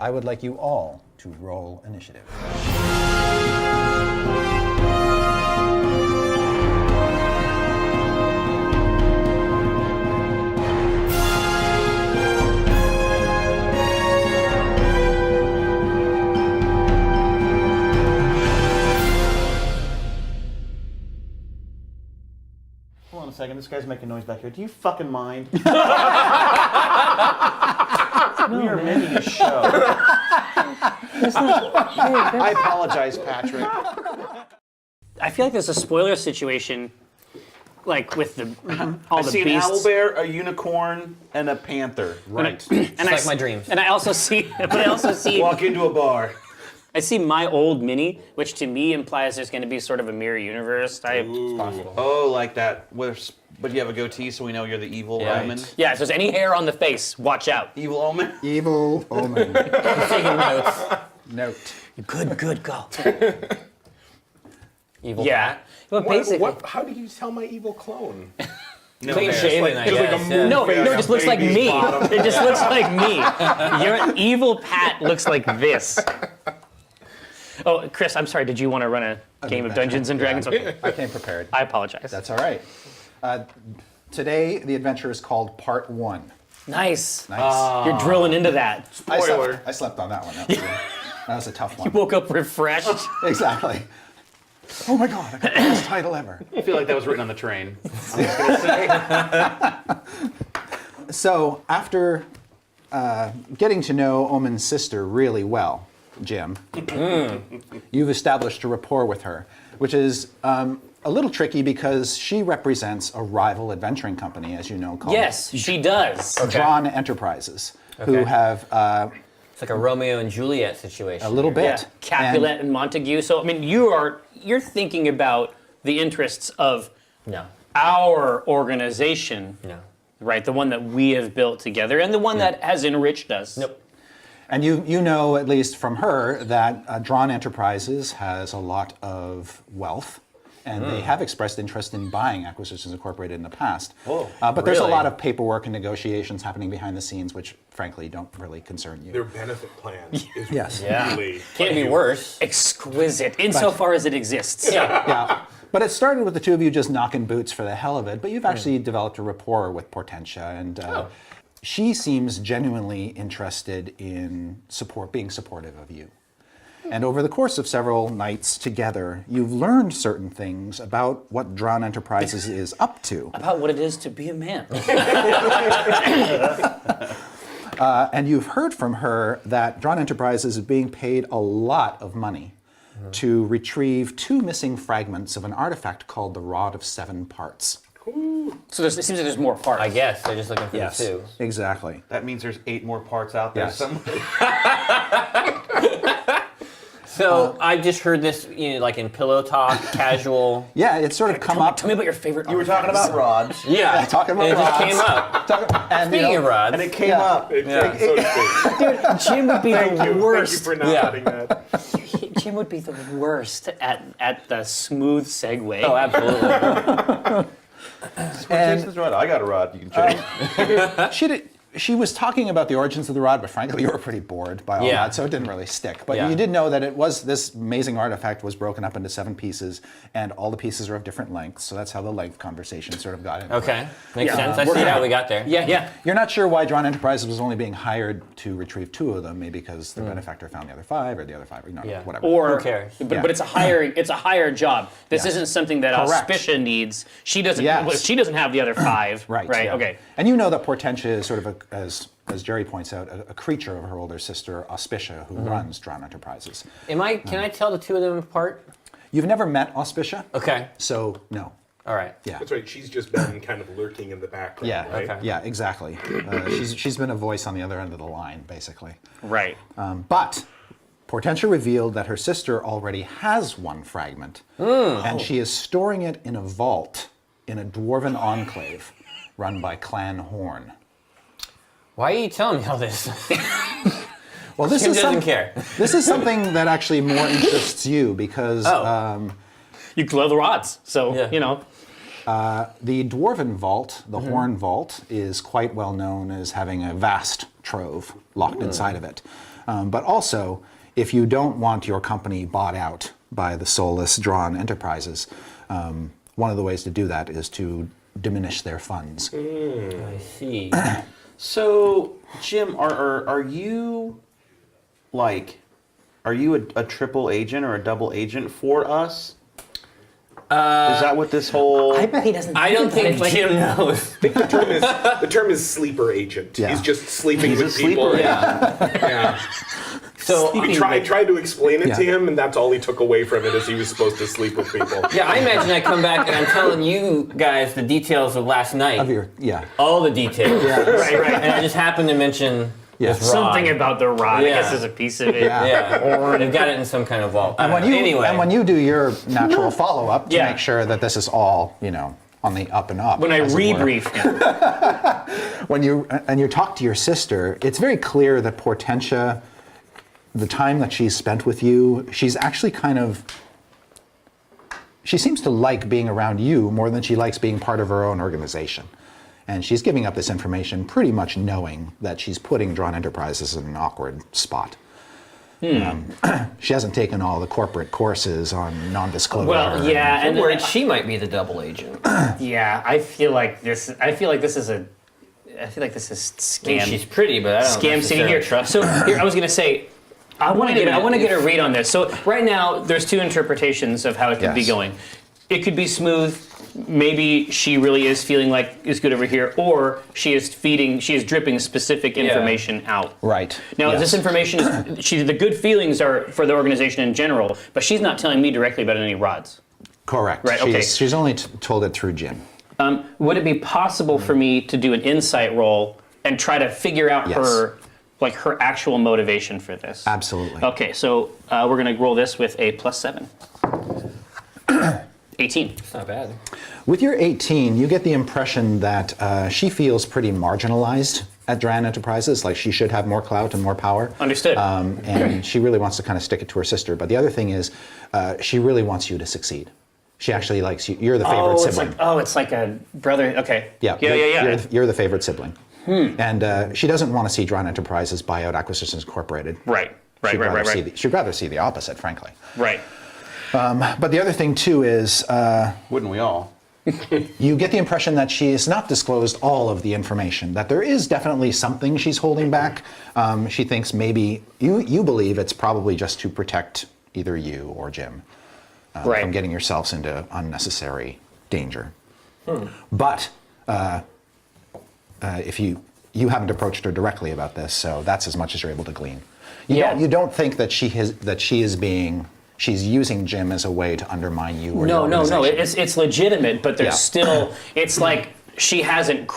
I would like you all to roll initiative. Hold on a second, this guy's making noise back here. Do you fucking mind? We are making a show. I apologize, Patrick. I feel like there's a spoiler situation, like with the all I the see beasts. an owlbear, a unicorn, and a panther. Right. And I like my dreams. And I also see, Walk into a bar. I see my old mini, which to me implies there's going to be sort of a mirror universe type. Oh, like that. But you have a goatee, so we know you're the evil omen. Yeah, if there's any hair on the face, watch out. Evil omen? Evil omen. Taking notes. Note. Good, go. Evil Yeah. But basically, How do you tell my evil clone? No, clean hair. shaven, I just like guess. a yeah. moon no, face, it just looks like baby's me. bottom. It just looks like me. Your evil Pat looks like this. Oh, Chris, I'm sorry. Did you want to run a game of Dungeons and Dragons? Okay. I came prepared. I apologize. That's all right. Today, the adventure is called Part 1. Nice. Nice. You're drilling into that. Spoiler. I slept on that one. That was a tough one. Woke up refreshed. Exactly. Oh my God, I got the best title ever. I feel like that was written on the train. I'm just going to say. So, after getting to know Omen's sister really well, Jim, you've established a rapport with her, which is a little tricky because she represents a rival adventuring company, as you know, called Yes, she does. Drawn Enterprises, who have It's like a Romeo and Juliet situation. a little bit. Yeah, Capulet and Montague. So I mean, you're thinking about the interests of No. our organization, No. right? The one that we have built together, and the one that has enriched us. Nope. And you know, at least from her, that Drawn Enterprises has a lot of wealth, and they have expressed interest in buying Acquisitions Incorporated in the past. But there's a really? lot of paperwork and negotiations happening behind the snes, which frankly don't really concern you. Their benefit plan is Yes. really Can't be worse. Exquisite, insofar as it exists. Yeah. But it started with the two of you just knocking boots for the hell of it, but you've actually developed a rapport with Portentia, and she seems genuinely interested in being supportive of you. And over the course of several nights together, you've learned certain things about what Drawn Enterprises is up to. About what it is to be a man. And you've heard from her that Drawn Enterprises is being paid a lot of money to retrieve 2 missing fragments of an artifact called the Rod of 7 Parts. So it seems like there's more parts. I guess they're just looking for the two. Exactly. That means there's 8 more parts out there Yes. somewhere. So I've just heard this, like in pillow talk, casual. Yeah, it's sort of come up. Tell me about your favorite. You were talking about rods, Yeah, talking about and it just rods. came up. And, Speaking of rods, and it came up. so to speak. Jim would be the Thank you worst. for not letting that. Jim would be the worst at the smooth segue. oh, absolutely. Jason's rod. I got a rod. You can check. she was talking about the origins of the rod, but frankly, you were pretty bored by all Yeah. that, so it didn't really stick. But Yeah. you did know that this amazing artifact was broken up into 7 pieces, and all the pieces are of different lengths, so that's how the length conversation sort of got into it. Okay, makes sense. I see how we got there. Yeah. You're not sure why Drawn Enterprises was only being hired to retrieve 2 of them, maybe because the benefactor found the other 5, or the other 5, Yeah. whatever. Or Who cares? But it's a higher job. This Yes. isn't something that Correct. Auspicia needs. She doesn't. Yes. Well, she doesn't have the other 5. Right. Right. Yeah. Okay. And you know that Portentia is sort of as Jerry points out, a creature of her older sister, Auspicia, who runs Drawn Enterprises. Can I tell the two of them apart? You've never met Auspicia, Okay. so no. All right. Yeah. That's right. She's just been kind of lurking in the background. Yeah. Right? Okay. Yeah. Exactly. She's been a voice on the other end of the line, basically. Right. But Portentia revealed that her sister already has 1 fragment, and she is storing it in a vault in a dwarven enclave run by Clan Horn. Why are you telling me all this? Well, this Kim is doesn't care. This is something that actually more interests you because You glow the rods, so Yeah. the dwarven vault, the Horn Vault, is quite well known as having a vast trove locked inside of it. But also, if you don't want your company bought out by the soulless drawn enterprises, one of the ways to do that is to diminish their funds. I see. So, Jim, are you a triple agent or a double agent for us? Is that what this whole? I bet he doesn't. I don't think Jim knows. I think the term is sleeper agent. Yeah. He's just sleeping He's a with people. sleeper. Yeah. So I tried to explain it to Yeah. him, and that's all he took away from it, is he was supposed to sleep with people. yeah, I imagine I come back and I'm telling you guys the details of last night. All the details. Right. And I just happened to mention this rod. Something about the rod, I Yeah. guess, is a piece of it. Yeah, or they've got it in some kind of vault. And when you do your natural follow-up to Yeah. make sure that this is all, on the up and up. When I as it were. rebrief him. When you talk to your sister, it's very clear that Portentia, the time that she's spent with you, she's actually she seems to like being around you more than she likes being part of her own organization. And she's giving up this information pretty much knowing that she's putting Drawn Enterprises in an awkward spot. She hasn't taken all the corporate courses on non-disclosure. Well, yeah, I'm and worried she might be the double agent. yeah, I feel like this is scam. She's pretty, but I don't Scam sitting necessarily here. trust So her. here, I was going to say, I want to Wait a get a minute. read on this. So right now, there's two interpretations of how it could be Yes. going. It could be smooth. Maybe she really is feeling like it's good over here, or she is dripping specific information out. Right. Now, Yes. this information, the good feelings are for the organization in general, but she's not telling me directly about any rods. Correct. Right, okay. She's only told it through Jim. Would it be possible for me to do an insight roll and try to figure out Yes. her actual motivation for this? Absolutely. Okay, so we're going to roll this with a +7. 18. It's not bad. With your 18, you get the impression that she feels pretty marginalized at Dran Enterprises, like she should have more clout and more power. Understood. And she really wants to kind of stick it to her sister. But the other thing is, she really wants you to succeed. She actually likes you. You're the favorite sibling. It's like a brother. Okay. Yeah. Yeah. You're the favorite sibling. And she doesn't want to see Dran Enterprises buy out Acquisitions Incorporated. Right. She'd rather see the opposite, frankly. Right. But the other thing, too, is Wouldn't we all? you get the impression that she has not disclosed all of the information, that there is definitely something she's holding back. She thinks maybe, you believe it's probably just to protect either you or Jim from getting yourselves into unnecessary danger. But if you haven't approached her directly about this, so that's as much as you're able to glean. You don't think that she's using Jim as a way to undermine you or your No. organization. It's legitimate, but there's Yeah. still. It's like she hasn't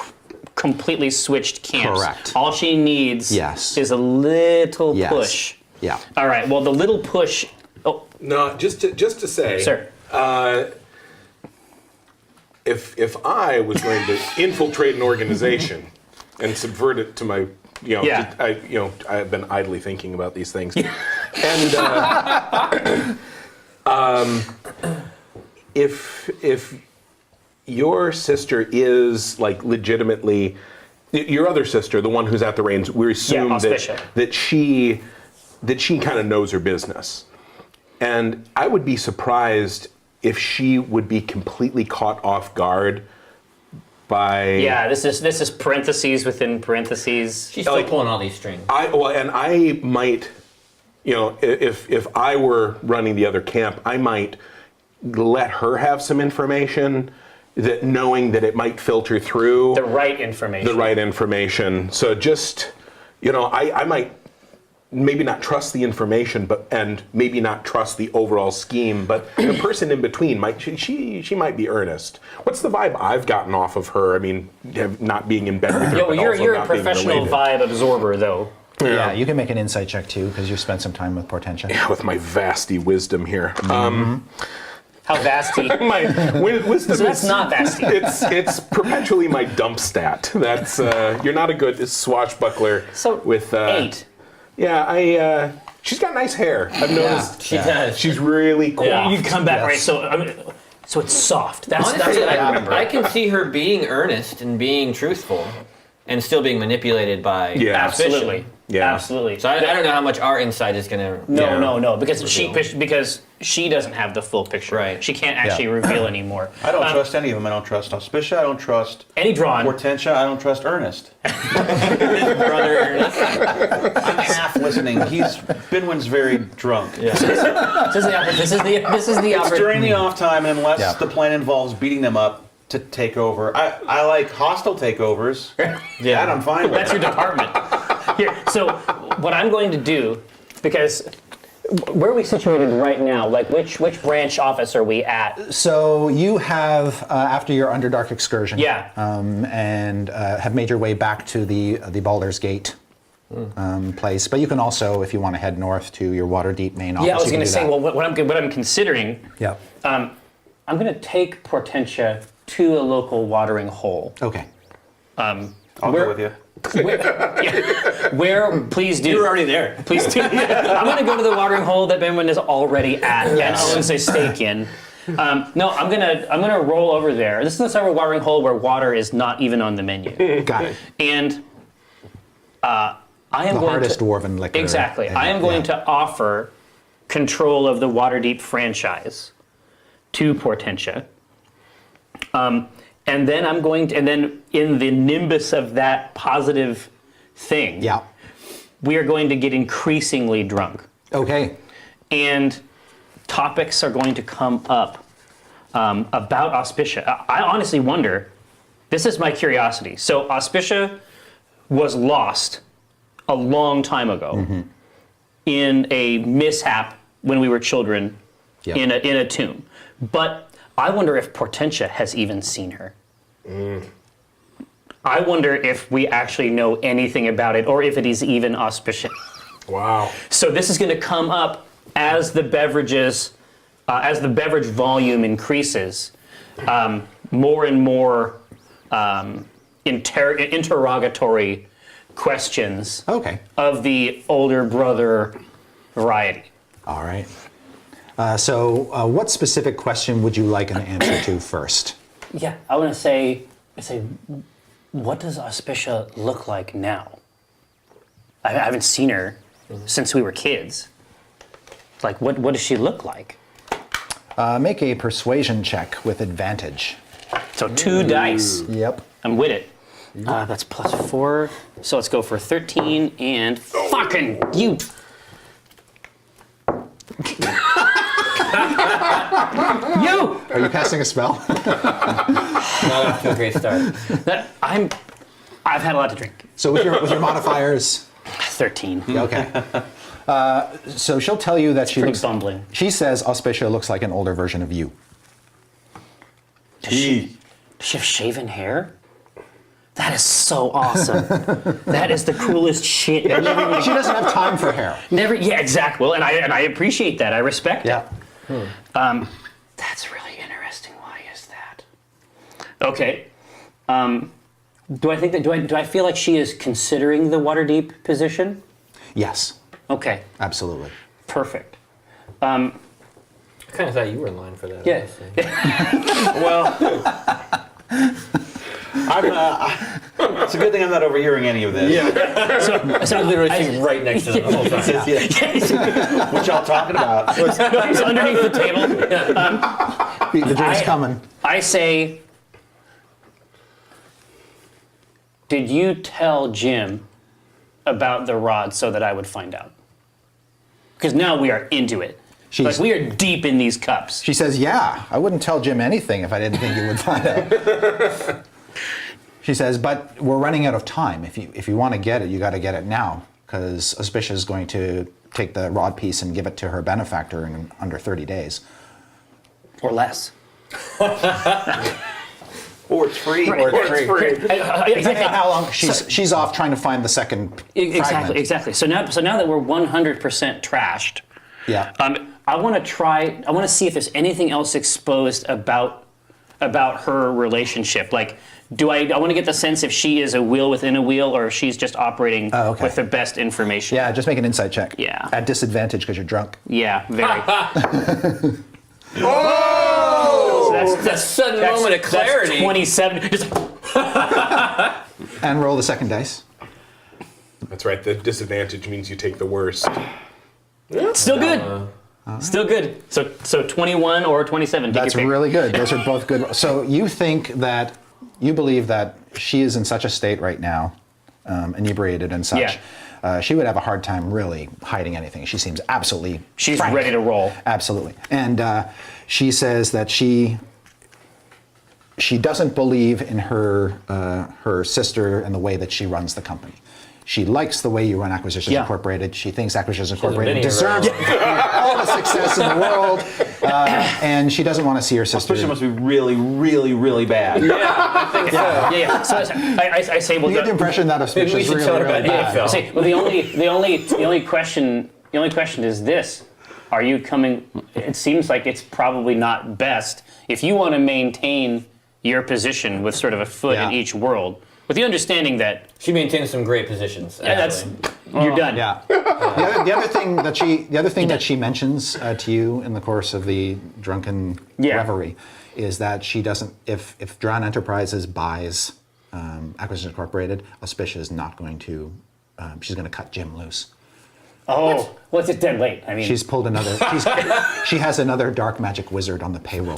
completely switched camps. Correct. All she needs Yes. is a little Yes. push. Yeah. All right. Well, the little push. Oh, No, just to say, sir. if I was going to infiltrate an organization and subvert it to my, Yeah. I've been idly thinking about these things, and if your sister is like legitimately your other sister, the one who's at the reins, we assume auspicious. that she kind of knows her business, and I would be surprised if she would be completely caught off guard by. Yeah. This is parentheses within parentheses. She's still pulling all these strings. I might, if I were running the other camp, I might let her have some information, that knowing that it might filter through The right information. So just, I might maybe not trust the information, and maybe not trust the overall scheme, but the person in between she might be earnest. What's the vibe I've gotten off of her? I mean, not being in bed with her, but also You're a not being professional related. vibe absorber, though. Yeah, you can make an insight check too, because you spent some time with Portentia. With my vasty wisdom here. How vasty. My wisdom So that's is, not vasty. it's perpetually my dump stat. That's you're not a good swashbuckler. So with 8. Yeah, she's got nice hair. I've noticed. She does. She's really cool. Yeah. You come back Yes. right. So it's soft. That's Honestly, what I remember. I can see her being earnest and being truthful, and still being manipulated by Yeah. Absolutely. Yeah. Absolutely. So I don't know how much our insight is gonna. No, because she doesn't have the full picture. Right. She can't actually reveal anymore. I don't trust any of them. I don't trust Auspicia. I don't trust Any drawn. Hortensia. I don't trust Ernest. Brother Ernest. I'm half listening. Binwin's very drunk. This is the It's opportunity. during the off time, and unless Yeah. the plan involves beating them up to take over. I like hostile takeovers. That I'm fine with. That's your department. Here, so what I'm going to do, because where are we situated right now? Like, which branch office are we at? So you have, after your Underdark excursion, Yeah. and have made your way back to the Baldur's Gate place. But you can also, if you want to head north to your Waterdeep main office, Yeah, I was you can going to do say, that. well, what I'm considering, Yeah. I'm going to take Portentia to a local watering hole. Okay. I'll go with you. Where, please do. You were already there. Please do. I'm going to go to the watering hole that Benjamin is already at and owns a stake in. No, I'm gonna roll over there. This is the type of watering hole where water is not even on the menu. Got it. And I am The going hardest to, dwarven liquor. exactly. I am going to offer control of the Waterdeep franchise to Portentia. And then I'm going to, and then in the nimbus of that positive thing, Yeah. we are going to get increasingly drunk. Okay. And topics are going to come up about Auspicia. I honestly wonder, this is my curiosity. So Auspicia was lost a long time ago in a mishap when we were children Yep. in a tomb. But I wonder if Portentia has even seen her. I wonder if we actually know anything about it, or if it is even auspicious. Wow. So this is going to come up as the beverages, as the beverage volume increases. More and more interrogatory questions Okay. of the older brother variety. All right. So what specific question would you like an answer to first? Yeah, I want to say, what does Auspicia look like now? I haven't seen her since we were kids. Like, what does she look like? Make a persuasion check with advantage. So 2 dice. Yep. I'm with it. That's +4. So let's go for 13 and fucking you. You. Are you casting a spell? Not off to a great start. I've had a lot to drink. So with your modifiers, 13. okay. So she'll tell you that she Pretty looks. bumbling. She says Auspicia looks like an older version of you. Does she have shaven hair? That is so awesome. That is the coolest shit. She doesn't have time for hair. Yeah, exactly. Well, and I appreciate that. I respect Yeah. it. That's really interesting. Why is that? Okay. Do I think that do I feel like she is considering the Waterdeep position? Yes. Okay. Absolutely. Perfect. I kind of thought you were in line for that. Yeah. Well, it's a good thing I'm not overhearing any of this. So I'm literally sitting right next to them the whole time. What y'all talking about? He's underneath the table. The drink's coming. I say, did you tell Jim about the rod so that I would find out? Because now we are into it. Like, we are deep in these cups. She says, yeah, I wouldn't tell Jim anything if I didn't think you would find out. She says, but we're running out of time. If you want to get it, you got to get it now, because Auspicia is going to take the rod piece and give it to her benefactor in under 30 days. Or less. Or it's free. Right. Or it's free. Depending on how long she's off trying to find the second fragment. Exactly. So now that we're 100% trashed, Yeah. I want to see if there's anything else exposed about her relationship. Like, I want to get the sense if she is a wheel within a wheel, or if she's just operating with the best information. Yeah, just make an insight check. Yeah. At disadvantage because you're drunk. Yeah, very. Oh! So That's a sudden moment of clarity. That's 27. Just, And roll the second dice. That's right. The disadvantage means you take the worst. Still good. Still good. So 21 or 27. Take That's your pick. really good. Those are both good. So you believe that she is in such a state right now, inebriated and such. Yeah. She would have a hard time really hiding anything. She seems absolutely She's frank. ready to roll. Absolutely. And she says that she doesn't believe in her sister and the way that she runs the company. She likes the way you run Acquisitions Yeah. Incorporated. She thinks Acquisitions been Incorporated here very deserves all the success in the world, and she doesn't want to see her sister. Auspicia must be really, really, really bad. Yeah, I think so. Yeah. So I say, well, You get the impression that Maybe we Auspicia is should really, tell her really about bad. AFL. say, well, the only question is this: are you coming? It seems like it's probably not best if you want to maintain your position with sort of a foot in Yeah. each world, with the understanding that She maintains some great positions. that's actually. you're done. Yeah. The other thing that she mentions to you in the course of the drunken Yeah. reverie is that she doesn't. If Drown Enterprises buys Acquisitions Incorporated, Auspicia is not going to. She's going to cut Jim loose. Oh, well, it's dead late. I mean, She's pulled another. She has another dark magic wizard on the payroll.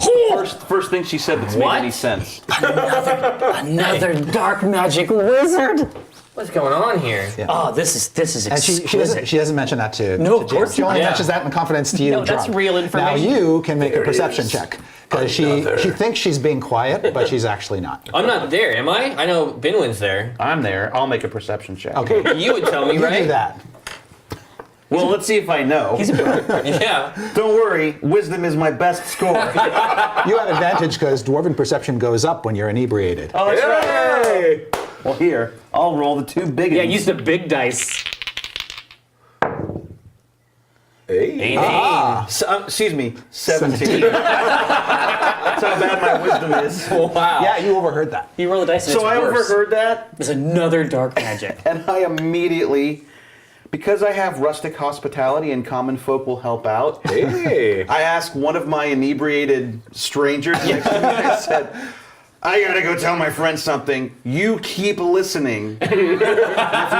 First thing she said that's made What? any sense. another dark magic wizard. What's going on here? Yeah. Oh, this is And exquisite. she doesn't mention that to No, to of Jim. course She only not. Yeah. mentions that in confidence to you. No, that's drunk. real Now information. you can make There a it perception is. check because she thinks she's being quiet, but she's actually not. I'm not there, am I? I know Binwin's there. I'm there. I'll make a perception check. Okay, You would tell me, you right? do that. Well, let's see if I know. Yeah. Don't worry. Wisdom is my best score. You have advantage because dwarven perception goes up when you're inebriated. Oh, that's right. Hey! Well, here, I'll roll the two big Yeah, ones. use the big dice. Hey. Excuse me, 17. That's how bad my wisdom is. Wow. Yeah, you overheard that. You roll the dice and So it's I worse. overheard that, There's another dark magic. and I immediately, because I have rustic hospitality and common folk will help out, Hey. I asked one of my inebriated strangers next to me, I said, I gotta go tell my friend something. You keep listening. If you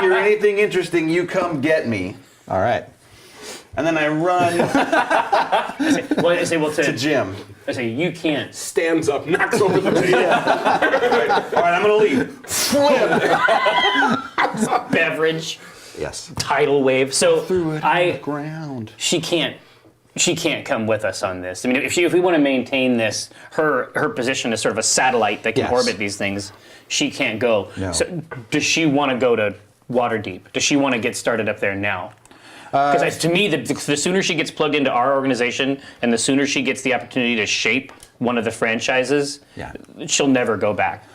hear anything interesting, you come get me. All right. And then I run Well, I say, well, to Jim. I say, you can't. Stands up, knocks over the table. All right, I'm gonna leave. Beverage, Yes. tidal wave. So Ground. she can't come with us on this. I mean, if we want to maintain this, her position as sort of a satellite that can Yes. orbit these things, she can't go. No. So does she want to go to Waterdeep? Does she want to get started up there now? Because to me, the sooner she gets plugged into our organization and the sooner she gets the opportunity to shape one of the franchises, Yeah. she'll never go back.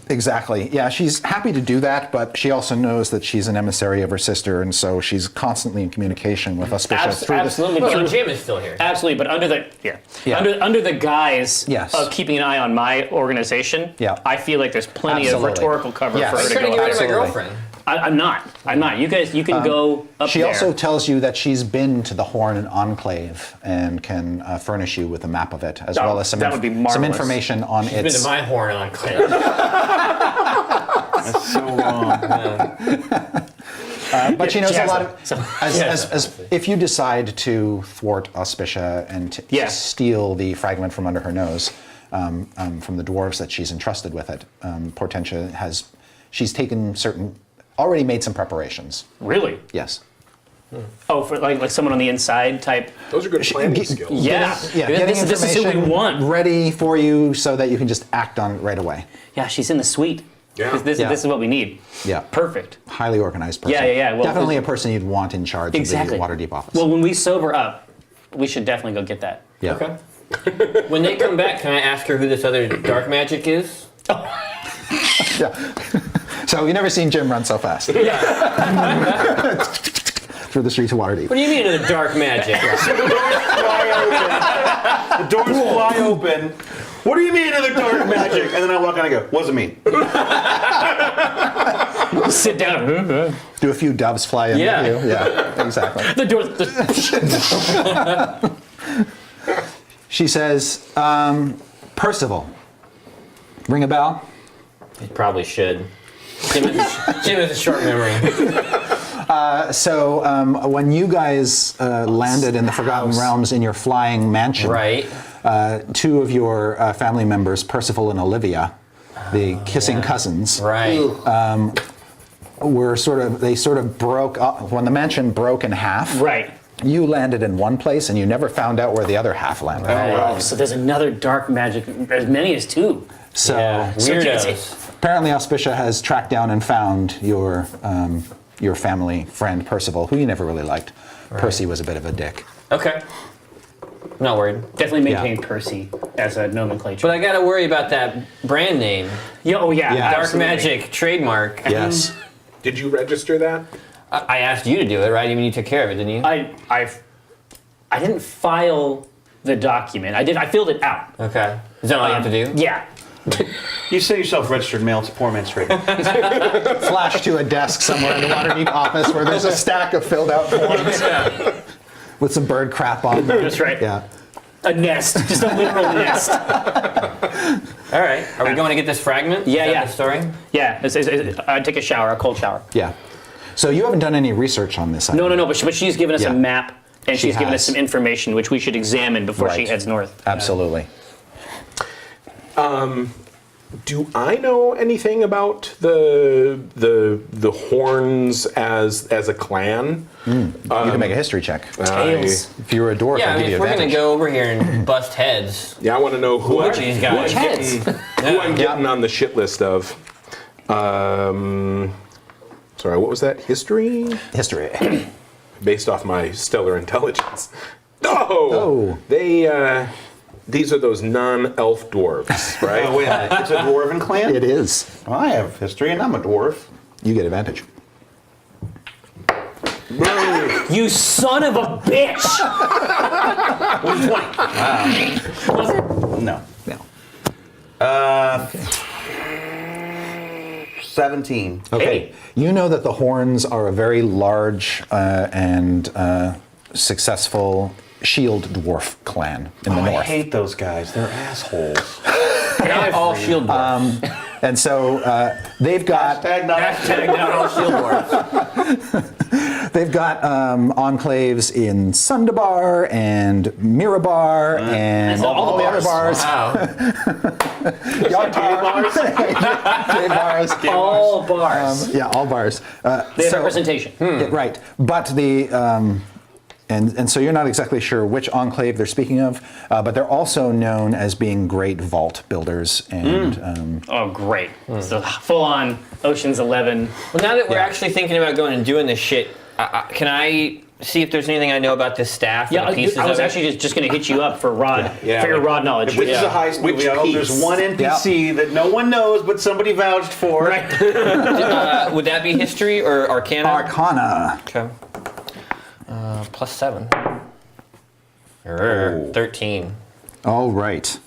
Exactly. Yeah, she's happy to do that, but she also knows that she's an emissary of her sister, and so she's constantly in communication with Auspicia through this. Absolutely. Well, Through- Jim is still here. Absolutely, but under the Yeah. under the guise Yes. of keeping an eye on my organization, Yeah. I feel like there's plenty Absolutely. of rhetorical cover Yes. for her I'm to trying to go get rid of after. my Absolutely. girlfriend. I'm not. You guys, you can go up She there. also tells you that she's been to the Horn enclave and can furnish you with a map of it, as well as some, that would be some marvelous. information on She's been its. to my horn on Claire. That's so wrong. But she knows a lot Jasmine. of. As if you decide to thwart Auspicia and to Yeah. steal the fragment from under her nose, from the dwarves that she's entrusted with it, Portentia has. She's already made some preparations. Really? Yes. Oh, for like someone on the inside type. Those are good planning skills. Yeah. Yeah, This- getting this is who we information want. ready for you so that you can just act on it right away. Yeah, she's in the suite. Yeah. This Yeah. is what we need. Yeah. Perfect. Highly organized person. Yeah. Well, definitely a person you'd want in charge Exactly. of the Waterdeep office. Well, when we sober up, we should definitely go get that. yeah. Okay. When they come back, can I ask her who this other dark magic is? Yeah. So you've never seen Jim run so fast Yeah. through the streets of Waterdeep. What do you mean the dark magic? The doors fly open. What do you mean the dark magic? And then I walk out and I go, wasn't me. Sit down. Do a few doves fly in Yeah. with you? Yeah, exactly. The door. She says, Percival. Ring a bell? It probably should. Jim has a short memory. So when you guys landed in the Forgotten Realms in your flying mansion, Right. Two of your family members, Percival and Olivia, the kissing cousins, Right. were they sort of broke up when the mansion broke in half. Right. You landed in one place and you never found out where the other half landed. Oh, so there's another dark magic, as many as two. So, Yeah, weirdos. apparently Auspicia has tracked down and found your family friend Percival, who you never really liked. Right. Percy was a bit of a dick. Okay. I'm not worried. Definitely maintain Percy as a nomenclature. But I gotta worry about that brand name. Yeah, oh yeah, Yeah. Dark absolutely. Magic trademark. Yes. Did you register that? I asked you to do it, right? I mean, you took care of it, didn't you? I didn't file the document. I filled it out. Okay. Is that all you have to do? Yeah. You send yourself registered mail to Poor Man's Trade. Flash to a desk somewhere in the Waterdeep office where there's a stack of filled out forms with some bird crap on them. That's right. Yeah. A nest, just a literal nest. All right. Are we going to get this fragment? Yeah, Is that yeah. the story? Yeah, I'd take a cold shower. Yeah. So you haven't done any research on this? No, but she's given us Yeah. a map, and She she's given has. us some information which we should examine before she Right. heads north. Absolutely. Do I know anything about the Horns as a clan? You can make a history check. Tails. If you were a dwarf, Yeah, I'd I mean, give you if we're going to advantage. go over here and bust heads, Yeah, I want to know who are these guys? who I'm getting on the shit list of. Sorry, what was that? History? History. Based off my stellar intelligence. Oh! Oh. They, these are those non-elf dwarves, right? Oh, wait a minute. It's a dwarven clan? It is. Well, I have history, and I'm a dwarf. You get advantage. You son of a bitch! Was it? No. No. 17. Okay. Hey. You know that the Horns are a very large and successful shield dwarf clan in the I north. hate those guys. They're assholes. not all shield dwarfs. And so they've got Hashtag not all shield dwarfs. enclaves in Sundabar and Mirabar and all the other bars. Wow. Gay bars. All bars. Yeah, all bars. They have representation. Yeah, right, but the and so you're not exactly sure which enclave they're speaking of, but they're also known as being great vault builders and. Oh, great. So full-on Ocean's 11. Well, now that we're actually thinking about going and doing this shit, can I see if there's anything I know about this staff? Yeah, and the pieces I was of it? actually just going to hit you up for Rod, Yeah, for your like- Rod knowledge. Which is a heist Which movie. I hope piece? there's one NPC that no one knows, but somebody vouched for. Right. Would that be history or arcana? Arcana. Okay. +7. 13. All right.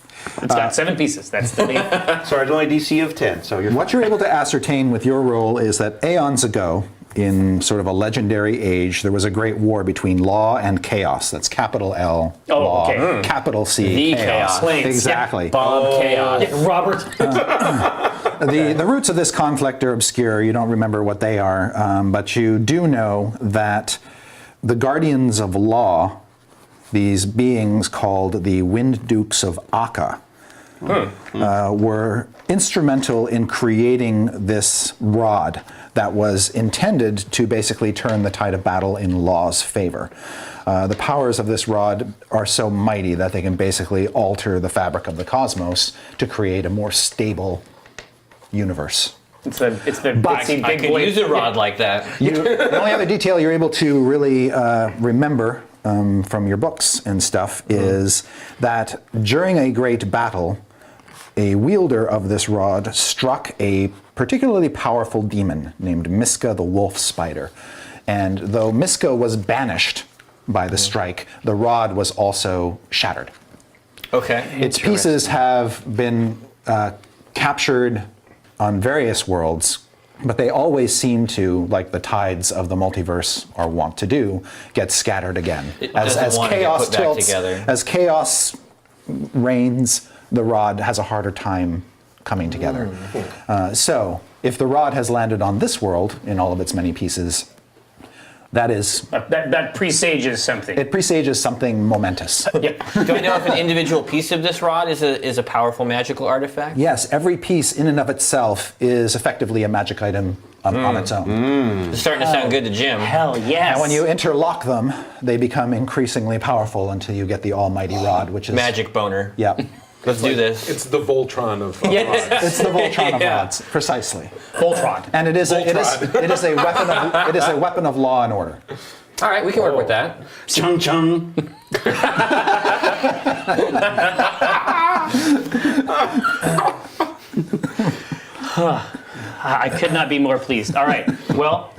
It's got 7 pieces. That's the thing. Sorry, it's only DC of 10, so you're What you're able to ascertain with your roll is that aeons ago, in sort of a legendary age, there was a great war between law and chaos. That's capital L, Oh, law, okay. capital C, The chaos. Planes. Exactly. Bob Chaos. Yeah, Robert. The roots of this conflict are obscure. You don't remember what they are, but you do know that the guardians of law, these beings called the Wind Dukes of Akka, were instrumental in creating this rod that was intended to basically turn the tide of battle in law's favor. The powers of this rod are so mighty that they can basically alter the fabric of the cosmos to create a more stable universe. It's the But bitsy I big could boy. use a rod like that. The only other detail you're able to really remember from your books and stuff is that during a great battle, a wielder of this rod struck a particularly powerful demon named Miska the Wolf Spider. And though Miska was banished by the strike, the rod was also shattered. Okay. Its pieces have been captured on various worlds, but they always seem to, like the tides of the multiverse are wont to do, get scattered again. It doesn't want to get put back together. As chaos reigns, the rod has a harder time coming together. So if the rod has landed on this world in all of its many pieces, that is... That presages something. It presages something momentous. Yep. Do I know if an individual piece of this rod is a powerful magical artifact? Yes, every piece in and of itself is effectively a magic item on its own. It's starting to sound good to Jim. Hell yes. And when you interlock them, they become increasingly powerful until you get the almighty rod, which is... Magic boner. Yeah. Let's do this. It's the Voltron of rods. It's the Voltron of Yeah. rods, precisely. Voltron. And it is a weapon of law and order. All right, we can work with that. Chung chung. I could not be more pleased. All right. Well,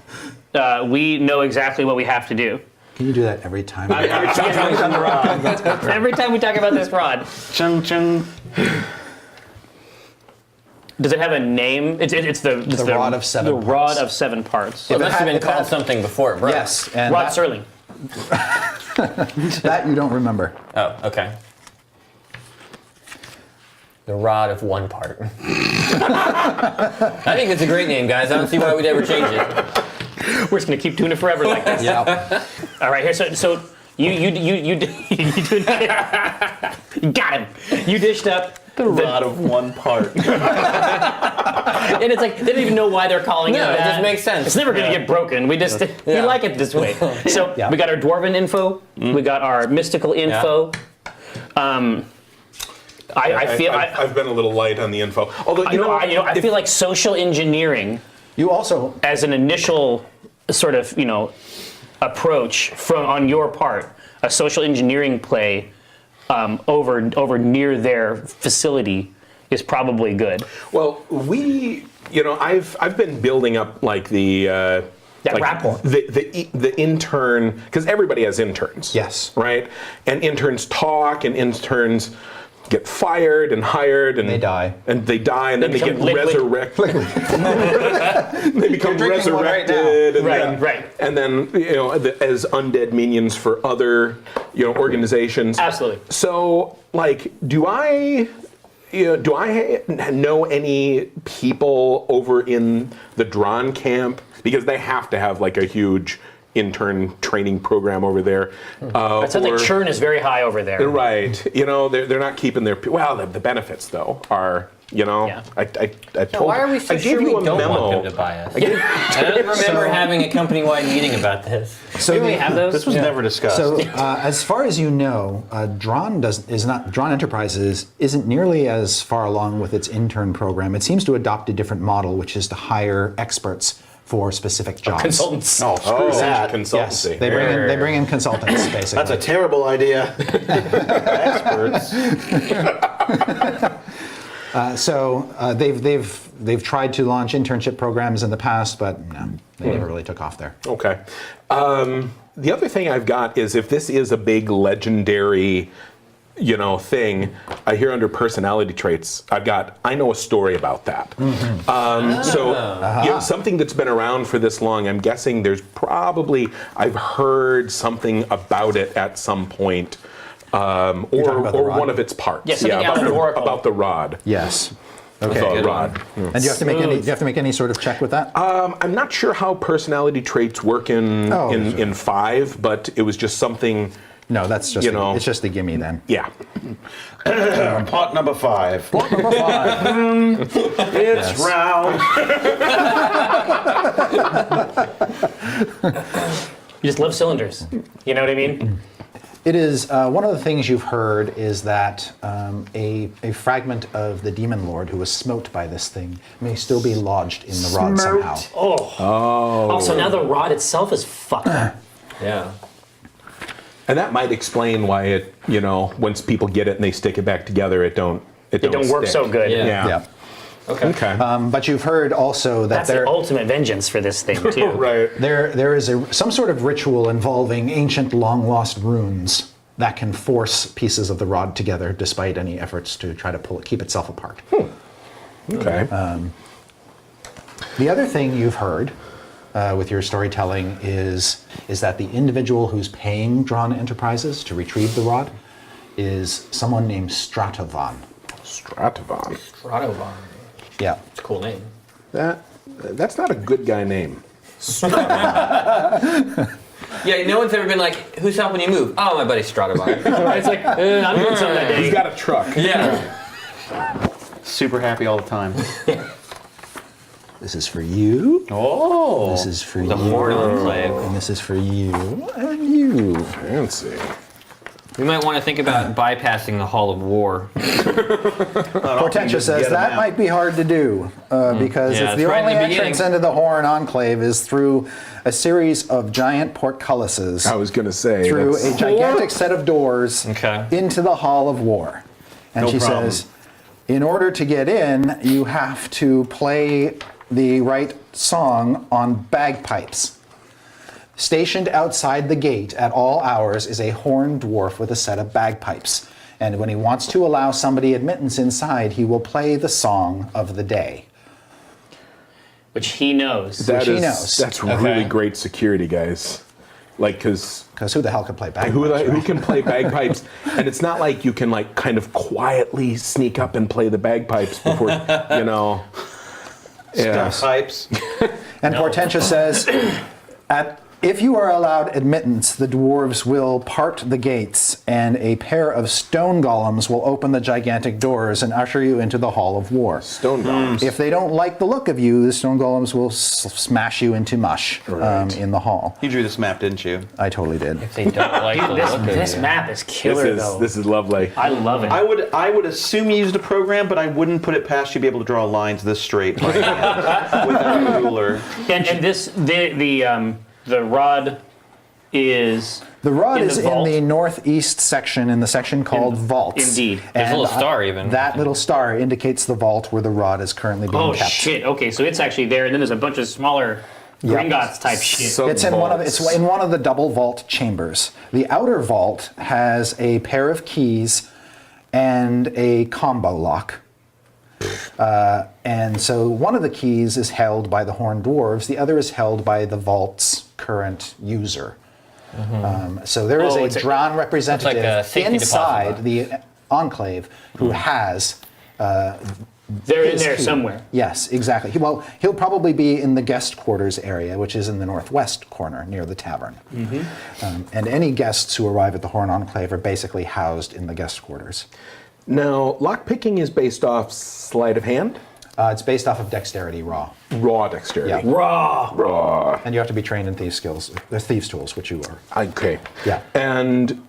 we know exactly what we have to do. Can you do that every time? Every time we talk about this rod. Chung chung. Does it have a name? It's the rod of seven The parts. rod of 7 parts. It must have been if it called had- something before it broke. Yes, and Rod Serling. that you don't remember. Oh, okay. The rod of 1 part. I think it's a great name, guys. I don't see why we'd ever change it. We're just gonna keep doing it forever like this. Yeah. All right, here. So you got him. You dished up The rod of 1 part. and it's like they don't even know why they're calling it No, it that. just makes sense. It's never gonna get broken. We just we Yeah. like it this way. So Yeah. we got our dwarven info. We got our mystical info. I've been a little light on the info. Although I feel like social engineering You also... as an initial sort of approach on your part, a social engineering play over near their facility is probably good. Well, I've been building up like the rapport. the intern, because everybody has interns. Yes. Right? And interns talk, and interns get fired and hired, and They die. and then they get become liquid. resurrected. They become drinking one right now. resurrected, and Right, then, right. and then as undead minions for other organizations. Absolutely. So, like, do I know any people over in the Drawn camp? Because they have to have like a huge intern training program over there. It sounds like churn is very high over there. Right. They're not keeping their... Well, the benefits, though, are... Yeah. I told Why are we so I gave sure we you a don't memo. want them to buy us? I don't remember having a company-wide meeting about this. So Do we have those? This was never discussed. So, as far as you know, Drawn Enterprises isn't nearly as far along with its intern program. It seems to adopt a different model, which is to hire experts for specific jobs. Consultants. oh, screw that. Yes, Consultancy. they bring in consultants, basically. That's a terrible idea. Experts. They've tried to launch internship programs in the past, but no, they never really took off there. Okay. The other thing I've got is if this is a big legendary, thing, I hear under personality traits, I know a story about that. Something that's been around for this long, I'm guessing I've heard something about it at some point. talking about the Or rod? one of its parts. Yeah, something allegorical. about the rod. Yes. Okay. Okay. The rod. And do you have to make any sort of check with that? I'm not sure how personality traits work in 5, but it was just something. No, that's just it's just a gimme then. Yeah. Plot number 5. Plot number 5. It's round. You just love cylinders. You know what I mean? It is one of the things you've heard is that a fragment of the demon lord who was smote by this thing may still be lodged in the rod somehow. Oh, so now the rod itself is fucked up. Yeah. And that might explain why it, once people get it and they stick it back together, it don't work stick. so good. Yeah. Yeah. Okay. But you've heard also that That's the ultimate vengeance for this thing too. Right. there is some sort of ritual involving ancient long-lost runes that can force pieces of the rod together despite any efforts to try to keep itself apart. Okay. The other thing you've heard with your storytelling is that the individual who's paying Drawn Enterprises to retrieve the rod is someone named Stratovan. Stratovan. Stratovan. Yeah. It's a cool name. That That's not a good guy name. Yeah, no one's ever been like, who's helping you move? Oh, my buddy Stradivar. It's like, I'm doing something that day. He's got a truck. Yeah. Super happy all the time. This is for you. Oh. This is for The you. Horn Enclave. And this is for you. And you. Fancy. We might want to think about bypassing the Hall of War. Portentia says that might be hard to do because Yeah, it's the it's right in only the entrance beginning. into the Horn Enclave is through a series of giant portcullises. I was going to say. Through that's- a gigantic set of doors Okay. into the Hall of War. And No she problem. says, in order to get in, you have to play the right song on bagpipes. Stationed outside the gate at all hours is a horned dwarf with a set of bagpipes. And when he wants to allow somebody admittance inside, he will play the song of the day. Which he knows. That he is- knows. That's Okay. really great security, guys. Like, because Because who the hell can play bagpipes? who right? can play bagpipes? And it's not like you can like kind of quietly sneak up and play the bagpipes before, you know. Yeah. Pipes. And Portentia says, if you are allowed admittance, the dwarves will part the gates, and a pair of stone golems will open the gigantic doors and usher you into the Hall of War. Stone golems. If they don't like the look of you, the stone golems will smash you into mush Right. in the hall. You drew this map, didn't you? I totally did. If they don't like the look of This you. map is killer, though. This is lovely. I love it. I would assume you used a program, but I wouldn't put it past you to be able to draw lines this straight by hand without a ruler. and this, the rod is. The rod in is the vault. in the northeast section, in the section called Vaults. Indeed. There's a little And, star even. That little star indicates the vault where the rod is currently being Oh kept. shit! Okay, so it's actually there, and then there's a bunch of smaller Gringotts type shit. So- It's in one of the double vault chambers. The outer vault has a pair of keys and a combo lock. And so one of the keys is held by the Horned Dwarves, the other is held by the vault's current user. So there is Oh, a it's a- drawn representative It's like a safety inside deposit the enclave who has They're in his there key. somewhere. Yes, exactly. He'll probably be in the guest quarters area, which is in the northwest corner near the tavern. And any guests who arrive at the Horn Enclave are basically housed in the guest quarters. Now, lockpicking is based off sleight of hand, It's based off of dexterity raw, raw dexterity. Yeah. Raw. and you have to be trained in thieves skills, thieves tools, which you are. Okay. Yeah. And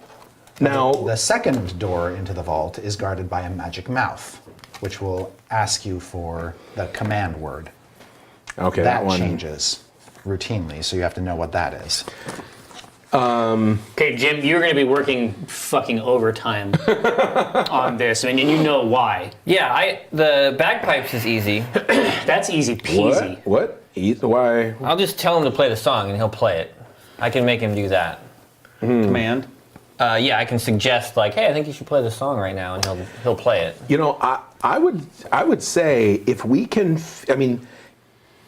now, The second door into the vault is guarded by a magic mouth, which will ask you for the command word. okay, That that one. changes routinely, so you have to know what that is. Okay, Jim, you're going to be working fucking overtime on this, and you know why. Yeah, the bagpipes is easy. That's easy peasy. What? Why? I'll just tell him to play the song and he'll play it. I can make him do that. Command. Yeah, I can suggest like, hey, I think you should play the song right now, and he'll play it. You know, I would say if we can. I mean,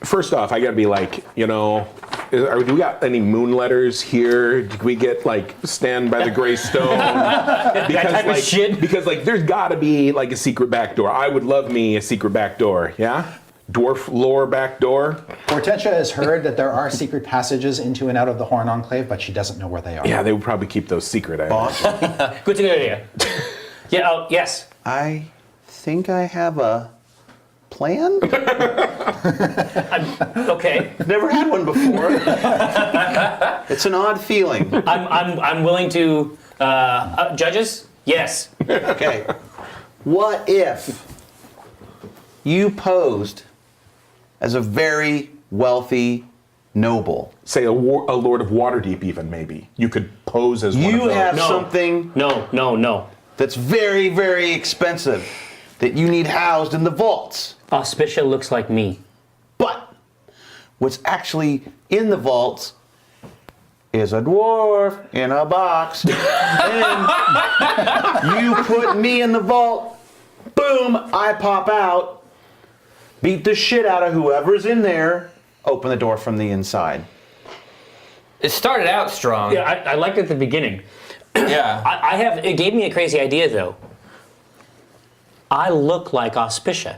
first off, I gotta be like, you know, do we got any moon letters here? Do we get like stand by the gray stone? Because type of like, shit? because like there's gotta be like a secret back door. I would love me a secret back door. Yeah, dwarf lore back door. Hortensia has heard that there are secret passages into and out of the Horn Enclave, but she doesn't know where they are. Yeah, they would probably keep those secret. I imagine. Good idea. Yeah. Oh, yes. I think I have a plan. Okay. Never had one before. It's an odd feeling. I'm willing to. Judges. Yes. Okay. What if you posed as a very wealthy noble? Say a lord of Waterdeep, even maybe you could pose as one of You those. have No. something No. that's very, very expensive that you need housed in the vaults. Auspicia looks like me. But what's actually in the vaults is a dwarf in a box. And you put me in the vault, boom, I pop out, beat the shit out of whoever's in there, open the door from the inside. It started out strong. Yeah, I liked it at the beginning. Yeah. It gave me a crazy idea though. I look like Auspicia.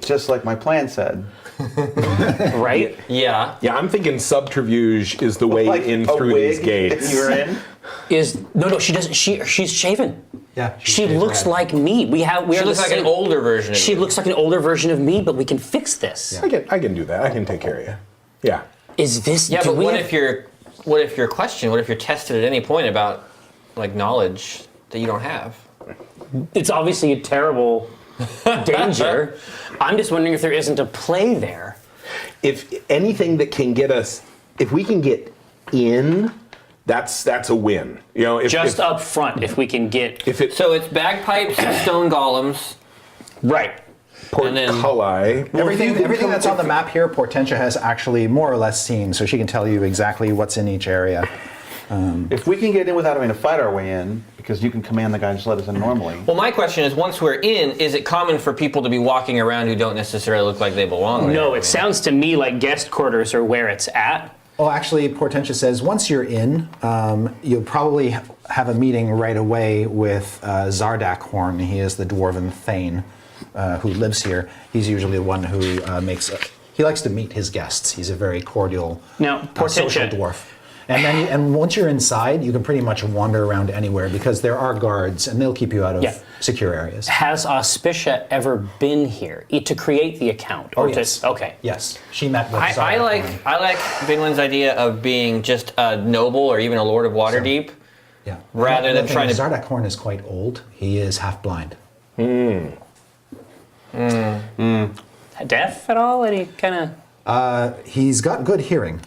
just like my plan said. Right? Yeah. Yeah, I'm thinking subterfuge is the way Like in a through wig these gates. You're in. No, she doesn't. She's shaven. Yeah. She looks like me. We She are looks the like same. an older version of She you. looks like an older version of me, but we can fix this. I can do that. I can take care of you. Yeah. Is this? Yeah, do but we what have- if you're questioned? What if you're tested at any point about like knowledge that you don't have? It's obviously a terrible danger. I'm just wondering if there isn't a play there. If anything that can get us, if we can get in, that's a win. You know, if Up front, if we can get if it's So it's bagpipes and stone golems. right. and then- portcullis, Everything that's on the map here, Portentia has actually more or less seen, so she can tell you exactly what's in each area. If we can get in without having to fight our way in, because you can command the guy to just let us in normally. Well, my question is, once we're in, is it common for people to be walking around who don't necessarily look like they belong there? No, it sounds to me like guest quarters are where it's at. Oh, actually, Portentia says once you're in, you'll probably have a meeting right away with Zardak Horn. He is the dwarven thane who lives here. He's usually the one who he likes to meet his guests. He's a very cordial, Now, social Portentia, dwarf. And once you're inside, you can pretty much wander around anywhere because there are guards and they'll keep you out of secure areas. has Auspicia ever been here to create the account? Oh, Or yes. Okay. Yes, she met with I Zardak Horn. like Vinland's idea of being just a noble or even a lord of Waterdeep. Yeah. rather than The thing trying is, to- Zardak Horn is quite old. He is half blind. Deaf at all? Any kind of? He's got good hearing,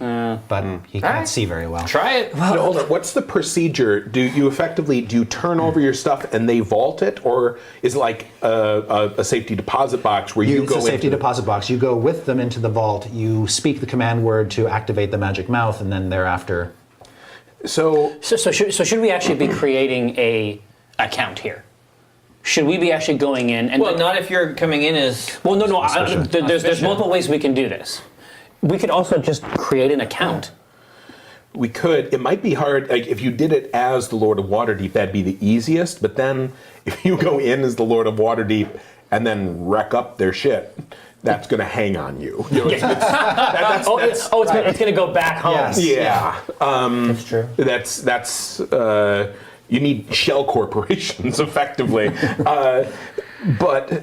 but he can't Alright. see very well. Try it. No, hold on. What's the procedure? Do you turn over your stuff and they vault it, or is it like a safety deposit box where you It's go a safety into deposit box. You go with them into the vault. You speak the command word to activate the magic mouth, and then thereafter. So So should we actually be creating a account here? Should we be actually going in and? Well, not if you're coming in as. Well, no. There's Auspicia. multiple ways we can do this. We could also just create an account. we could. It might be hard. Like if you did it as the Lord of Waterdeep, that'd be the easiest. But then if you go in as the Lord of Waterdeep and then wreck up their shit, that's going to hang on you. You know, It's going to go back home. Yes. yeah. That's true. That's you need shell corporations effectively, but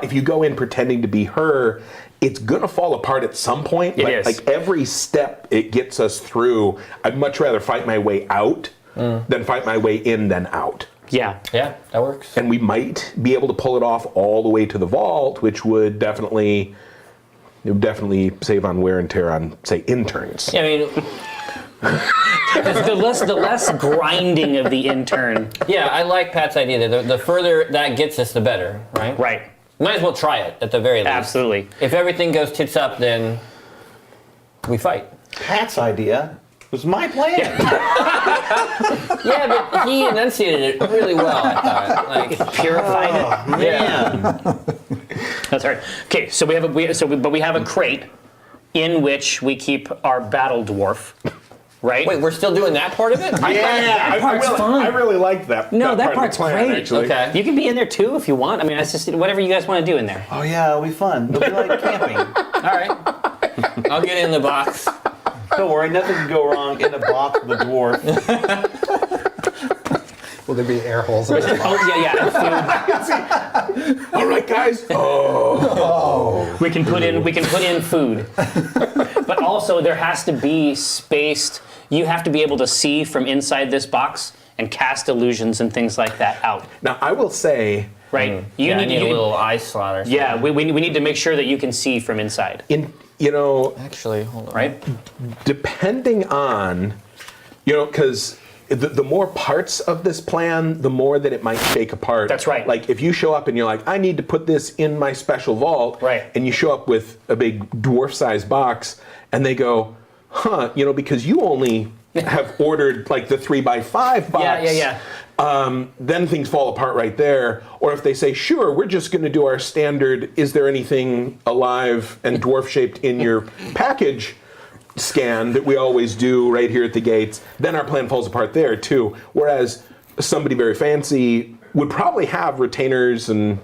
if you go in pretending to be her, it's gonna fall apart at some point. It is. Like every step it gets us through, I'd much rather fight my way out than fight my way in than out. Yeah. Yeah, that works. And we might be able to pull it off all the way to the vault, which would definitely save on wear and tear on, say, interns. Yeah, I mean, the less grinding of the intern. yeah, I like Pat's idea that the further that gets us, the better, right? Right. Might as well try it at the very least. Absolutely. If everything goes tits up, then we fight. Pat's idea was my plan. Yeah, but he enunciated it really well, I thought. Like, Purified it. yeah. That's right. Okay, so we have a crate in which we keep our battle dwarf, right? Wait, we're still doing that part of it? that part's fun. I really like that. No, that part of part's the plan, great. Actually. Okay. You can be in there too if you want. I mean, that's just whatever you guys want to do in there. Oh yeah, it'll be fun. It'll be like camping. All right. I'll get in the box. Don't worry, nothing can go wrong in the box with the dwarf. Will there be air holes? In it? Oh yeah. Food. All right, guys. We can put in food, but also there has to be spaced. You have to be able to see from inside this box and cast illusions and things like that out. Now, I will say, Right? I need a little eye slot or something. Yeah, we need to make sure that you can see from inside. Actually, hold on. Right? depending on, because the more parts of this plan, the more that it might shake apart. That's right. Like if you show up and you're like, I need to put this in my special vault, Right. and you show up with a big dwarf-sized box, and they go, because you only have ordered like the 3x5 box. Yeah. Then things fall apart right there. Or if they say, sure, we're just going to do our standard, is there anything alive and dwarf-shaped in your package scan that we always do right here at the gates, then our plan falls apart there too. Whereas somebody very fancy would probably have retainers and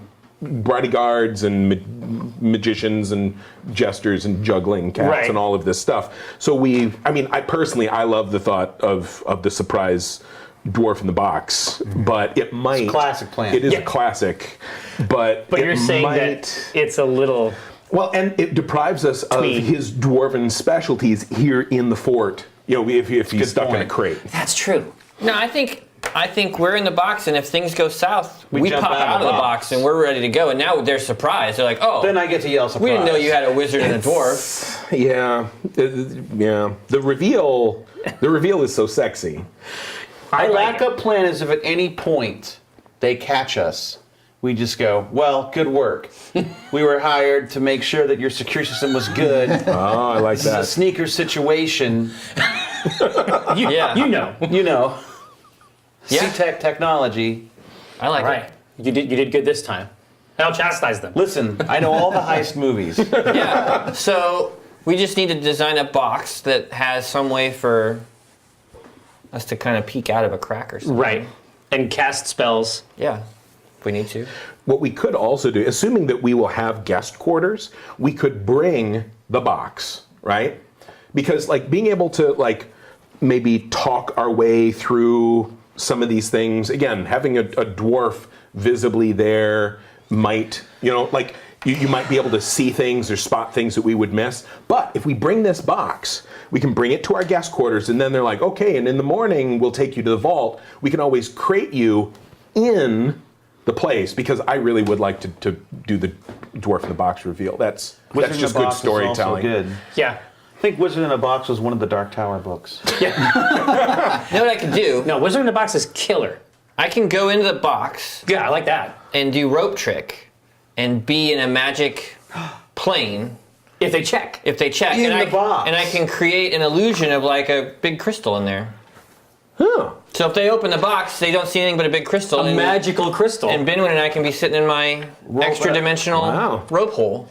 bodyguards and magicians and jesters and juggling cats and all of this stuff. So I love the thought of the surprise dwarf in the box, but it might. It's a classic plan. It is a classic, but you're saying that it's a little. Well, and it deprives us of his dwarven specialties here in the fort. If he's stuck in a crate. That's true. No, I think we're in the box, and if things go south, we jump pop out of the box, and we're ready to go. And now they're surprised. They're like, "Oh!" Then I get to yell surprise. We didn't know you had a wizard and a dwarf. Yeah, yeah. The reveal is so sexy. Our backup plan is if at any point they catch us, we just go, well, good work. We were hired to make sure that your security system was good. Oh, I like This is a sneaker situation. You know. Yeah. Yeah. technology. I like it. You did good this time. I'll chastise them. Listen, I know all the heist movies. Yeah. So we just need to design a box that has some way for us to kind of peek out of a crack or something. Right. And cast spells. Yeah. If we need to. What we could also do, assuming that we will have guest quarters, we could bring the box, right? Because being able to maybe talk our way through some of these things, again, having a dwarf visibly there might, you might be able to see things or spot things that we would miss. But if we bring this box, we can bring it to our guest quarters, and then they're like, okay, and in the morning we'll take you to the vault. We can always crate you in the place, because I really would like to do the dwarf in the box reveal. That's just good storytelling. Good. Yeah. I think Wizard in a Box was one of the Dark Tower books. You know what I can do? No, Wizard in the Box is killer. I can go into the box Yeah, I like that. and do rope trick and be in a magic plane. If they check. If they check. In the box. And I can create an illusion of a big crystal in there. Huh. So if they open the box, they don't see anything but a big crystal. A magical crystal. And Binwin and I can be sitting in my extra dimensional rope hole.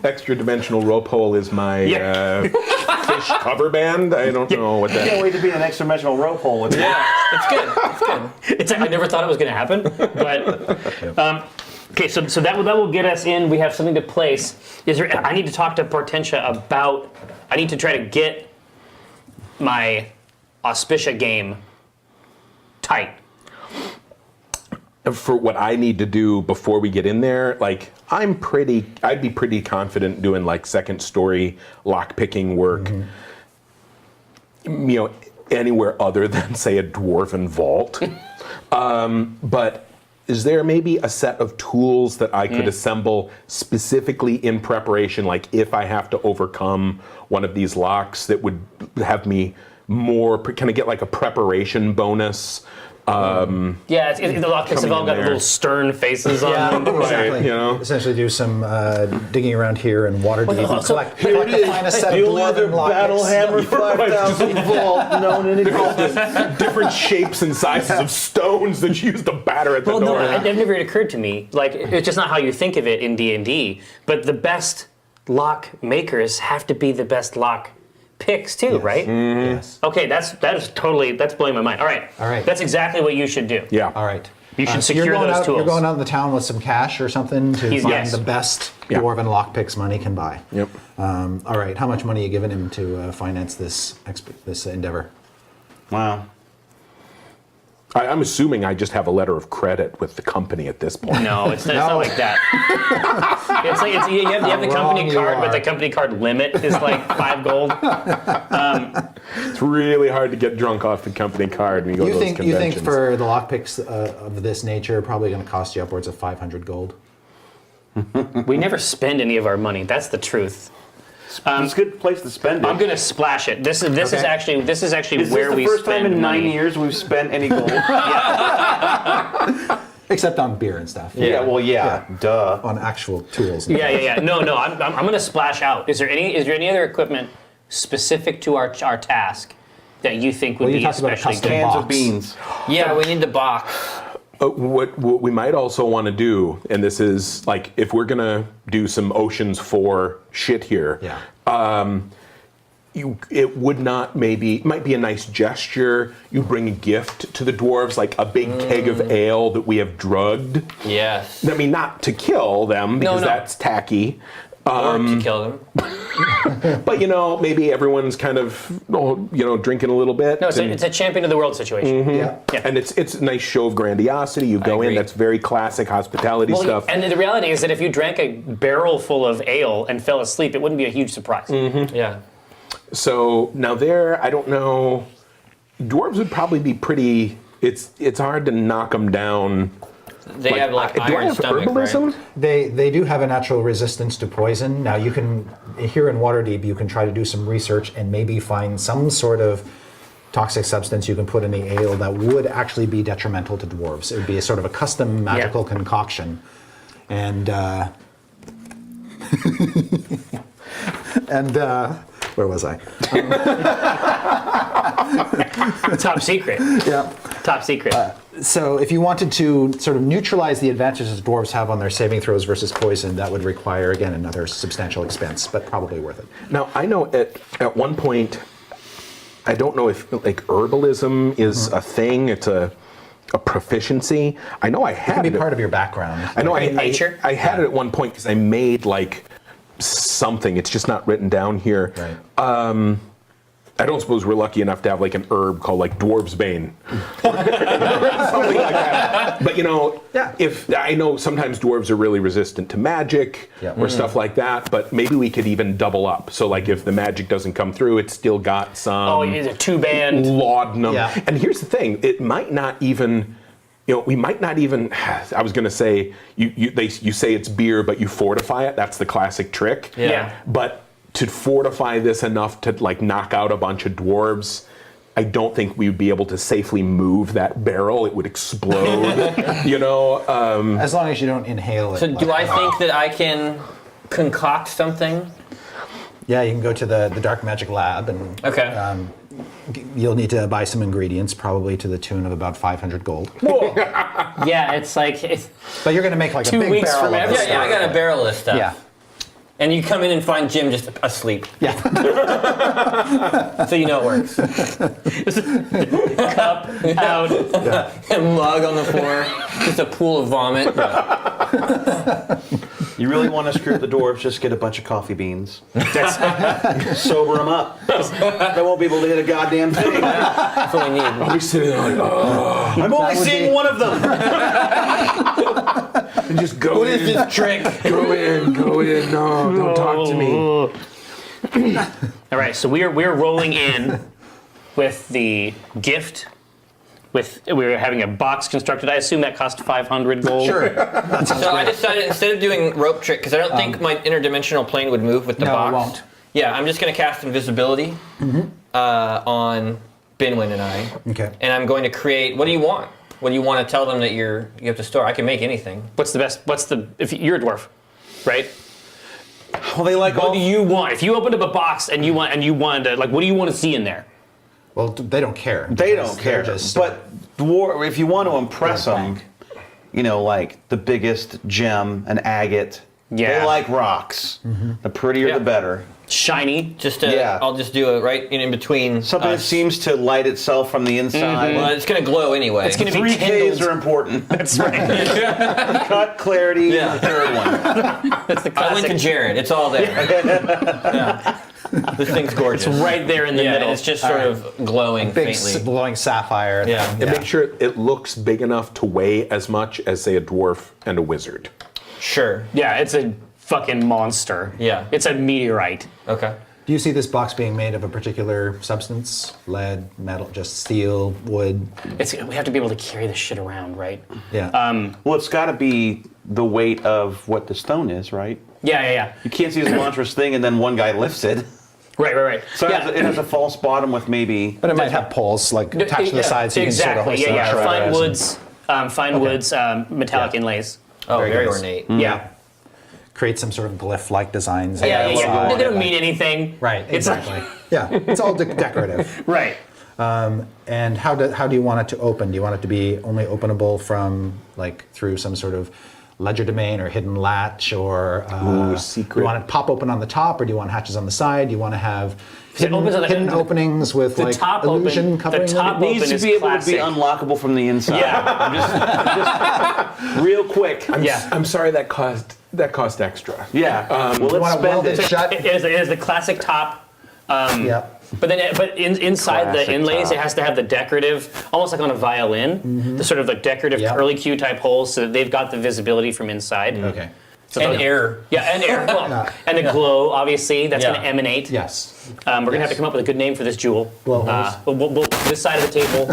Extra dimensional rope hole is my fish cover band. I don't know what that I can't wait to be in an extra dimensional rope hole with you. Yeah, it's good. It's good. I never thought it was going to happen, but okay. So that will get us in. We have something to place. I need to talk to Portentia about. I need to try to get my Auspicia game tight. For what I need to do before we get in there, I'd be pretty confident doing second story lock picking work. Anywhere other than say a dwarven vault. But is there maybe a set of tools that I could assemble specifically in preparation, if I have to overcome one of these locks, that would have me more, can I get a preparation bonus? Yeah, the lock picks have all got little stern faces on them. Exactly. Essentially do some digging around here and water deep and collect the finest set of dwarven lock Battle picks. Hammer 5000 vault known in existence. Different shapes and sizes of stones that you use to batter at the door. No, it never occurred to me. It's just not how you think of it in D&D. But the best lock makers have to be the best lock picks too, right? Yes. Okay, that's blowing my mind. All right. That's exactly what you should do. Yeah. All right. You should So secure those tools. You're going out in the town with some cash or something to find Yes. the best dwarven lockpicks money can buy. Yep. All right. How much money are you giving him to finance this endeavor? Wow. I'm assuming I just have a letter of credit with the company at this point. No, it's not like that. You have the company wrong you card, but are. the company card limit is 5 gold. It's really hard to get drunk off the company card when you go to those You conventions. think for the lockpicks of this nature, probably going to cost you upwards of 500 gold? We never spend any of our money. That's the truth. It's a good place to spend it. I'm gonna splash it. This is actually Is where this we the first spend time in 9 money. years we've spent any gold? Except on beer and stuff. Duh. On actual tools. Yeah. No. I'm gonna splash out. Is there any other equipment specific to our task that you think would Well, you be talked about a especially custom good? Cans box. of beans. Yeah, we need the box. What we might also want to do, and this is if we're gonna do some Oceans 4 shit here, it would not might be a nice gesture. You bring a gift to the dwarves, like a big keg of ale that we have drugged. Yes. I mean, not to kill them because No. that's tacky. Or to kill them. But maybe everyone's kind of drinking a little bit. No, it's a champion of the world situation. Yeah. And it's a nice show of grandiosity. You go in, agree. that's very classic hospitality stuff. And the reality is that if you drank a barrel full of ale and fell asleep, it wouldn't be a huge surprise. Yeah. So now I don't know. Dwarves would probably be pretty. It's hard to knock them down. They have like do I iron have stomach, herbalism? right? They do have a natural resistance to poison. Now you can, here in Waterdeep, you can try to do some research and maybe find some sort of toxic substance you can put in the ale that would actually be detrimental to dwarves. It would be a sort of a custom magical concoction. And where was I? Top secret. Yeah. Top secret. So if you wanted to sort of neutralize the advantages dwarves have on their saving throws versus poison, that would require, again, another substantial expense, but probably worth it. Now I know at one point, I don't know if like herbalism is a thing. It's a proficiency. I know I It had can be it. part of your background. I know in nature? I had it at one point because I made like something. It's just not written down here. Right. I don't suppose we're lucky enough to have like an herb called like Dwarf's Bane. Something like that. But Yeah. if I know sometimes dwarves are really resistant to magic Yeah. or stuff like that, but maybe we could even double up. So like if the magic doesn't come through, it's still got some it's a two-band. laudanum. Yeah. And here's the thing, it might not even we might not even. I was going to say you say it's beer, but you fortify it. That's the classic trick. Yeah. But to fortify this enough to like knock out a bunch of dwarves, I don't think we would be able to safely move that barrel. It would explode. As long as you don't inhale it. So do I think that I can concoct something? Yeah, you can go to the dark magic lab and Okay. you'll need to buy some ingredients, probably to the tune of about 500 gold. Yeah, it's like But you're going to make like 2 a big weeks barrel from of every- this. Yeah, I got a barrel of this stuff. Yeah. And you come in and find Jim just asleep. Yeah. So you know it works. cup out. A mug on the floor, just a pool of vomit. You really want to screw the dwarves? Just get a bunch of coffee beans. Sober them up. They won't be able to hit a goddamn thing. That's what we need. I'll be sitting there like, oh, I'm only would seeing be- one of them. and just go What in. is this trick? Go in. No, don't talk to me. All right, so we're rolling in with the gift. We're having a box constructed. I assume that cost 500 gold. Sure. So I decided instead of doing rope trick, because I don't think my interdimensional plane would move with the No, it box. won't. Yeah, I'm just going to cast invisibility on Binwin and I. Okay. And I'm going to create. What do you want? What do you want to tell them that you have to store? I can make anything. What's the best? If you're a dwarf, right? Well, they like What all. do you want? If you opened up a box and you wanted to, like, what do you want to see in there? Well, they don't care. They because don't care. they're just- But if you want to impress They're them, bank. like the biggest gem, an agate. Yeah. They like rocks. The prettier, Yeah. the better. Shiny. Yeah. I'll just do it right in between. Something that us. seems to light itself from the inside. Well, it's going to glow anyway. It's gonna be 3 Ks kindled. are important. That's right. Cut, clarity, Yeah. the third one. That's the I went to classic. Jared. It's all there. Yeah. This thing's gorgeous. It's right there in the Yeah, middle. and it's just sort of glowing big faintly. glowing sapphire. Yeah. thing. And make sure it looks big enough to weigh as much as, say, a dwarf and a wizard. Sure. Yeah, it's a fucking monster. Yeah. It's a meteorite. Okay. Do you see this box being made of a particular substance? Lead, metal, just steel, wood? We have to be able to carry this shit around, right? Yeah. Well, it's got to be the weight of what the stone is, right? Yeah. You can't see this monstrous thing and then one guy lifts it. Right. So yeah. it has a false bottom with maybe. but it might have poles like attached to the sides, so you exactly. can sort of hoist it Yeah. on Fine shoulders woods. Fine woods. Metallic Yeah. inlays. Oh, Very very good. ornate. Yeah. create some sort of glyph-like designs. Yeah. outside. They don't mean anything. Right, It's exactly. Yeah, it's all decorative. Right. And how do you want it to open? Do you want it to be only openable from through some sort of ledger domain or hidden latch, or secret. you want it to pop open on the top, or do you want hatches on the side? Do you want to have It opens on the hidden openings with the like top illusion open, covering the top them. open Needs to is be able to be classic. unlockable from the inside. Yeah. Just real quick. Yeah. I'm sorry that cost extra. Yeah. Well, You let's want to spend weld it. it shut. It is the classic top. Yeah. But inside Classic the inlays, top. it has to have the decorative, almost like on a violin, the sort of like decorative Yeah. curly Q type holes, so that they've got the visibility from inside. Okay. So And they'll- air. Yeah, and air. Well, and the glow, obviously, that's Yeah. going to emanate. Yes. We're going to have to come up with a good name for this jewel. Glow We'll, this side of the table.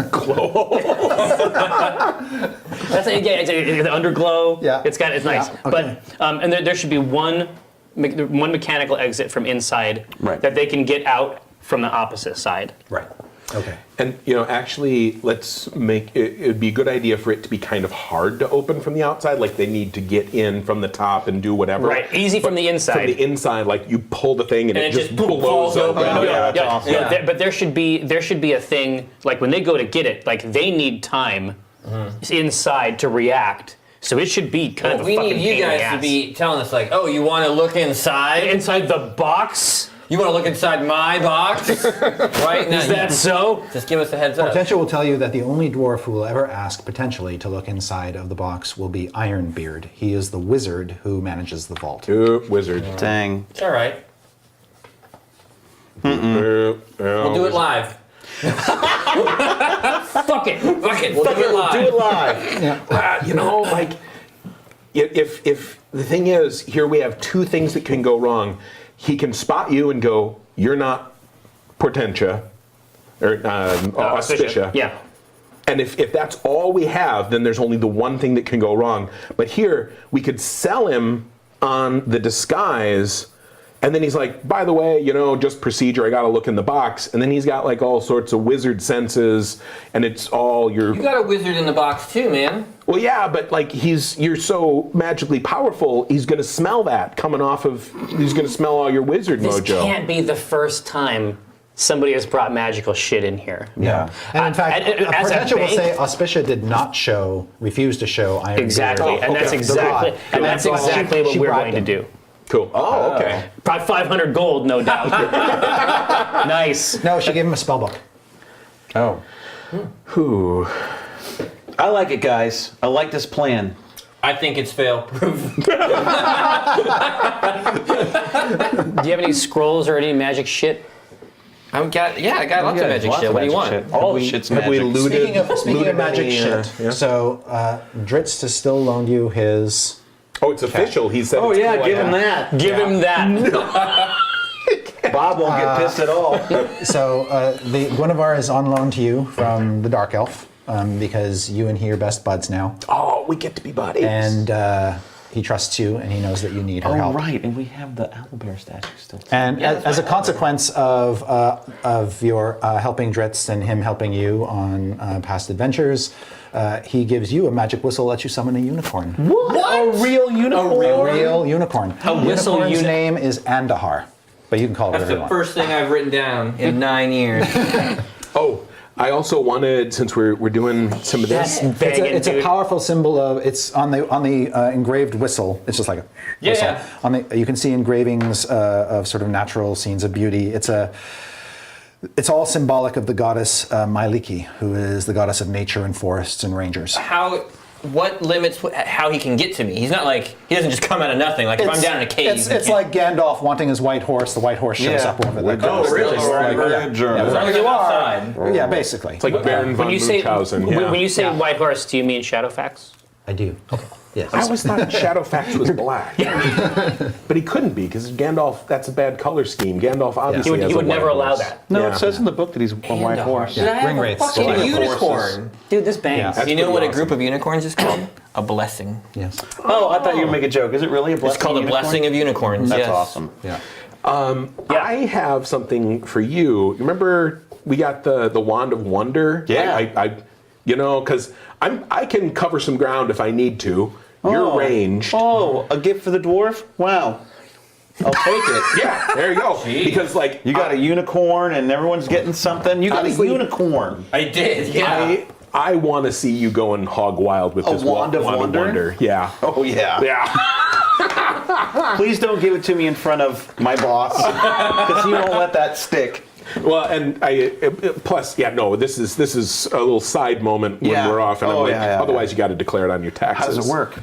That's it's the underglow. Yeah. It's nice. Yeah, okay. But and there should be one mechanical exit from inside Right. that they can get out from the opposite side. Right. Okay. And actually, let's make it. It'd be a good idea for it to be kind of hard to open from the outside. Like they need to get in from the top and do whatever. Right, easy from the inside. From the inside, like you pull the thing and, And it it just just boom, blows falls open. open. Yeah, that's awesome. No, Yeah. but there should be a thing like when they go to get it, like they need time inside to react. So it should be kind of a We fucking need you pain in the guys to ass. be telling us like, oh, you want to look inside? inside the box. You want to look inside my box? Right now. Is that so? Just give us a heads up. Potential will tell you that the only dwarf who will ever ask potentially to look inside of the box will be Ironbeard. He is the wizard who manages the vault. Wizard. Dang. It's all right. We'll We'll do it live. Fuck it. Fuck it. We'll do it live. Do it live. Like if the thing is, here we have two things that can go wrong. He can spot you and go, "You're not Portentia or Auspicia." Yeah. And if that's all we have, then there's only the one thing that can go wrong. But here, we could sell him on the disguise, and then he's like, by the way, just procedure, I gotta look in the box. And then he's got like all sorts of wizard senses, and it's all your... You got a wizard in the box too, man. Well, yeah, but like you're so magically powerful, he's gonna smell that coming off of, he's gonna smell all your wizard This mojo. can't be the first time somebody has brought magical shit in here. Yeah. And in fact, as a Potential will bank- say Auspicia did not refuse to show Ironbeard. Exactly, and that's okay. exactly, and that's Cool. exactly what She we're bribed going to him. do. Cool. Oh, okay. Probably 500 gold, no doubt. Nice. No, she gave him a spellbook. Oh. Ooh. I like it, guys. I like this plan. I think it's fail proof. Do you have any scrolls or any magic shit? I got lots of magic shit. What do you want? All the shit's Have magic. we looted? Speaking of magic any, shit, yeah. so Dritz has still loaned you his. Oh, it's official. He said. Oh it's yeah, cool give like him that. Give him that. Bob won't get pissed at all. So the Guinevere is on loan to you from the Dark Elf because you and he are best buds now, Oh, we get to be buddies. and he trusts you and he knows that you need her help. right, and we have the owlbear statue still. And as a consequence of your helping Dritz and him helping you on past adventures, he gives you a magic whistle that lets you summon a unicorn. What? A real unicorn. A real unicorn. A whistle Unicorn's uni- name is Andahar, but you can call it That's whatever you the want. first thing I've written down in 9 years. oh, I also wanted, since we're doing some of this. Yes. Banging, It's a dude. powerful symbol of. It's on the engraved whistle. It's just like a whistle. Yeah. On the you can see engravings of sort of natural scenes of beauty. It's all symbolic of the goddess Myliki, who is the goddess of nature and forests and rangers. What limits how he can get to me? He's not like, he doesn't just come out of nothing. Like if I'm down in a cave. It's he can't- like Gandalf wanting his white horse. The white horse shows Yeah. up over the Oh, coast. really? It's Right, like, right, German. As long as I'm outside. Yeah, basically. It's like Baron von When you say Munchausen. Yeah. when you say Yeah. white horse, do you mean Shadowfax? I do. Okay. Yes. I always thought Shadowfax was black. But he couldn't be, because Gandalf, that's a bad color scheme. Gandalf obviously He has would a white never allow horse. that. No, Yeah. it says in the book that he's a white horse. Did I have a Ringwraiths. fucking White unicorn? Dude, this bangs. That's You know pretty what a awesome. group of unicorns is called? A blessing. Yes. Oh, I thought you were making a joke. Is it really a blessing? It's called a unicorn? blessing of unicorns. That's yes. awesome. Yeah. I have something for you. Remember we got the Wand of Wonder? Yeah. I because I can cover some ground if I need to. You're ranged. Oh, a gift for the dwarf? Wow. I'll take it. Yeah, there you go. Because like You got a unicorn and everyone's getting something. You got Honestly, a unicorn. I did, yeah. I want to see you going hog wild with this Wand of Wonder? Yeah. Oh, yeah. Yeah. Please don't give it to me in front of my boss, because you don't let that stick. Well, and plus, this is a little side moment when Yeah. we're off, and Oh, I'm like, yeah. otherwise you got to declare it on your taxes. How does it work?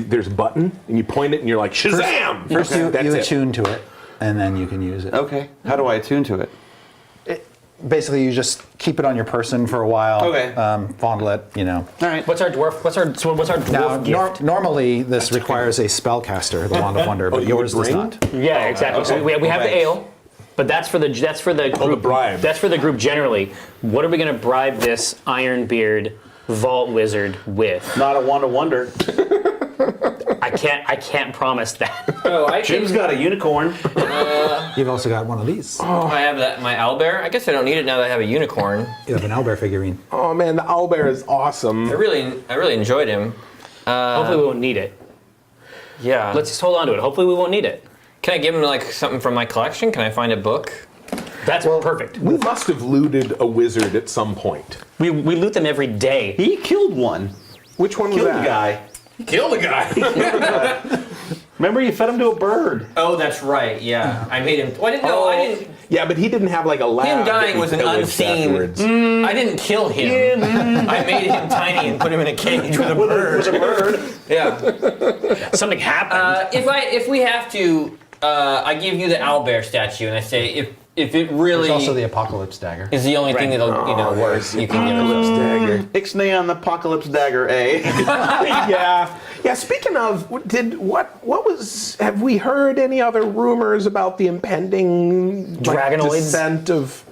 There's a button, and you point it, and you're like, Shazam! First, That's you it. attune to it, and then you can use it. Okay. How do I attune to it? Basically, you just keep it on your person for a while. Okay. Fondle it. All right. What's our dwarf? What's our dwarf Now, gift? normally this requires a spellcaster, the Wand of Wonder, but you would yours does bring? not. Yeah, exactly. So we have the Thanks. ale, but that's for the group. bribe. That's for the group generally. What are we going to bribe this Ironbeard Vault Wizard with? Not a Wand of Wonder. I can't promise that. Oh, I Jim's got a unicorn. You've also got one of these. I have my owlbear. I guess I don't need it now that I have a unicorn. You have an owlbear figurine. Oh man, the owlbear is awesome. I really enjoyed him. Hopefully we won't need it. Yeah. Let's just hold on to it. Hopefully we won't need it. Can I give him like something from my collection? Can I find a book? That's perfect. We must have looted a wizard at some point. We loot them every day. He killed one. Which one was Killed that? the guy. Kill the guy. Remember, you fed him to a bird. Oh, that's right. Yeah, I made him. Well, I didn't know. I didn't. Yeah, but he didn't have like a lab. Him that dying we was an pillaged unseen. afterwards. I didn't kill him. I made him tiny and put him in a cage with a bird. With a bird. Yeah. Something happened. If we have to, I give you the owlbear statue, and I say if it really There's also the Apocalypse Dagger. is the only thing that'll work, you can give it. Dagger. Ixnay on the Apocalypse Dagger, eh? Yeah. Speaking of, have we heard any other rumors about the impending Dragonoids? descent of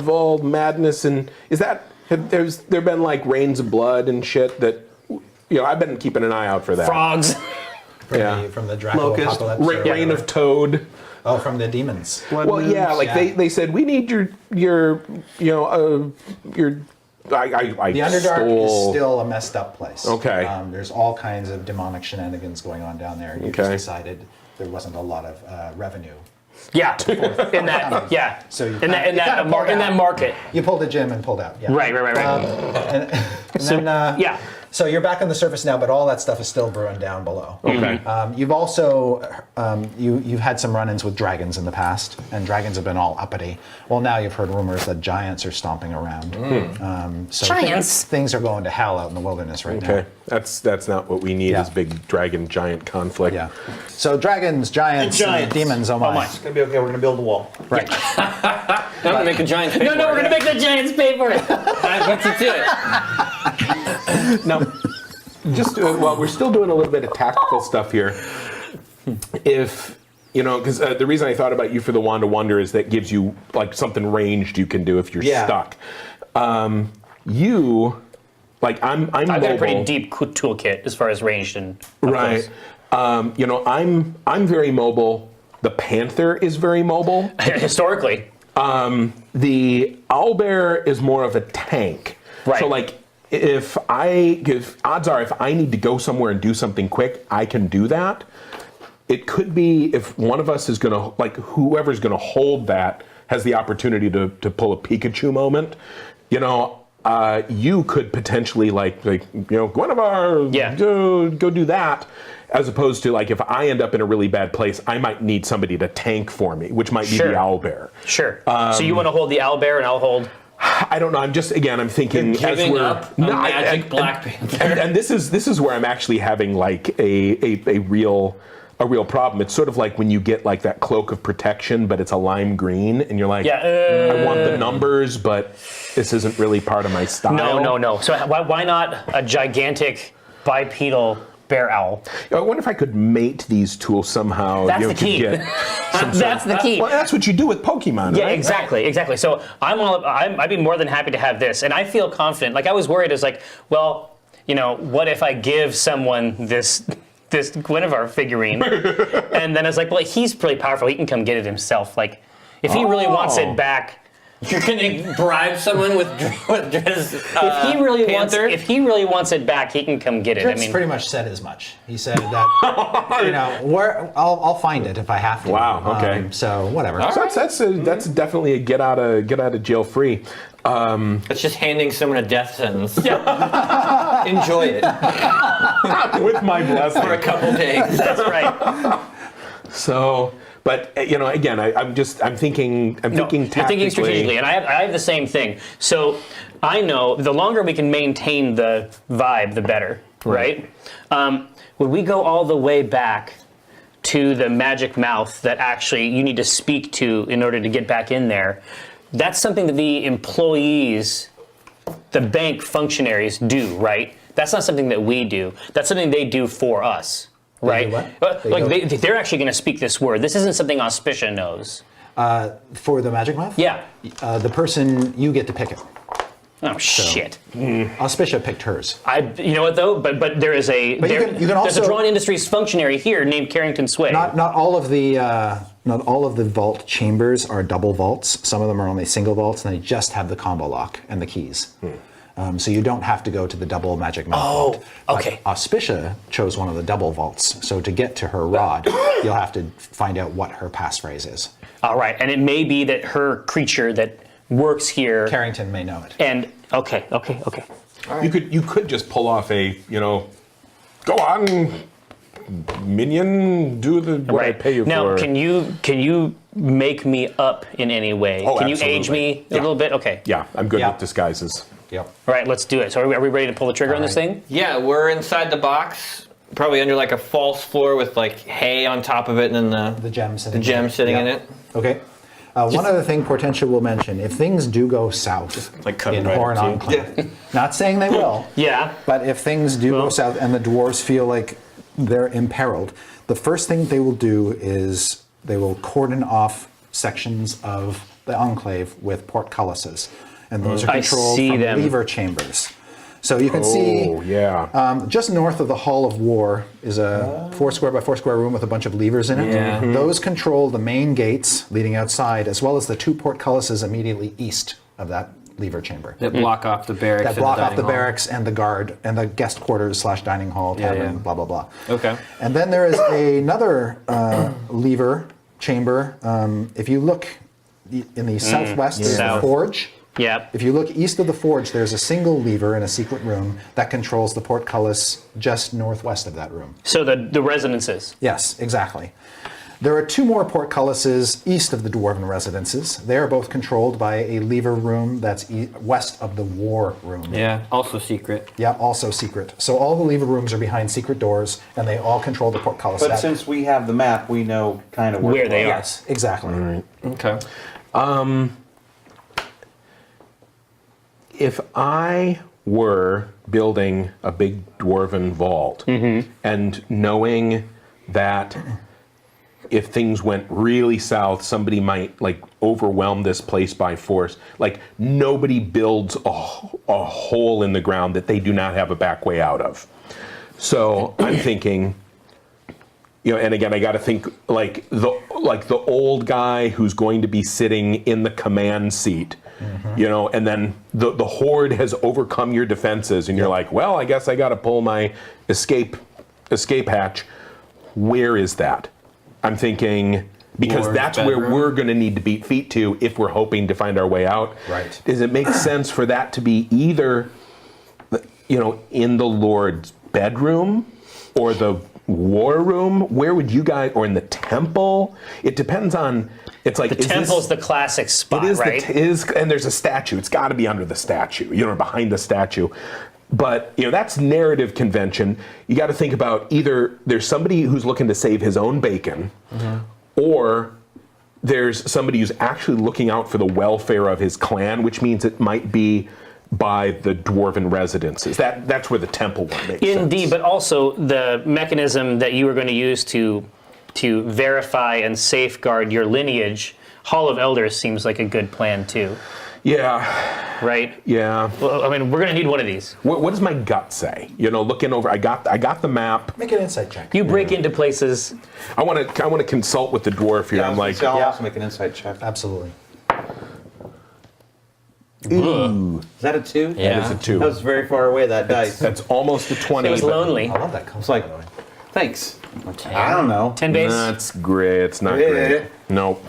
all madness? And is that there been like rains of blood and shit that I've been keeping an eye out for that. Frogs. From the Draco Locust. Apocalypse. or Rain whatever. of Toad. Oh, from the demons. Well, yeah, like Yeah. they said we need your The Underdark is still a messed up place. Okay. There's all kinds of demonic shenanigans going on down there. You just Okay. decided there wasn't a lot of revenue. Yeah. In that. Yeah. So you in that market. You pulled a gem and pulled out. Yeah. Right. And then, Yeah. So you're back on the surface now, but all that stuff is still brewing down below. Okay. You've also you've had some run-ins with dragons in the past, and dragons have been all uppity. Well, now you've heard rumors that giants are stomping around. So Giants? Things are going to hell out in the wilderness right Okay, that's not what we need. Yeah. Is big dragon giant conflict. now. Yeah. So dragons, giants, And giants. demons. Oh my. It's gonna be okay. We're gonna build a wall. Right. I'm gonna make a giant. Pay for we're it. gonna make the giants pay for it. I beat you to it. Now, just while we're still doing a little bit of tactical stuff here, if because the reason I thought about you for the Wand of Wonder is that gives you like something ranged you can do if you're stuck. I'm I've got a mobile. pretty deep toolkit as far as ranged and up Right. close. I'm very mobile. The Panther is very mobile. Historically. The owlbear is more of a tank. Right. So like if odds are if I need to go somewhere and do something quick, I can do that. It could be if one of us is gonna whoever's gonna hold that has the opportunity to pull a Pikachu moment. You could potentially Guinevere, Yeah. go do that. As opposed to like if I end up in a really bad place, I might need somebody to tank for me, which might be Sure. the owlbear. Sure. So you want to hold the owlbear and I'll hold. I don't know. I'm thinking You're as giving we're up a magic Black Panther. and this is where I'm actually having like a real problem. It's sort of like when you get like that cloak of protection, but it's a lime green, and you're like, I want the numbers, but this isn't really part of my style. No. So why not a gigantic bipedal bear owl? I wonder if I could mate these tools somehow. That's the to key. get some sort That's the key. Well, that's what you do with Pokemon, Yeah, right? exactly. So I'd be more than happy to have this, and I feel confident. Like I was worried, what if I give someone this Guinevere figurine, and then it's like, well, he's pretty powerful. He can come get it himself. Like, if he really wants it back. You're gonna bribe someone with Dred's If he really wants it back, he can come get it. Dritz pretty much said as much. He said that I'll find it if I have to. Wow, okay. So whatever. So that's definitely a get out of jail free. It's just handing someone a death sentence. Enjoy it With my blessing. for a couple days. That's right. So, But again, I'm thinking tactically. You're thinking strategically, and I have the same thing. So I know the longer we can maintain the vibe, the better, right? When we go all the way back to the magic mouth that actually you need to speak to in order to get back in there, that's something that the employees, the bank functionaries do, right? That's not something that we do. That's something they do for us, right? They're actually going to speak this word. This isn't something Auspicia knows. For the magic mouth? Yeah. The person, you get to pick it. Oh shit! Auspicia picked hers. You know what though? But there is a But you can there's also- a Drawn Industries functionary here named Carrington Sway. Not all of the vault chambers are double vaults. Some of them are only single vaults, and they just have the combo lock and the keys. So you don't have to go to the double magic mouth vault. Okay. But Auspicia chose one of the double vaults. So to get to her rod, you'll have to find out what her passphrase is. All right, and it may be that her creature that works here. Carrington may know it. And okay. You could just pull off a go on, minion, do what I pay you now, for. can you make me up in any way? Oh, can you age absolutely. me a little bit? Okay. Yeah, I'm good Yeah. with disguises. Yep. All right, let's do it. So are we ready to pull the trigger on this thing? Yeah, we're inside the box, probably under like a false floor with like hay on top of it, and then The gem sitting. in it. Okay. One other thing Portentia will mention: if things do go south like coming in right Horn up to you. Enclave, not saying they will. Yeah. But if things do go south and the dwarves feel like they're imperiled, the first thing they will do is they will cordon off sections of the enclave with portcullises, and those are I controlled see from them. lever chambers. So you can see just north of the Hall of War is a 4 square by 4 square room with a bunch of levers in it. Yeah. Those control the main gates leading outside, as well as the 2 portcullises immediately east of that lever chamber. That block off the barracks. That block off the barracks and the guard and the guest quarters / dining hall, tavern, blah, blah, blah. Okay. And then there is another lever chamber. If you look in the southwest, there's the South. forge. Yep. If you look east of the forge, there's a single lever in a secret room that controls the portcullis just northwest of that room. So the residences. Yes, exactly. There are 2 more portcullises east of the dwarven residences. They are both controlled by a lever room that's west of the war room. Yeah, also secret. Yeah, also secret. So all the lever rooms are behind secret doors, and they all control the portcullis. But since we have the map, we know kind of Where they are. Yes, exactly. Okay. If I were building a big dwarven vault and knowing that if things went really south, somebody might overwhelm this place by force. Like nobody builds a hole in the ground that they do not have a back way out of. So I'm thinking, and again, I got to think like the old guy who's going to be sitting in the command seat. And then the horde has overcome your defenses, and you're like, well, I guess I got to pull my escape hatch. Where is that? I'm thinking, because Lord's that's bedroom. where we're going to need to beat feet to if we're hoping to find our way out. Right. Does it make sense for that to be either, in the Lord's bedroom or the war room? Where would you guys, or in the temple? It depends on. It's like The temple's the classic spot, it is right? and there's a statue. It's got to be under the statue, behind the statue. But that's narrative convention. You got to think about either there's somebody who's looking to save his own bacon, or there's somebody who's actually looking out for the welfare of his clan, which means it might be by the dwarven residences. That's where the temple one makes sense. Indeed, but also the mechanism that you were going to use to verify and safeguard your lineage, Hall of Elders seems like a good plan too. Yeah. Right? Yeah. Well, I mean, we're going to need one of these. What does my gut say? Looking over, I got the map. Make an insight check. You break into places. I want to consult with the dwarf here. I'm like, I'll also make an insight check. Absolutely. Ooh. Is that a 2? Yeah. it's a 2. That was very far away, that dice. That's almost a 20. It was but- lonely. I love that. It's like, thanks. I don't know. 10 base. That's great. It's not Yeah. great. Nope.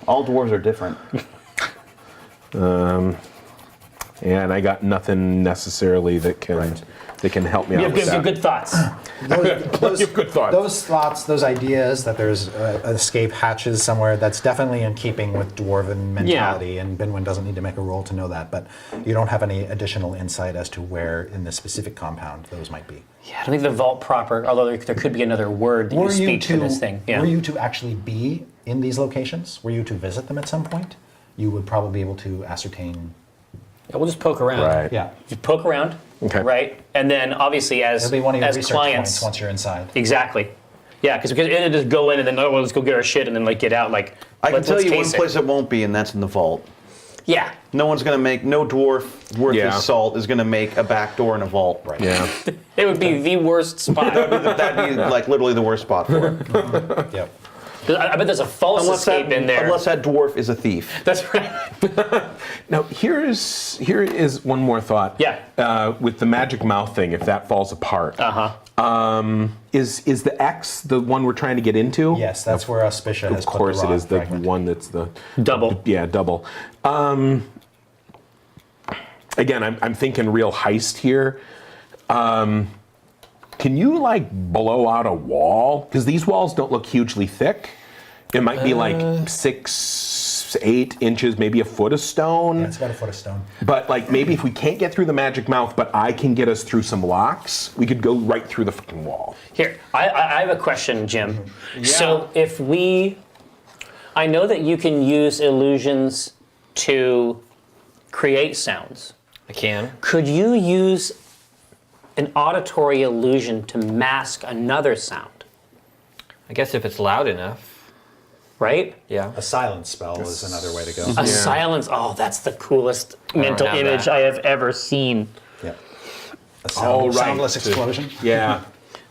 All dwarves are different. And I got nothing necessarily that can help me You out have with that. good thoughts. Those, You have good thoughts. Those thoughts, those ideas that there's escape hatches somewhere, that's definitely in keeping with dwarven mentality, and Binwin doesn't need to make a roll to know that, but you don't have any additional insight as to where in this specific compound those might be. Yeah, I don't think the vault proper, although there could be another word that you speak to this thing. Yeah. Were you to actually be in these locations? Were you to visit them at some point? You would probably be able to ascertain. Yeah, we'll just poke around. Right. Yeah. Just poke around, Okay. right? And then obviously as It'll be one of your as research clients, points once you're inside. exactly. Yeah, because it'll just go in and then well, let's go get our shit and then like get out. Like I can let's tell you one taste it. place it won't be, and that's in the vault. Yeah, No one's gonna make, no dwarf worth Yeah. his salt is gonna make a back door in a vault. Right. Yeah. it would be the worst spot. That'd be like literally the worst spot for it. Yep. I bet there's a false escape in there. Unless that dwarf is a thief. That's right. Now here is one more thought. Yeah. With the magic mouth thing, if that falls apart, is the X the one we're trying to get into? Yes, that's where Auspicia has Of course, put the it is rock the fragment. one that's the Double. Yeah, double. Again, I'm thinking real heist here. Can you like blow out a wall? Because these walls don't look hugely thick. It might be like 6, 8 inches, maybe a foot of stone. Yeah, it's about a foot of stone. But like maybe if we can't get through the magic mouth, but I can get us through some locks, we could go right through the fucking wall. Here, I have a question, Jim. So if I know that you can use illusions to create sounds. I can. Could you use an auditory illusion to mask another sound? I guess if it's loud enough. Right? Yeah. A silence spell is another way to go. A silence. Oh, that's the coolest mental have image that. I have ever seen. Yeah. A Oh, right. soundless explosion. Yeah.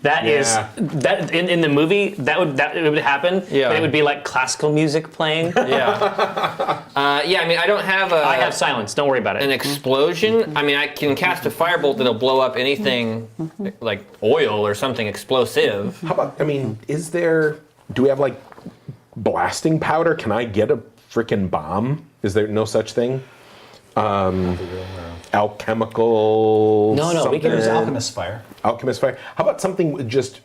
That is Yeah. that in the movie that it would happen. Yeah. But it would be like classical music playing. Yeah. Yeah, I mean, I don't have I have silence. Don't worry about an it. explosion. I mean, I can cast a firebolt that'll blow up anything like oil or something explosive. How about, do we have like blasting powder? Can I get a freaking bomb? Is there no such thing? Alchemical. No, we can There's something? alchemist fire. Alchemist fire. How about something with just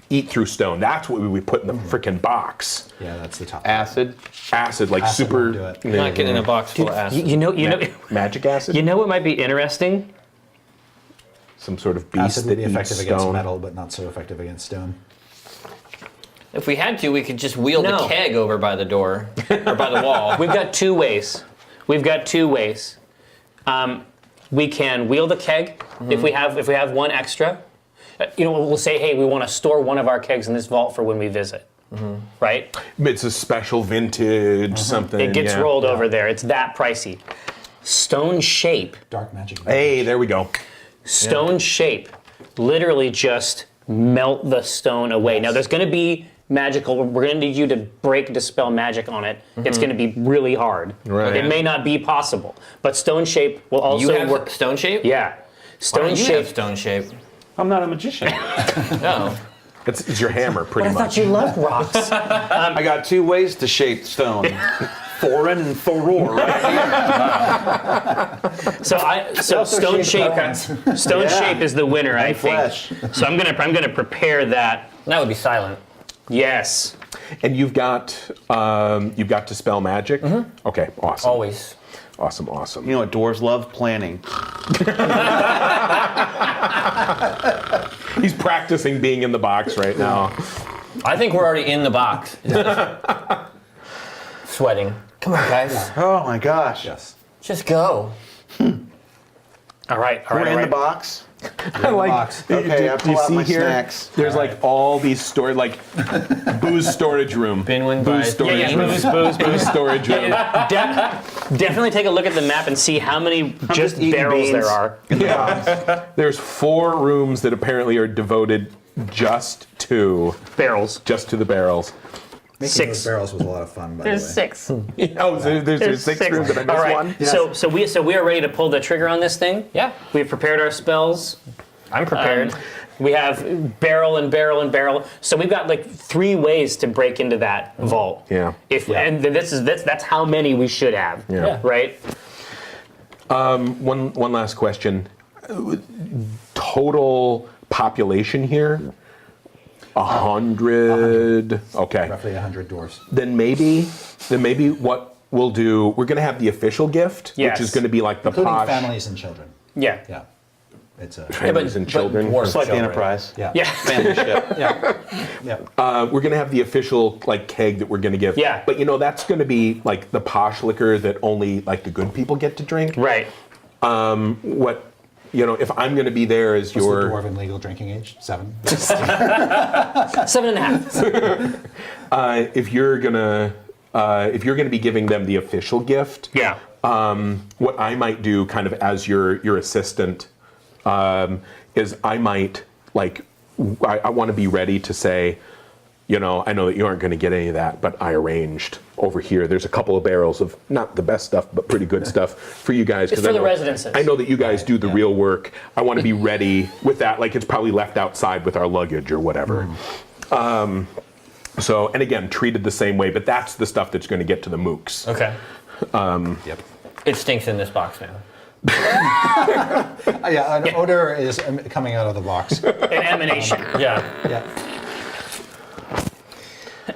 eat through stone? That's what we would put in the freaking box. Yeah, that's the top. Acid. Acid, like Acid super. won't do it. I'm not getting in a box full of acid. You know, Magic acid. you know what might be interesting? Some sort of beast Acid that would be eats effective against stone. metal, but not so effective against stone. If we had to, we could just wheel No. the keg over by the door or by the wall. We've got two ways. We can wheel the keg if we have one extra. We'll say, hey, we want to store one of our kegs in this vault for when we visit. Right? It's a special vintage something. It gets yeah. rolled over there. It's that pricey. Stone shape. Dark magic. Hey, there we go. Stone shape. Literally just melt the stone away. Now there's going to be magical. We're going to need you to dispel magic on it. It's going to be really hard. Right. It may not be possible, but stone shape will also You have work. stone shape? Yeah, Why stone don't you shape. have stone shape? I'm not a magician. No. It's your hammer, pretty I much. thought you loved rocks. I got 2 ways to shape stone. Thorin and Thoror, right? So stone shape. Stone Yeah. shape is the winner, I think. flesh. So I'm gonna prepare that. That would be silent. Yes. And you've got to spell magic. Okay, awesome. Always. Awesome. You know what dwarves love? Planning. He's practicing being in the box right now. I think we're already in the box. Sweating. Come on, guys. Oh my gosh. Yes. Just go. All right. We're in the box. I like. box. Okay, I do you pull out see my here? snacks. There's like all these booze storage room. Binwin Booze buys storage Yeah, room. booze. Storage room. Definitely take a look at the map and see how many just just eating barrels beans. there are. Yeah. There's 4 rooms that apparently are devoted just to Barrels. the barrels. Making 6. those barrels was a lot of fun, by There's the way. 6. Oh, there's 6 rooms. Did I miss All right. one? So we are ready to pull the trigger on this thing. Yeah. We've prepared our spells. I'm prepared. We have barrel and barrel and barrel. So we've got like 3 ways to break into that vault. Yeah. And that's how many we should have. Yeah. Right. One last question. Total population here? 100. Okay. Roughly 100 dwarves. Then maybe what we'll do, we're going to have the official gift, Yes. which is going to be like the Including posh families and children. Yeah. Yeah. It's a... families and children. dwarf It's like the children. Enterprise. Yeah. Yeah. Family ship. Yeah. Yeah. We're going to have the official like keg that we're going to give. Yeah. But that's going to be like the posh liquor that only like the good people get to drink. Right. What, if I'm going to be there as What's your the dwarven legal drinking age? 7? 7.5. if you're gonna be giving them the official gift, Yeah. what I might do, kind of as your assistant, is I might I want to be ready to say, I know that you aren't going to get any of that, but I arranged over here. There's a couple of barrels of not the best stuff, but pretty good stuff for you guys. It's for the residences. I know that you guys do the real work. I want to be ready with that. Like it's probably left outside with our luggage or whatever. So, and again, treated the same way, but that's the stuff that's going to get to the mooks. Okay. Yep. It stinks in this box now. Yeah, an odor is coming out of the box. An emanation. Yeah. Yeah.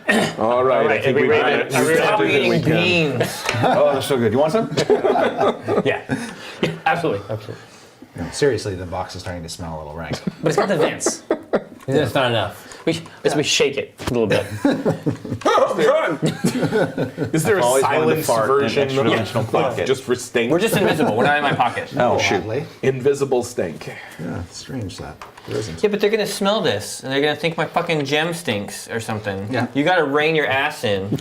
All right, All right, I think are we we got ready it. to- are we ready Stop to- eating beans. Oh, they're so good. You want some? Yeah. Yeah. Absolutely. Absolutely. No, seriously, the box is starting to smell a little rank. But it's got the vents. That's not enough. We shake it a little bit. Is there a always wanted to silence fart in an version extra-dimensional of pocket. just for stink? We're just invisible. We're not in my pocket. Oh, shoot. Oddly. Invisible stink. Yeah, strange that. There isn't. Yeah, but they're gonna smell this, and they're gonna think my fucking gem stinks or something. Yeah. You gotta rein your ass in.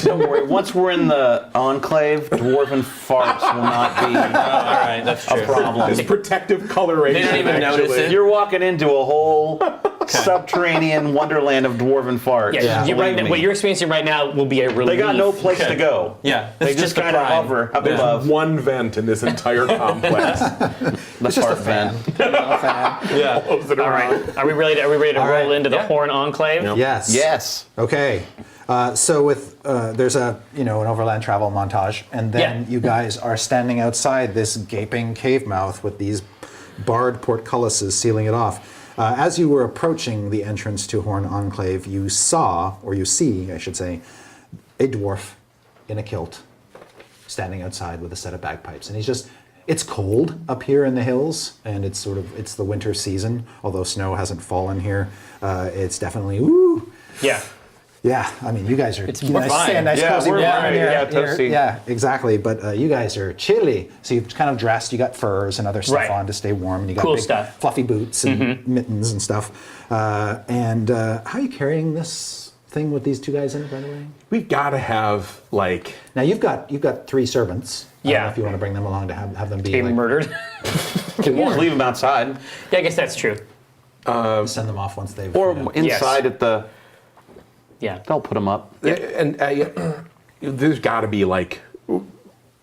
Don't worry. Once we're in the enclave, dwarven farts will not be All right, that's true. a problem. This protective coloration. They don't even notice actually. it. You're walking into a whole subterranean wonderland of dwarven farts. Yeah. You, Believe me. what you're experiencing right now will be a relief. They got no place to go. Yeah, They it's just the kind of pride. hover up There's above one vent in this entire complex. the It's just fart a fan. vent. Yeah. Close it All around. right. Are we ready to All roll right. into the Yeah. Horn Enclave? Yep. Yes. Yes. Okay. So with there's an overland travel montage, and then Yeah. you guys are standing outside this gaping cave mouth with these barred portcullises sealing it off. As you were approaching the entrance to Horn Enclave, you see, I should say, a dwarf in a kilt standing outside with a set of bagpipes, and it's cold up here in the hills, and it's the winter season. Although snow hasn't fallen here, it's definitely Yeah. Yeah, I mean, you guys are we're fine. nice Yeah, cozy we're warm fine. here. Yeah, toasty. Yeah, exactly. But you guys are chilly, so you've kind of dressed. You got furs and other stuff Right. on to stay warm, and you got Cool big stuff. fluffy boots and mittens and stuff. How are you carrying this thing with these two guys in it, by the way? We've got to have Now you've got 3 servants. I don't know Yeah. if you want to bring them along to have them be Be like, murdered. Can we just leave them outside Yeah, I guess that's true. send them off once they've or Yes. inside at the? Yeah. They'll put them up. and there's got to be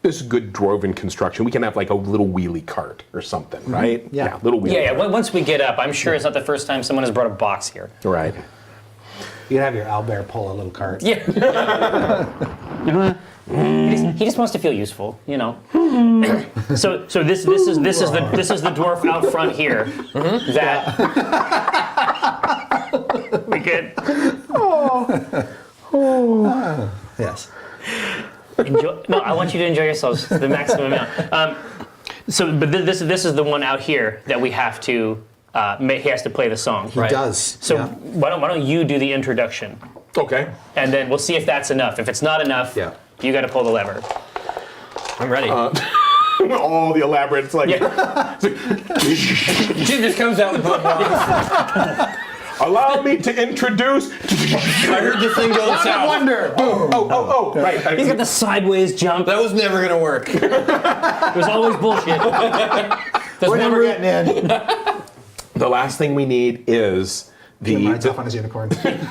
this is good dwarven construction. We can have a little wheelie cart or something, right? Yeah. little wheelie. Yeah, cart. once we get up, I'm sure it's not the first time someone has brought a box here. Right. You can have your owlbear pull a little cart. Yeah. he just wants to feel useful, So this is the dwarf out front here. That we good. Yes. Enjoy. No, I want you to enjoy yourselves to the maximum amount. But this is the one out here that we have to. He has to play the song. He does. So yeah. why don't you do the introduction, Okay. and then we'll see if that's enough. If it's not enough, Yeah. you got to pull the lever. I'm ready. All the elaborate. It's She just comes out with both arms. allow me to introduce. I heard this thing going south. Wonder. Boom. Oh, right. He's got the sideways jump. That was never gonna work. It was always bullshit. There's We're one never route. getting in. The last thing we need is Rides off on his unicorn. don't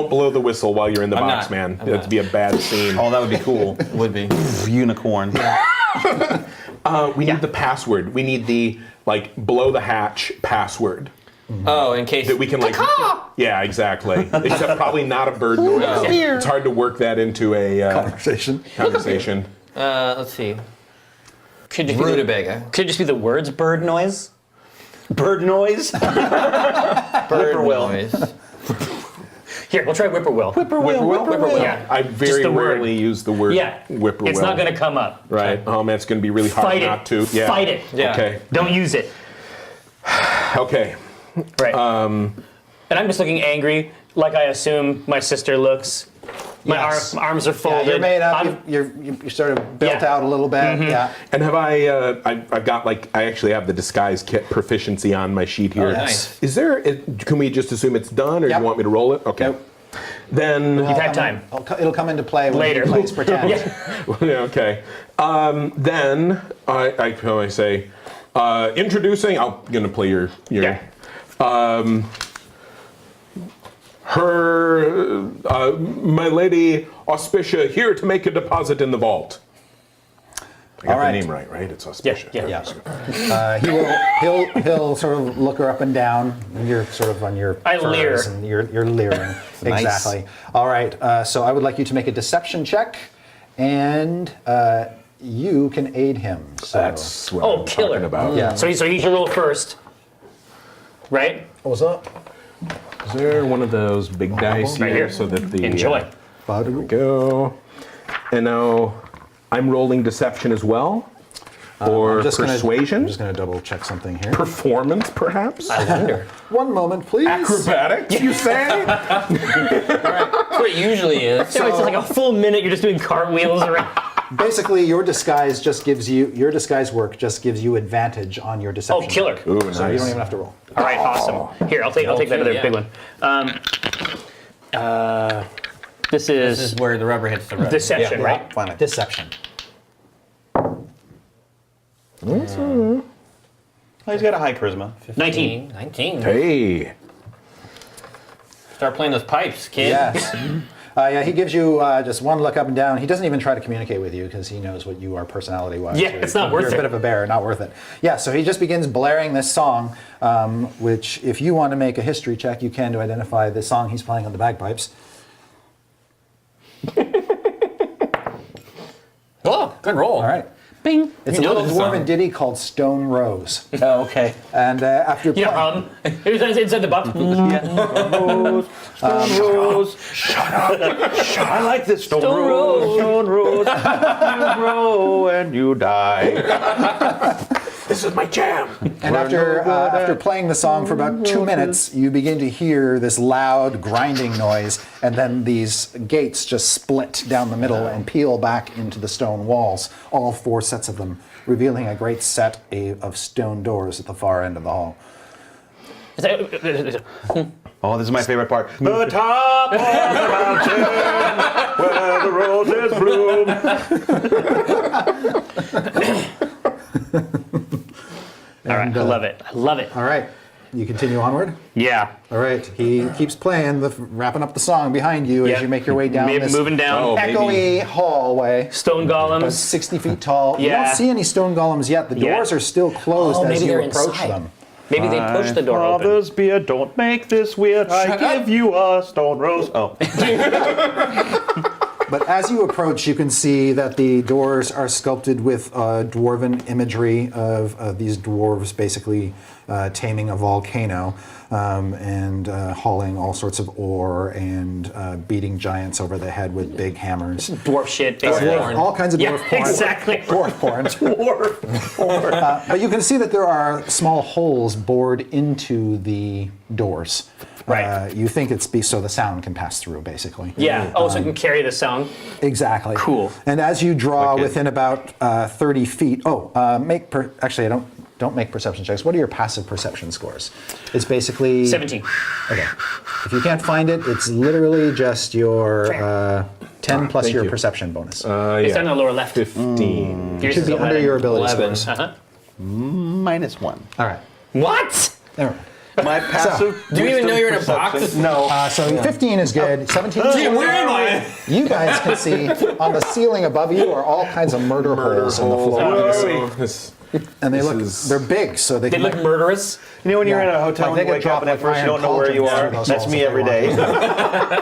blow the whistle while you're in the I'm box, not. man. I'm That'd not. be a bad scene. Oh, that would be cool. Would be. Unicorn. We need the password. We need the blow the hatch password Oh, in case that we can Yeah, exactly. Except probably not a bird noise. It's hard to work that into a Conversation. conversation. Let's see. Could it just be Rutabaga. Could it just be the words bird noise? Bird noise. Whippoorwill. Noise. Here, we'll try whippoorwill. Whippoorwill? Yeah. I Just very the word. rarely use the word Yeah. whippoorwill. It's not going to come up. Right. Oh man, it's going to be really hard Fight not it. to. Yeah. Fight it. Yeah. Okay. Don't use it. Okay. Right. And I'm just looking angry, like I assume my sister looks. My Yes. arms are Yeah, folded. you're made up. I'm- You're sort of built Yeah. out a little bit. Yeah. And have I've got I actually have the disguise kit proficiency on my sheet here. Oh, nice. Is there? Can we just assume it's done, or do Yep. you want me to roll it? Okay. Nope. Then. You've had time. It'll come into play when Later. he plays pretend. Yeah, okay. Then I say, introducing. I'm gonna play your. Yeah. My lady Auspicia here to make a deposit in the vault. I got All right. the name right? It's Auspicia. Yeah. He'll sort of look her up and down. And you're sort of on your I furs leer. and you're leering. Nice. Exactly. All right. So I would like you to make a deception check, and you can aid him. So That's what I'm killer. talking about. Yeah. So he should roll first. Right? What's up? Is there one of those big dice Right here. so that the Enjoy. there we go. And now I'm rolling deception as well, or persuasion, I'm just going to double check something here. performance, perhaps. I wonder. One moment, please. Acrobatics, you say? That's what it usually is. So it's like a full minute you're just doing cartwheels around. Basically, your disguise work just gives you advantage on your deception. Oh, killer. check. Ooh, So you nice. don't even have to roll. All right, awesome. Here, I'll take that other yeah. big one. This This is is where the rubber hits the road. deception, right? Finally. Deception. Oh, he's got a high charisma. 19. 19. Hey. Start playing those pipes, kid. Yes. Yeah, he gives you just one look up and down. He doesn't even try to communicate with you because he knows what you are personality-wise. Yeah, it's not worth You're it. a bit of a bear, not worth it. Yeah, so he just begins blaring this song, which if you want to make a history check, you can to identify the song he's playing on the bagpipes. Oh, good roll. All right. Bing. It's You a know little this dwarven song. ditty called Stone Rose. Oh, okay. And after You playing... know, inside the box. I like this Stone Rose. Stone Rose. You grow and you die. This is my jam. And after playing the song for about 2 minutes, you begin to hear this loud grinding noise, and then these gates just split down the middle and peel back into the stone walls, all 4 sets of them, revealing a great set of stone doors at the far end of the hall. Oh, this is my favorite part. The top of the mountain where the roses bloom. All right, I love it. I love it. All right, you continue onward. Yeah. All right, he keeps playing, wrapping up the song behind you as Yep. you make your way down this Moving down. Oh, echoey hallway. Stone About golems. 60 feet tall. You Yeah. don't see any stone golems yet. The Yeah. doors are still closed Oh, as maybe you they're approach inside. them. Maybe they push the door open. Father's beard, don't make this weird. I give you a stone rose. Oh. But as you approach, you can see that the doors are sculpted with dwarven imagery of these dwarves basically taming a volcano and hauling all sorts of ore and beating giants over the head with big hammers. Dwarf shit, basically. Porn. All kinds of Yeah, dwarf porn. exactly. Dwarf porn. But you can see that there are small holes bored into the doors. Right. You think it's so the sound can pass through, basically. Yeah. Oh, so it can carry the sound. Exactly. Cool. And as you draw Wicked. within about 30 feet, actually, I don't make perception checks. What are your passive perception scores? It's basically 17. Okay. If you can't find it, it's literally just your 10 plus thank your you. perception bonus. It's down the lower left. 15. Yours Should is be under 11. your ability 11. scores. Uh-huh. -1. All right. What? There. My passive. Do you even know you're in a perception- box? No. So 15 is good. 17 is good. Where am I? You guys can see on the ceiling above you are all kinds of murder holes in the floor. So this- And This is- they're big, so they They can look murderous. You know when you're Yeah. in a hotel Like and they you could wake drop up and at like first you iron don't know where you cauldrons are? through those That's holes me if they every want. day.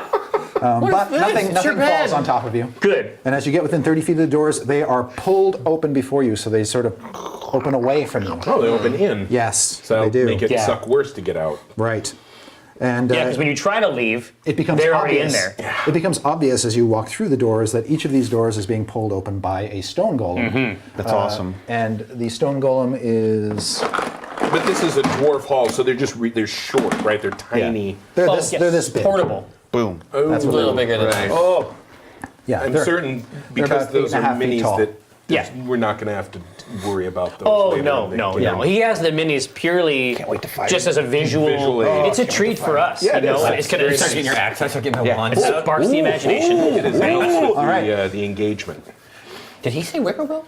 But this? nothing It's your falls bed. on top of you. Good. And as you get within 30 feet of the doors, they are pulled open before you, so they sort of open away from you. Oh, they open in. Yes, So they do. make it Yeah. suck worse to get out. Right. And Yeah, because when you try to leave, it becomes they're obvious. already in there. It becomes obvious as you walk through the doors that each of these doors is being pulled open by a stone golem. That's awesome. And the stone golem is But this is a dwarf hall, so they're short, right? They're tiny. they're Oh, this yes. they're this big. Portable. Boom. That's A what little they bigger than Right. that. Oh, Yeah, I'm they're- certain they're because about those are 8.5 feet minis tall. that Yeah. we're not going to have to worry about those. Oh later no, in the no, game. no! He has the minis purely wait to fight just him. as a visual. Visual aid. It's a treat for us. Yeah, you it know, is. it's gonna Start getting your axe. I start getting my wand. it sparks the imagination. It is All right. the engagement. Did he say whippoorwill?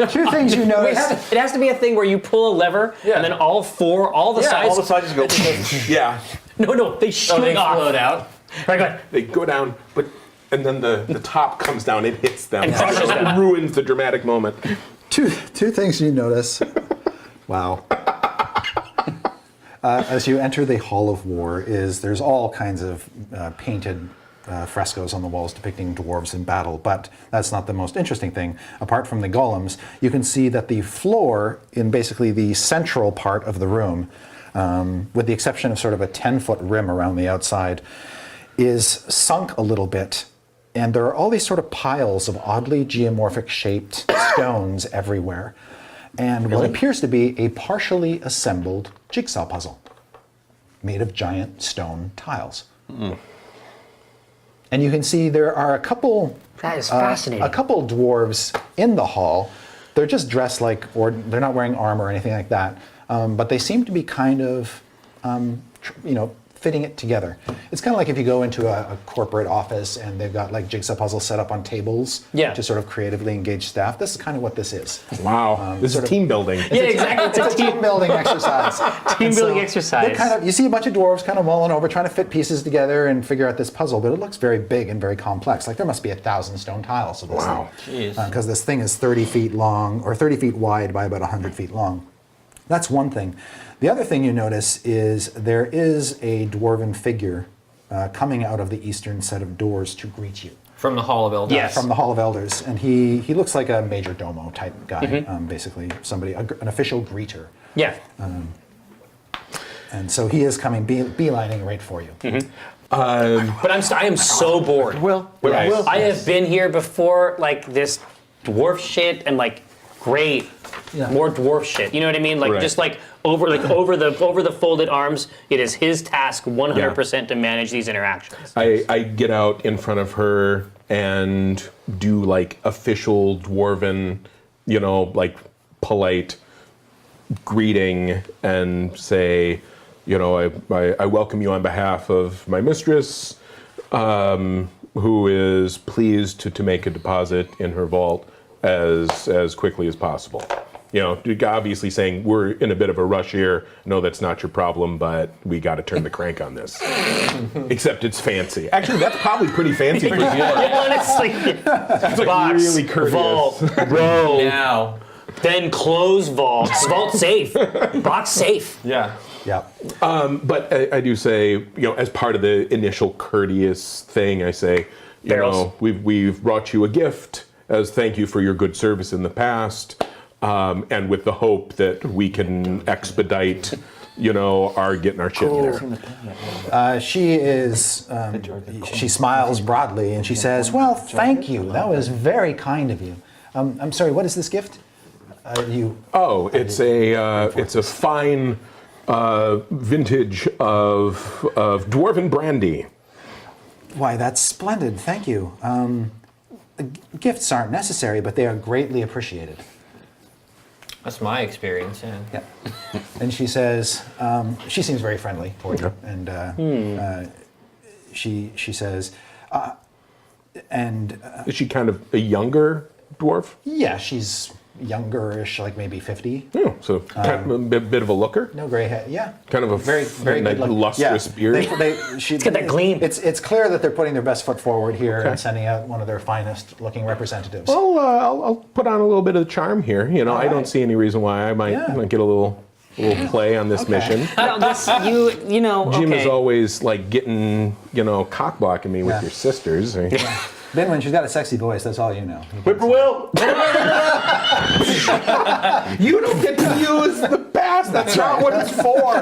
Two things you notice. It has to be a thing where you pull a lever and then all the sides. all the sides go. Yeah, No, they shoot They off. float out. Right, go ahead. they go down, and then the top comes down, it hits them. And crushes them. It ruins the dramatic moment. Two things you notice. Wow. As you enter the Hall of War, there's all kinds of painted frescoes on the walls depicting dwarves in battle, but that's not the most interesting thing. Apart from the golems, you can see that the floor in basically the central part of the room, with the exception of sort of a 10-foot rim around the outside, is sunk a little bit. And there are all these sort of piles of oddly geomorphic shaped stones everywhere. And what appears to be a partially assembled jigsaw puzzle made of giant stone tiles. And you can see there are a couple That is fascinating. a couple dwarves in the hall. They're just dressed like, or they're not wearing armor or anything like that, but they seem to be kind of, fitting it together. It's kind of like if you go into a corporate office and they've got like jigsaw puzzles set up on tables to sort of creatively engage staff. This is kind of what this is. Wow, this is team building. Yeah, exactly. It's It's a team building exercise. team And building so exercise. they're kind of, you see a bunch of dwarves kind of mulling over, trying to fit pieces together and figure out this puzzle, but it looks very big and very complex. Like there must be 1,000 stone tiles of this Wow. thing. Jeez. Because this thing is 30 feet long, or 30 feet wide by about 100 feet long. That's one thing. The other thing you notice is there is a dwarven figure coming out of the eastern set of doors to greet you. From the Hall of Elders. Yes. From the Hall of Elders, and he looks like a major domo type guy, basically somebody, an official greeter. Yeah. And so he is coming, beelining right for you. But I am so bored. Right. I have been here before, like this dwarf shit and like great, more dwarf shit. You know what I mean? Like Right. just like over the folded arms. It is his task 100% to manage these interactions. I get out in front of her and do like official dwarven, like polite greeting and say, I welcome you on behalf of my mistress, who is pleased to make a deposit in her vault as quickly as possible. Obviously saying we're in a bit of a rush here. No, that's not your problem, but we got to turn the crank on this. Except it's fancy. Actually, that's probably pretty fancy for you. Honestly, It's like box, really courteous. vault, row, Now. then close vault, vault safe, box safe. Yeah. Yeah. But I do say, as part of the initial courteous thing, I say, Barrels. we've brought you a gift as thank you for your good service in the past, and with the hope that we can expedite, our getting our shit there. She is, she smiles broadly and she says, well, thank you. That was very kind of you. I'm sorry, what is this gift? Oh, it's a fine vintage of dwarven brandy. Why, that's splendid. Thank you. Gifts aren't necessary, but they are greatly appreciated. That's my experience, yeah. Yeah. And she says, she seems very friendly toward you. And she says, Is she kind of a younger dwarf? yeah, she's youngerish, like maybe 50. Oh, so kind of a bit of a looker. No gray hair. Yeah. Kind of a very like good looking. lustrous beard. It's got that gleam. It's clear that they're putting their best foot forward here and sending out one of their finest looking representatives. Well, I'll put on a little bit of charm here. I right. don't see any reason why I might Yeah. get a little little play on this mission. No, this, you know. Jim okay. is always like getting, cock blocking me with Yeah. your sisters. Benwin, she's got a sexy voice. That's all you know. Whippoorwill! You don't get to use the bass. That's not what it's for.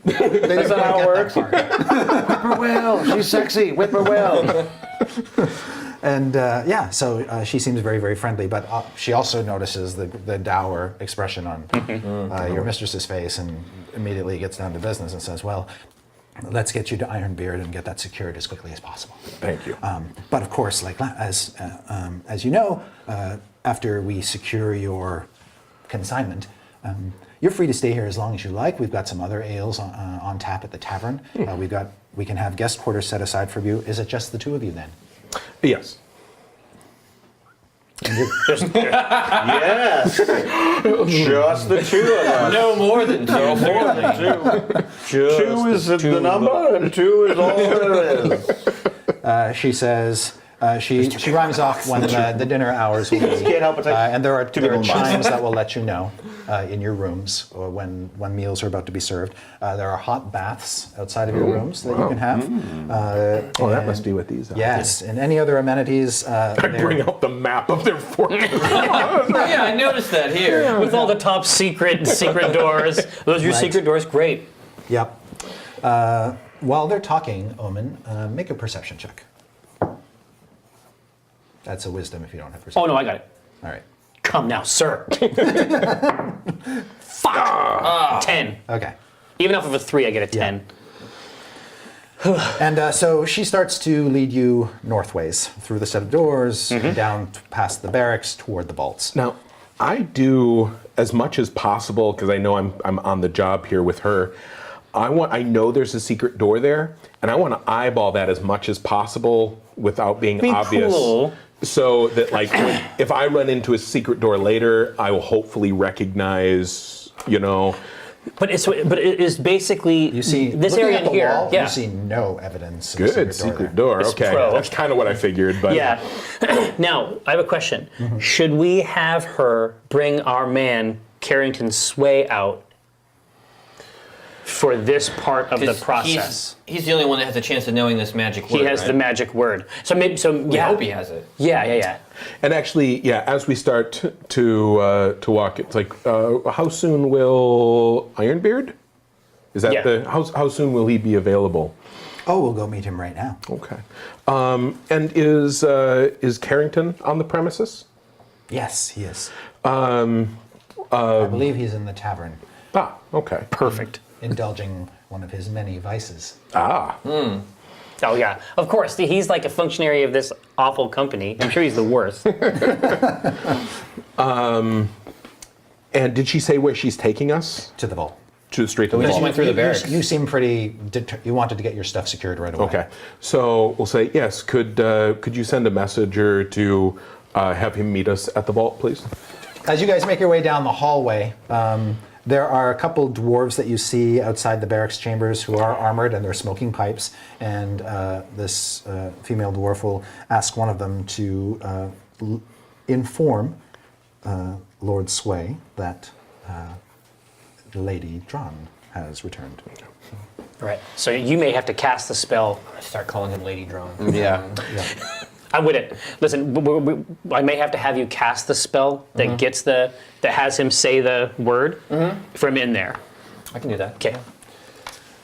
That's not how it works. Whippoorwill! She's sexy! Whippoorwill! And so she seems very, very friendly, but she also notices the dour expression on your mistress's face and immediately gets down to business and says, well, let's get you to Ironbeard and get that secured as quickly as possible. Thank you. But of course, like as you know, after we secure your consignment, you're free to stay here as long as you like. We've got some other ales on tap at the tavern. We can have guest quarters set aside for you. Is it just the two of you then? Yes. Yes! Just the two of us. No more than two. No more than two. Two is the number, and two is all there is. She says, she rhymes off when the dinner hours will be. Can't help but take And there are two people in chimes that will let you know in your rooms or when meals are about to be served. There are hot baths outside of your rooms that you can have. That must be what these are. Yes, and any other amenities. I bring out the map of their fortress. Yeah, I noticed that here. With all the top secret doors. Those are your Right. secret doors? Great. Yep. While they're talking, Omen, make a perception check. That's a wisdom if you don't have perception. Oh, no, I got it. All right. Come now, sir. Fuck. 10. Okay. Even off of a 3, I get a 10. And so she starts to lead you northways through the set of doors, down past the barracks toward the vaults. Now, I do as much as possible because I know I'm on the job here with her. I know there's a secret door there, and I want to eyeball that as much as possible without being Be obvious. cool. So that if I run into a secret door later, I will hopefully recognize, But it is basically You see, this looking area at in the here. wall, Yeah. you see no evidence of Good a secret secret door. door. It's Okay, pro. that's kind of what I figured. But Yeah. Now, I have a question. Should we have her bring our man Carrington Sway out for this part of the 'Cause process? He's the only one that has a chance of knowing this magic word. He has right? the magic word. So maybe I hope he has it. Yeah. And actually, as we start to walk, it's like, how soon will Ironbeard? Is that Yeah. how soon will he be available? Oh, we'll go meet him right now. Okay. And is Carrington on the premises? Yes, he is. I believe he's in the tavern, Ah, okay. Perfect. indulging one of his many vices. Ah, Oh yeah, of course. He's like a functionary of this awful company. I'm sure he's the worst. and did she say where she's taking us? To the vault. Straight to the She vault. went through the barracks. You seem pretty. You wanted to get your stuff secured right away. Okay. So we'll say yes. Could you send a messenger to have him meet us at the vault, please? As you guys make your way down the hallway, there are a couple dwarves that you see outside the barracks chambers who are armored and they're smoking pipes. And this female dwarf will ask one of them to inform Lord Sway that Lady Dron has returned. Right. So you may have to cast the spell. Start calling him Lady Drawn. Yeah. I wouldn't. Listen, I may have to have you cast the spell that gets that has him say the word from in there. I can do that. Okay.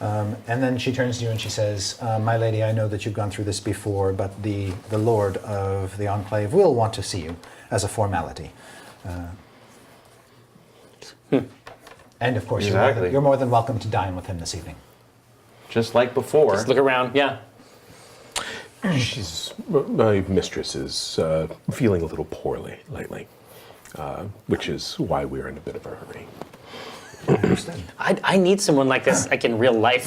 And then she turns to you and she says, "My lady, I know that you've gone through this before, but the Lord of the Enclave will want to see you as a formality. And of course, Exactly. you're more than welcome to dine with him this evening." Just like before. Just look around. Yeah. My mistress is feeling a little poorly lately, which is why we're in a bit of a hurry. I understand. I need someone like this, like in real life.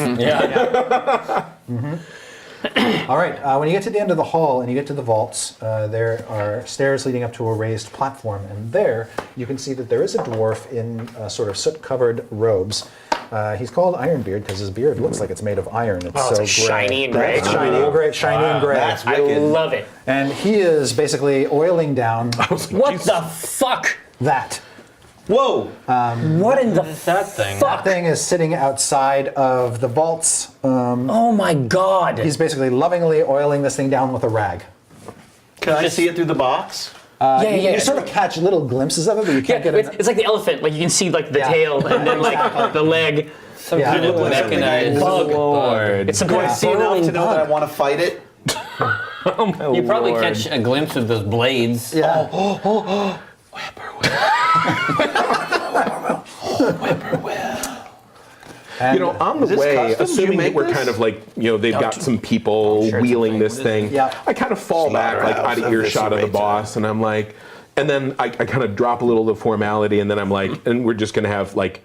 All right, when you get to the end of the hall and you get to the vaults, there are stairs leading up to a raised platform, and there you can see that there is a dwarf in sort of soot-covered robes. He's called Ironbeard because his beard looks like it's made of iron. It's Oh, it's so like shiny and gray. It's shiny and gray. Shiny and gray. That's I wicked. love it. And he is basically oiling down What the fuck? that Whoa! What in the That thing. That thing is sitting outside of the vaults. Oh my God! He's basically lovingly oiling this thing down with a rag. Can I see it through the box? You sort of catch little glimpses of it, but you can't get it's like the elephant. Like you can see like the tail and then like the leg. Some Yeah, kind of it looks like mechanized bug. bug. It's some Can kind I of see enough burrowing to know that I bug. want to fight it? You probably catch a glimpse of those blades. Yeah. You know, on the this way, custom? Did you assuming that make we're this? kind of like, you know, they've got some people sure it's wheeling a this thing. thing. Yeah. I kind of fall back like out of earshot of the boss, and I'm like, and then I kind of drop a little of the formality, and then I'm like, and we're just gonna have like,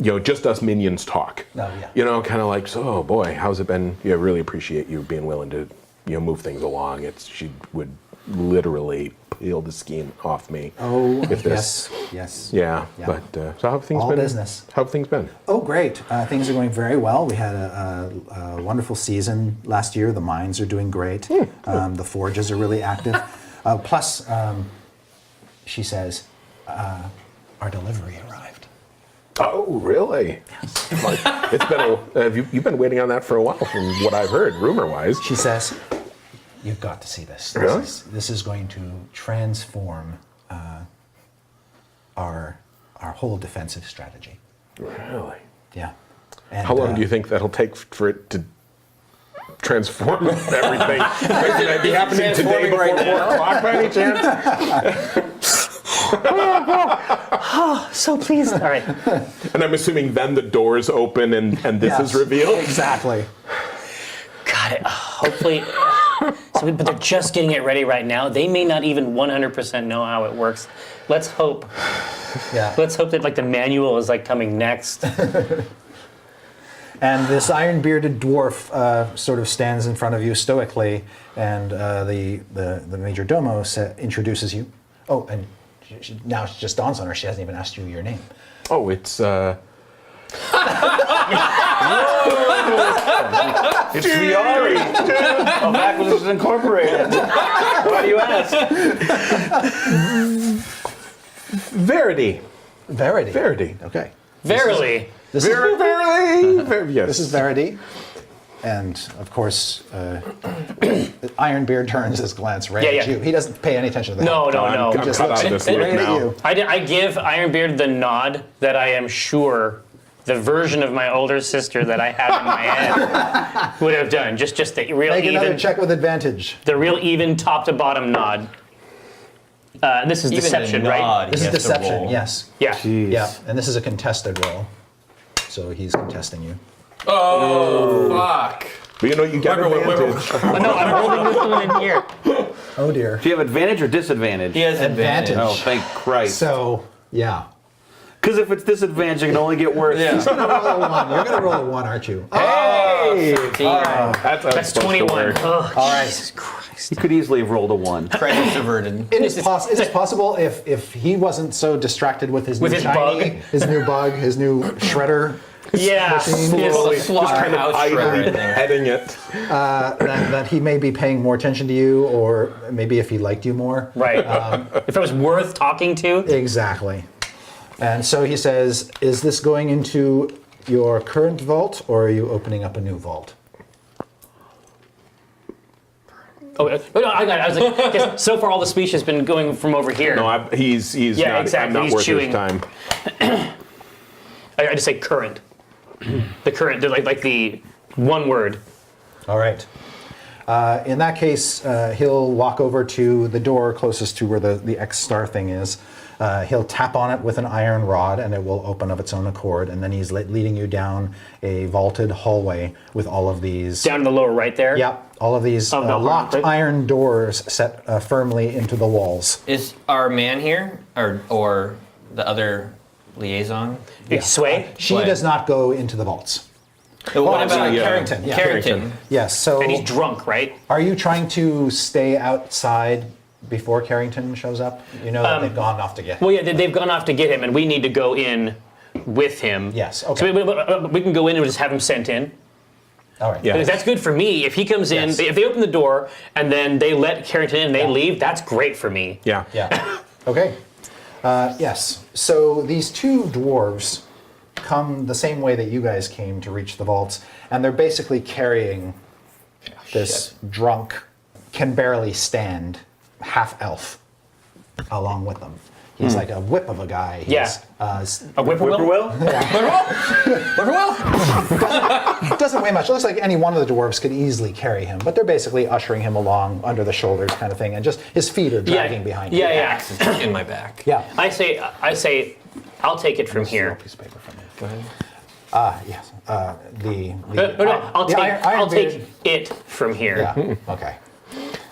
you know, just us minions talk. Oh, yeah. You know, kind of like, so, oh boy, how's it been? Yeah, I really appreciate you being willing to, you know, move things along. She would literally peel the scheme off me. Oh, if this, yes. Yeah, Yeah. but so how have things All been? business. How have things been? Oh, great. Things are going very well. We had a wonderful season last year. The mines are doing great. The forges are really active. Plus, she says, our delivery arrived. Oh, really? Like, it's been you've been waiting on that for a while, from what I've heard, rumor-wise. She says, you've got to see this. Really? This is going to transform our whole defensive strategy. Really? Yeah. And, How long do you think that'll take for it to transform everything? Can that be happening today before 4 o'clock by any chance? So pleased. All right. And I'm assuming then the doors open and this is Yes, revealed? Exactly. Got it. Hopefully. But they're just getting it ready right now. They may not even 100% know how it works. Let's hope. Yeah. Let's hope that like the manual is like coming next. And this iron-bearded dwarf sort of stands in front of you stoically, and the major domo introduces you. Oh, and now it just dawns on her, she hasn't even asked you your name. Oh, it's It's Riari of Acquisitions Incorporated. Why do you ask? Verity. Verity. Verity. Okay. Verily. This is Verily. Yes. This is Verity. And of course, Ironbeard turns his glance right at Yeah. you. He doesn't pay any attention to that. No. I'm just cut looks out of this right loop at now. you. I give Ironbeard the nod that I am sure the version of my older sister that I have in my head would have done. Just the real Make another even, check with advantage. the real even top to bottom nod. This is Even deception, the right? nod, This he is has to deception, roll. yes. Yeah. Yeah, and this is a contested roll. So he's contesting you. Oh, fuck. But you know, you get advantage. Oh, no, I'm holding this one in here. Oh dear. Do you have advantage or disadvantage? He has advantage. Advantage. Oh, thank Christ. So, yeah. Because if it's disadvantage, it can only get worse. Yeah. You're gonna roll a 1. You're gonna roll a 1, aren't you? Hey! 13. That's how it's That's supposed to 21. work. Oh, All right. Jesus Christ. You could easily have rolled a 1. Credits averted. It is possible if he wasn't so distracted with his With new his shiny, bug. his new bug, his new shredder, Yeah. machine, Yes. Slowly, just kind of Slaughterhouse idly shredder thing. petting it. that he may be paying more attention to you, or maybe if he liked you more. Right. If it was worth talking to. Exactly. And so he says, is this going into your current vault, or are you opening up a new vault? Oh, no, I got it. I was like, yes, so far all the speech has been going from over here. No, he's Yeah, not, exactly. I'm not He's worth chewing. his time. I just say current. The current, like the one word. All right. In that case, he'll walk over to the door closest to where the X star thing is. He'll tap on it with an iron rod, and it will open of its own accord. And then he's leading you down a vaulted hallway with all of these. Down in the lower right there. Yep, all of these Oh, no, locked right. iron doors set firmly into the walls. Is our man here, or the other liaison? Yeah. Sway. She Sway. does not go into the vaults. What I'm about sorry, yeah. Carrington? Yeah. Carrington? Yes. So, And he's drunk, right? are you trying to stay outside before Carrington shows up? You know that they've gone off to get him. Well, yeah, they've gone off to get him, and we need to go in with him. Yes, So okay. we can go in and just have him sent in. All right. Yeah. Because that's good for me. If he comes in, Yes. if they open the door and then they let Carrington in and they Yeah. leave, that's great for me. Yeah. Yeah. Okay. Yes. So these two dwarves come the same way that you guys came to reach the vaults, and they're basically carrying this drunk, can barely stand half-elf along with them. He's like a whip of a guy. He's, A whippoorwill? doesn't weigh much. It looks like any one of the dwarves could easily carry him, but they're basically ushering him along under the shoulders kind of thing, and just his feet are dragging behind him. Yeah, yeah. Axe is in my back. Yeah. I say, I'll take it from here. Piece of paper from you. Go ahead. Yes. I'll Iron take Beard- it from here. Yeah. Okay.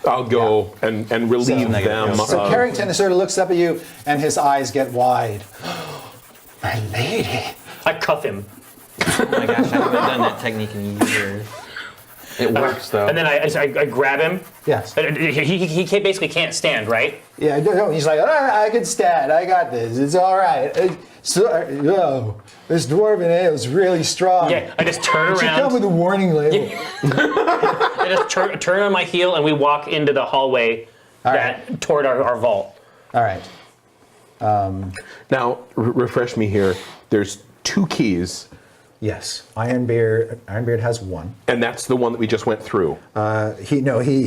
I'll go and relieve them. So Carrington sort of looks up at you, and his eyes get wide. My lady. I cuff him. Oh my gosh, I haven't done that technique in years. It works though. And then I grab him. Yes. He basically can't stand, right? Yeah. No, he's like, I can stand. I got this. It's all right. This dwarven ale is really strong. Yeah, I just turn It should come with around. a warning label. I just turn on my heel and we walk into the hallway toward our vault. All right. Now, refresh me here. There's 2 keys, Yes. Ironbeard has one. and that's the one that we just went through. He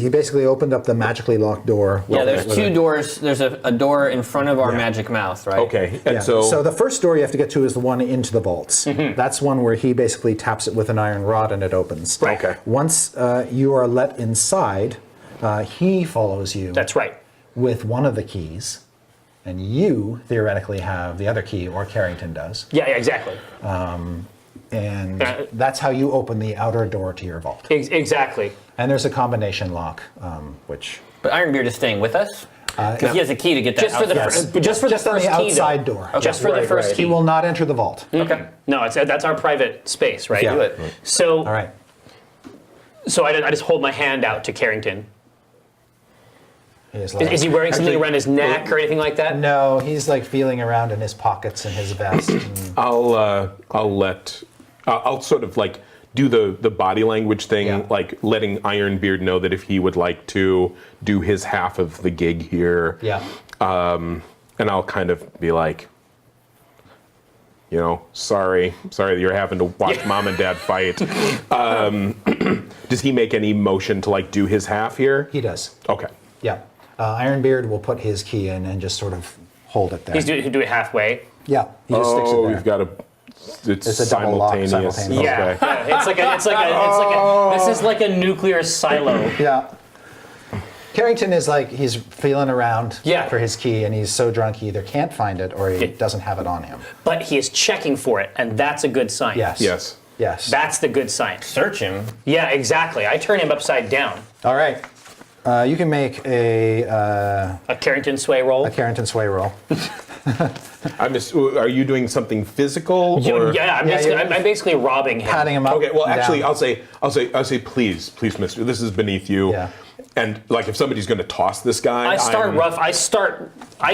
basically opened up the magically locked door. Yeah, there's 2 doors. There's a door in front of our magic mouth, right? Okay, and Yeah. so the first door you have to get to is the one into the vaults. That's one where he basically taps it with an iron rod and it opens. Right. Okay. Once you are let inside, he follows you That's right. with one of the keys, and you theoretically have the other key, or Carrington does. Yeah, exactly. And that's how you open the outer door to your vault. Exactly. And there's a combination lock, which But Ironbeard is staying with us? Because he has a key to get that Just for the outside. just for the just on first the key, outside though. door. Just for the first He key. will not enter the vault. Okay. No, that's our private space, right? Yeah. Do it. So All right. so I just hold my hand out to Carrington. He's like- Is he wearing something Actually, around his neck or anything like that? No, he's like feeling around in his pockets and his vest. and- I'll sort of like do the body language thing, Yeah. like letting Ironbeard know that if he would like to do his half of the gig here, yeah. and I'll kind of be like, sorry that you're having to watch mom and dad fight. Does he make any motion to like do his half here? He does. Okay. Yeah. Ironbeard will put his key in and just sort of hold it there. He'll do it halfway. Yeah. He just sticks it there. We've got a. It's a double lock, simultaneous. simultaneous. Yeah. Okay. This is like a nuclear silo. Yeah. Carrington is like, he's feeling around Yeah. for his key, and he's so drunk he either can't find it or he doesn't have it on him. But he is checking for it, and that's a good sign. Yes. Yes. Yes. That's the good sign. Search him. Yeah, exactly. I turn him upside down. All right. You can make a A Carrington sway roll. Carrington sway roll. Are you doing something physical? Or? Yeah, I'm you're- basically robbing him. Patting him up. Okay. Well, actually, down. I'll say, please, Mister, this is beneath you. Yeah. And like, if somebody's going to toss this guy, I start I'm- rough. I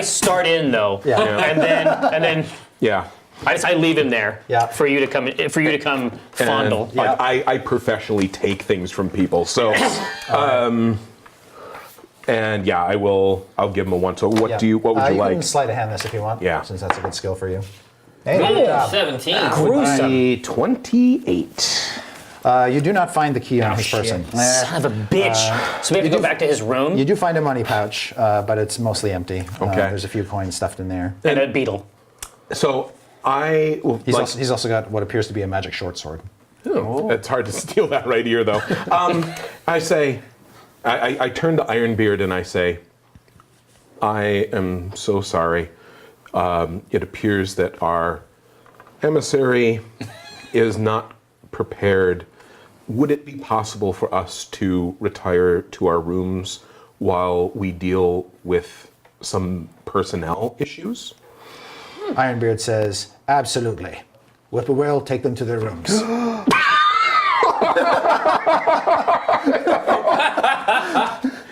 start in though. Yeah. And then Yeah. I leave him there. Yeah. For you to come fondle. And, like, I professionally take things from people, so. And yeah, I'll give him a 1. So what Yeah. what would you You like? can sleight of hand this if you want. Yeah. Since that's a good skill for you. Hey, good job. 17. Gruesome. A 28. You do not find the key on his shit. person. Son of a bitch. So we have to go back to his room You do find a money pouch, but it's mostly empty. Okay. There's a few coins stuffed in there. and a beetle. So He's also got what appears to be a magic short sword. It's hard to steal that right here, though. I say, I turn to Ironbeard and I say, I am so sorry. It appears that our emissary is not prepared. Would it be possible for us to retire to our rooms while we deal with some personnel issues? Ironbeard says, absolutely. Whippoorwill, take them to their rooms.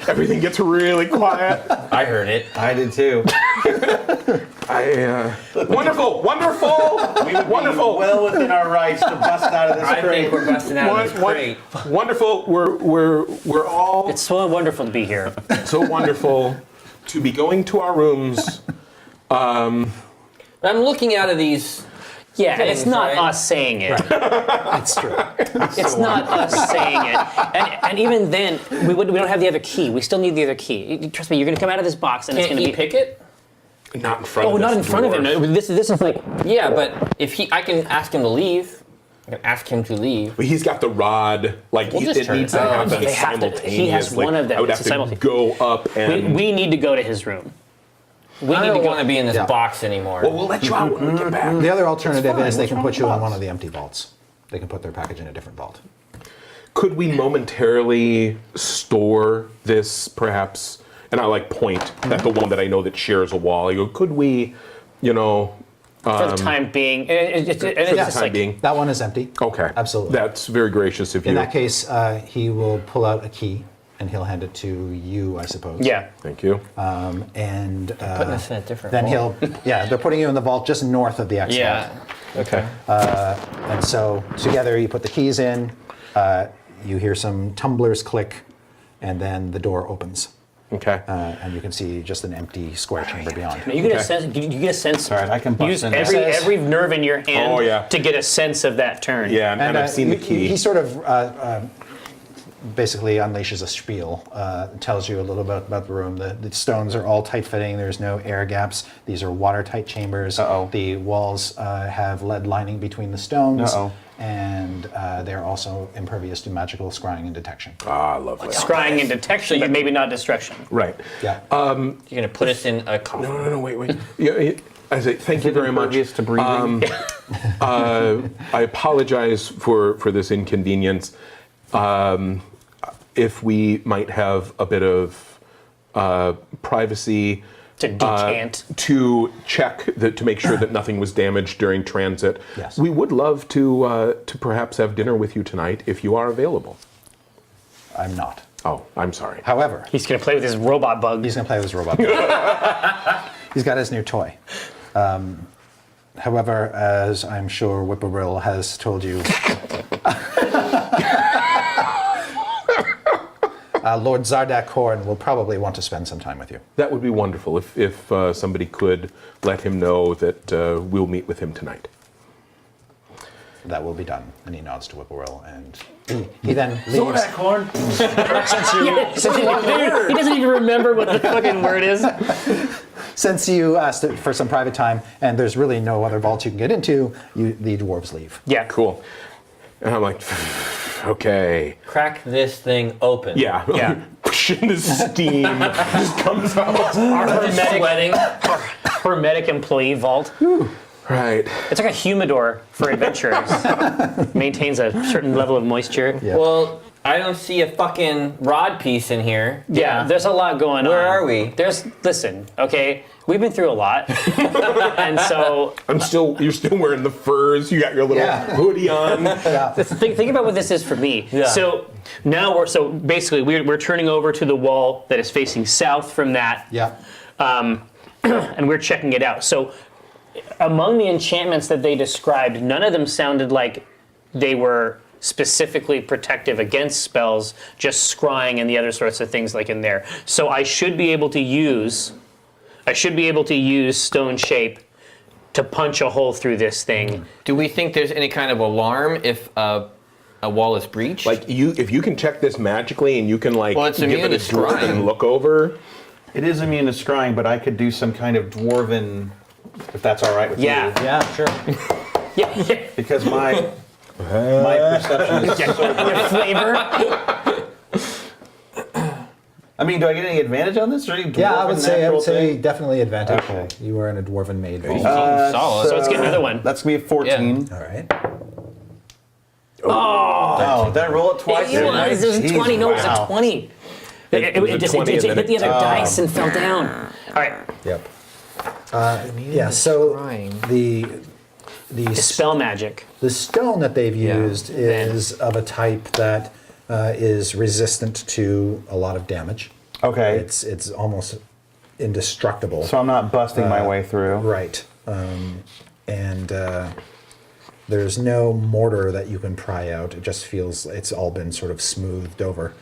Everything gets really quiet. I heard it. I did too. Wonderful, wonderful. Well within our rights to bust out of this I crate. think we're busting out of this crate. Wonderful. We're all It's so wonderful to be here. so wonderful to be going to our rooms. I'm looking out of these. Yeah, and it's things, not right? us saying it. That's true. It's not us saying it. And even then, we don't have the other key. We still need the other key. Trust me, you're going to come out of this box and it's Can't going he to be... pick it? Not in front of Oh, not this in front of him. dwarf. No, this is like... Yeah, but if I can ask him to leave. I can ask him to leave. But he's got the rod. Like We'll just it turn needs it to on. happen They have to- simultaneously. he has one of them. I would It's have to simultaneous. go up and. We need to go to his room. We I need to don't go... want to be in this Yeah. box anymore. Well, we'll let you out when we get back. The other alternative is they What's can wrong put with you in box? one of the empty vaults. They can put their package in a different vault. Could we momentarily store this, perhaps? And I like point at the one that I know that shares a wall. I go, could we, For the time being... It's for the just time like... being? That one is empty. Okay, Absolutely. That's very gracious of you. In that case, he will pull out a key and he'll hand it to you, I suppose. Yeah. Thank you. And Putting us in a different then vault. they're putting you in the vault just north of the X Yeah. vault. Okay. And so together you put the keys in, you hear some tumblers click, and then the door opens. Okay. And you can see just an empty square chamber beyond. You get a Okay. sense... You get a sense... All right, I can bust Use in there. every nerve in your hand Oh, yeah. to get a sense of that turn. Yeah, and I've seen the key. He sort of basically unleashes a spiel, tells you a little bit about the room. The stones are all tight-fitting. There's no air gaps. These are watertight chambers. Uh-oh. The walls have lead lining between the stones. Uh-oh. And they're also impervious to magical scrying and detection. Ah, lovely. Scrying and detection, but maybe not destruction. Right. Yeah. You're gonna put us in a coffin. No, wait. Yeah, I say thank you very much. Impervious to breathing. I apologize for this inconvenience. If we might have a bit of privacy To decant. to check to make sure that nothing was damaged during transit, Yes. we would love to perhaps have dinner with you tonight if you are available. I'm not. Oh, I'm sorry. However, He's going to play with his robot bug. he's going to play with his robot. He's got his new toy. However, as I'm sure Whippoorwill has told you, Lord Zardak Horn will probably want to spend some time with you. That would be wonderful if somebody could let him know that we'll meet with him tonight. That will be done. And he nods to Whippoorwill, and he then leaves. Corn. He doesn't even remember what the fucking word is. Since you asked for some private time, and there's really no other vault you can get into, the dwarves leave. Yeah. Cool. And I'm like, okay. Crack this thing open. Yeah. Yeah. And the steam just comes out. Our Just sweating. hermetic employee vault. Right. It's like a humidor for adventurers. Maintains a certain level of moisture. Yeah. Well, I don't see a fucking rod piece in here. Yeah, there's a lot going on. Where are we? Listen, okay, we've been through a lot. And so You're still wearing the furs. You got your little hoodie on. think about what this is for me. Yeah. So now basically we're turning over to the wall that is facing south from that. Yeah. And we're checking it out. So among the enchantments that they described, none of them sounded like they were specifically protective against spells, just scrying and the other sorts of things like in there. So I should be able to use stone shape to punch a hole through this thing. Do we think there's any kind of alarm if a wall is breached? If you can check this magically and you can Well, it's give immune it a to dwarven scrying. look over. It is immune to scrying, but I could do some kind of dwarven, if that's all right with Yeah. you. Yeah, sure. Yeah, Because my perception is so good. flavor. I mean, do I get any advantage on this? Or any Yeah, I would dwarven say natural thing? definitely advantage. Okay. You are in a dwarven maid vault. solid. So let's get another one. That's gonna be a 14. All right. Oh, did I roll it twice? It was 20. No, it was Wow. a 20. It was a just 20 hit and then the it- other dice and fell down. All right. Yep. Yeah. So scrying. the Spell magic. the stone that they've used Then. is of a type that is resistant to a lot of damage. Okay. It's almost indestructible. So I'm not busting my way through. Right. And there's no mortar that you can pry out. It just feels it's all been sort of smoothed over.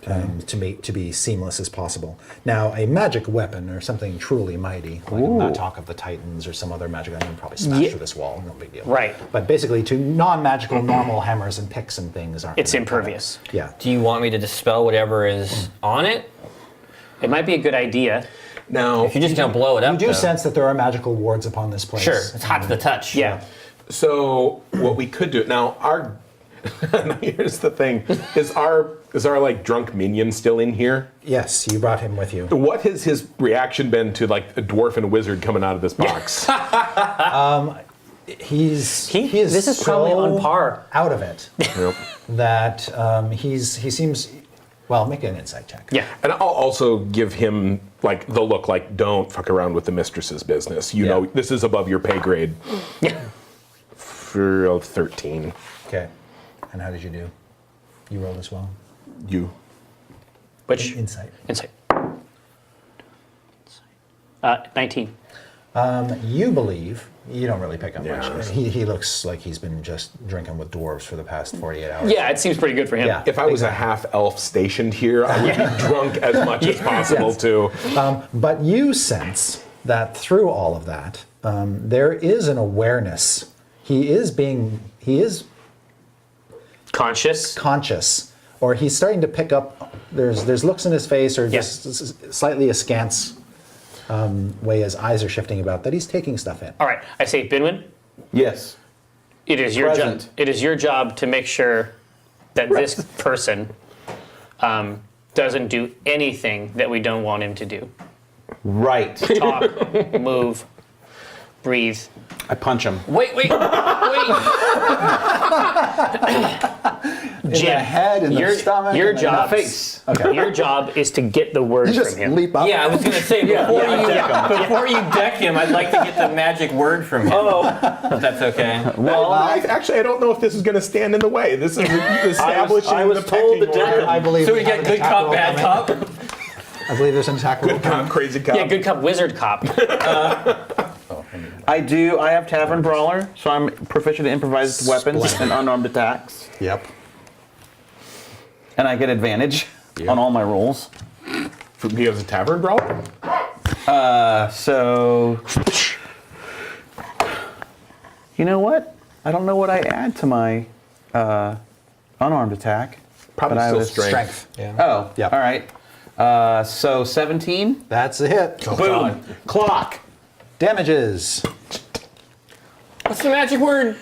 to be seamless as possible. Now, a magic weapon or something truly mighty, like not talk of the Titans or some other magic item, probably smash through this wall, no big deal. Right. But basically, to non-magical, normal hammers and picks and things aren't. It's gonna cut it. impervious. Yeah. Do you want me to dispel whatever is on it? It might be a good idea. Now, If you're just gonna blow it up, You do though. sense that there are magical wards upon this place. Sure, it's hot to the touch. Yeah. so what we could do now, our here's the thing: is our like drunk minion still in here? Yes, you brought him with you. What has his reaction been to like a dwarf and a wizard coming out of this box? He is this is probably so on par. out of it Yep. that he seems. Well, make an insight check. Yeah. And I'll also give him like the look, like don't fuck around with the mistress's business. You know, this is above your pay grade. Yeah. For 13, Okay. And how did you do? You rolled as well. you. Which Insight. insight? 19. You believe. You don't really pick up Yeah. much. He looks like he's been just drinking with dwarves for the past 48 hours. Yeah, it seems pretty good for him. Yeah. If I was a half elf stationed here, I would be drunk as much as possible Yes. too. But you sense that through all of that, there is an awareness. He is Conscious. conscious, or he's starting to pick up. There's looks in his face, or just slightly askance way his eyes are shifting about that he's taking stuff in. All right, I say, Binwin, Yes. it is your job. Present. It is your job to make sure that this person doesn't do anything that we don't want him to do. Right. Talk, move, breathe. I punch him. Wait. In the head, in the stomach, your in the job, face. Okay. Your job is to get the word You just from him. leap up. Yeah, I was gonna say before you deck him, I'd like to get the magic word from him. If that's okay. Well, I don't know if this is going to stand in the way. This is establishing I was the told pecking the deck- order. I believe. So we have get an good attack cop, roll bad coming. cop. I believe there's an attack roll Good coming. cop, crazy cop. Yeah, good cop, wizard cop. I do. I have Tavern Brawler, so I'm proficient in improvised weapons and unarmed attacks. Yep. And I get advantage on all my rolls. For me as a tavern brawler? So, you know what? I don't know what I add to my unarmed attack. Probably but I still was- strength. Oh, Yep. all right. So 17. That's a hit. Boom. Clock. Damages. What's the magic word?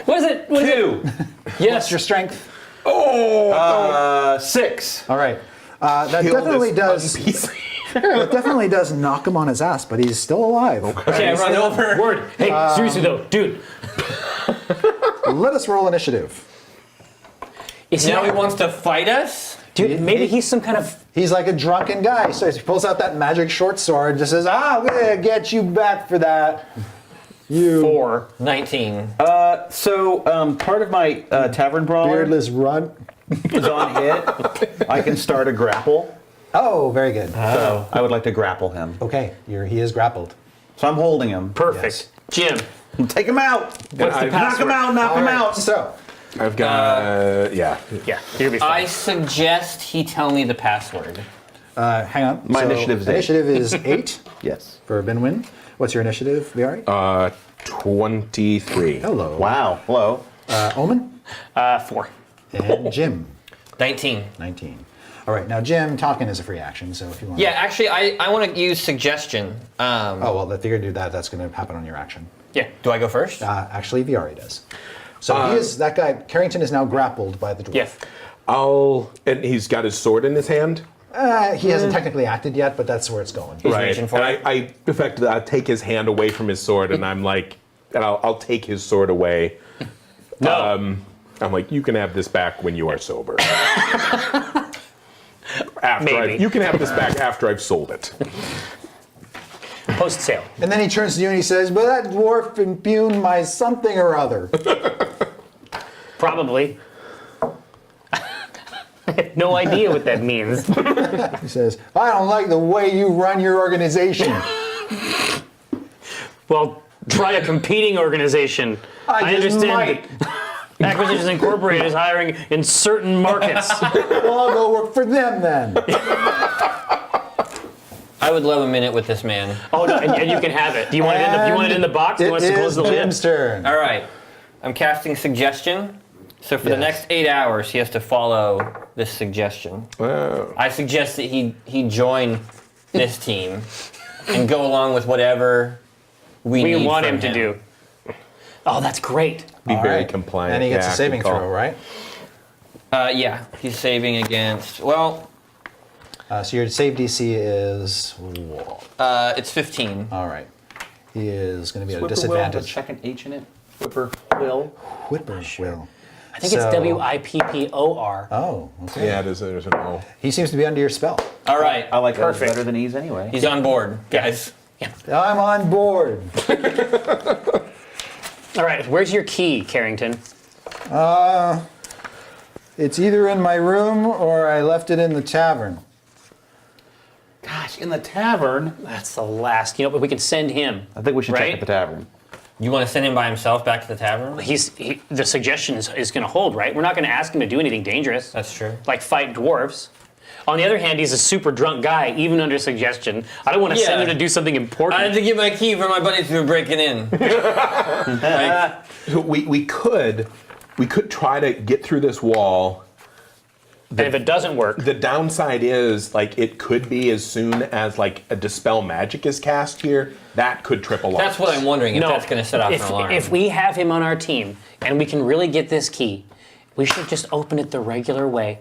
What is it? What is it? 2. Yes. What's your strength? 6. All right. That Kill definitely this does. unpeaceful- That definitely does knock him on his ass, but he's still alive. Okay, I run over. Word. Hey, seriously though, dude. Let us roll initiative. Is Now he wants to fight us? Dude, maybe he's some kind of. He's like a drunken guy, so he pulls out that magic short sword, just says, "I'm gonna get you back for that." You 4. 19. So part of my Tavern Brawler beardless runt. is on hit. I can start a grapple. Oh, very good. So I would like to grapple him. Okay, he is grappled. So I'm holding him. Perfect. Jim, Take him out. what's the I've- Knock him password? out. Knock him out. So, I've got, yeah. Yeah, you'll be I fine. suggest he tell me the password. hang on. My So, initiative is 8. Initiative is 8 Yes. for Binwin. What's your initiative, Viari? 23. Hello. Wow. Hello. Omen 4. and Jim, 19. 19. All right, now Jim, talking is a free action, so if you want. Yeah, actually, I want to use suggestion. Oh well, if you're gonna do that, that's gonna happen on your action. Yeah. Do I go first? Actually, Viari does. So he is that guy. Carrington is now grappled by the dwarf. Yeah. And he's got his sword in his hand. He hasn't technically acted yet, but that's where it's going. reaching for and it. I effectively I take his hand away from his sword, and I'm like, and I'll take his sword away. No. I'm like, you can have this back when you are sober. Maybe. You can have this back after I've sold it. Post sale. And then he turns to you and he says, "But that dwarf impugned my something or other." Probably. I have no idea what that means. He says, "I don't like the way you run your organization." Well, try a competing organization. I just understand. might. Acquisitions Incorporated is hiring in certain markets. Well, I'll go work for them then. I would love a minute with this man. Oh, no, and you can have it. Do you want it in the, you want it in the box? Do you want us to close the lid? Jim's turn. All right. I'm casting suggestion. So for the Yes. next 8 hours, he has to follow this suggestion. Wow. I suggest that he join this team and go along with whatever we need We want from him to do. Oh, that's great. Be All very right. compliant. And he gets Yeah, a saving good call. throw, right? Yeah, he's saving against. Well, So your save DC is. it's 15. All right. He is going to be at a Whippoorwill has a disadvantage. second H in it. Whippoorwill. Whippoorwill. I think it's WIPPOR. Oh, okay. Yeah, there's an O. He seems to be under your spell. All right, I like those Perfect. better than E's anyway. he's on board, guys. I'm on board. All right, where's your key, Carrington? It's either in my room or I left it in the tavern. Gosh, in the tavern. That's the last. You know, but we can send him. I think we should Right? check at the tavern. You want to send him by himself back to the tavern? The suggestion is going to hold, right? We're not going to ask him to do anything dangerous. That's true. Like fight dwarves. On the other hand, he's a super drunk guy, even under suggestion. I don't want to send Yeah. him to do something important. I had to get my key for my buddies who were breaking in. Like, So we could try to get through this wall. and if it doesn't work, The downside is like it could be as soon as like a dispel magic is cast here. That could trip alarm. that's what I'm wondering if no. that's going to set off if, an alarm. If we have him on our team and we can really get this key, we should just open it the regular way,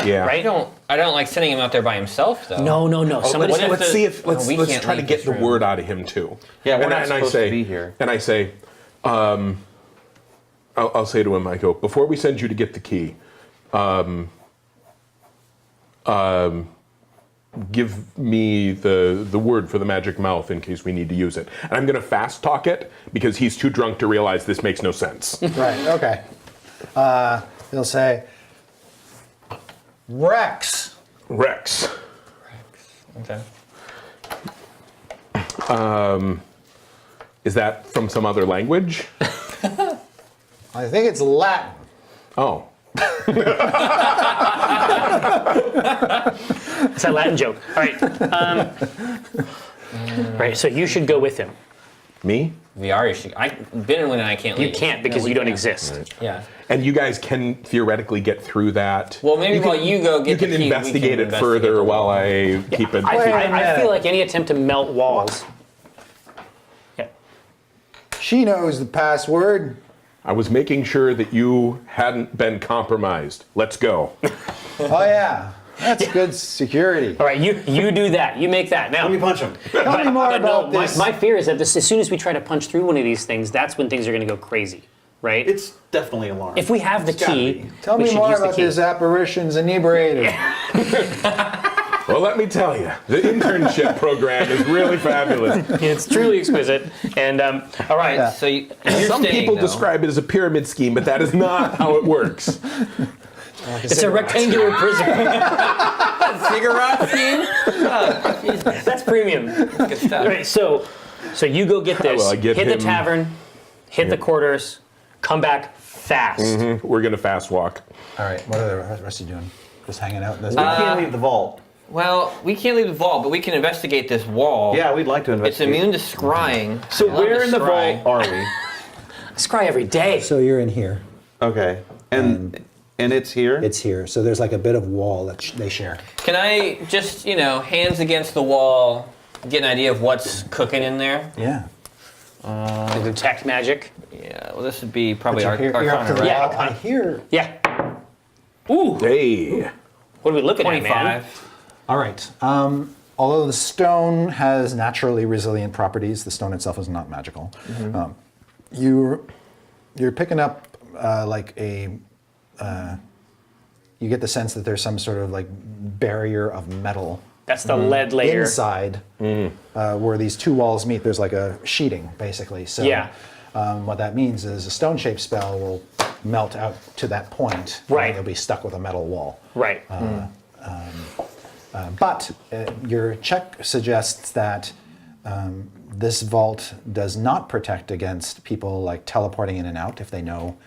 Yeah. right? I don't like sending him out there by himself though. No. Somebody what if Let's the- see if No, let's we let's can't try to leave get this the room. word out of him too. Yeah, we're and, not and I supposed say, to be here. And I say, I'll say to him, I go, before we send you to get the key, give me the word for the magic mouth in case we need to use it. And I'm going to fast talk it because he's too drunk to realize this makes no sense. Right, okay. He'll say, Rex. Rex. Okay. Is that from some other language? I think it's Latin. Oh. It's a Latin joke. All right. Right, so you should go with him. Me? VR issue. Ben and I can't leave. You can't because you don't exist. Yeah. And you guys can theoretically get through that. Well, maybe while you go get You the can key, we can investigate it investigate further the while wall. I keep it. I minute. feel like any attempt to melt walls. Yeah. She knows the password. I was making sure that you hadn't been compromised. Let's go. Oh, yeah. That's good security. All right, you do that. You make that. Now, Let me punch him. Tell me more but no, about this. my fear is that as soon as we try to punch through one of these things, that's when things are going to go crazy, right? It's definitely alarmed. If we have the It's gotta key, be. Tell we me should more use the about key. this apparition's inebriated. Well, let me tell you, the internship program is really fabulous. It's truly exquisite. And all right, Yeah. So you're Some staying, people though. describe it as a pyramid scheme, but that is not how it works. it's a rectangular prism. Cigarette scheme. That's premium. Good stuff. All right, so you go get this. Well, I get hit the him- tavern, hit the quarters, come back fast. We're going to fast walk. All right, what are the rest of you doing? Just hanging out in this? We can't leave the vault. Well, we can't leave the vault, but we can investigate this wall. Yeah, we'd like to It's investigate. immune to scrying. So I love where to in the scry. vault are we? I scry every day. So you're in here. Okay. And it's here? It's here. So there's like a bit of wall that they share. Can I just, hands against the wall, get an idea of what's cooking in there? Yeah. To detect magic. Yeah, well, this would be probably But you're up to Arcana, the right? Yeah, wall. I hear. Yeah. Ooh, Hey. what are we looking at, man? 25. All right. Although the stone has naturally resilient properties, the stone itself is not magical. You're picking up like a. You get the sense that there's some sort of like barrier of metal That's the lead layer. inside where these two walls meet. There's like a sheeting basically. So Yeah. what that means is a stone-shaped spell will melt out to that point. Right. And you'll be stuck with a metal wall. Right. But your check suggests that this vault does not protect against people like teleporting in and out if they know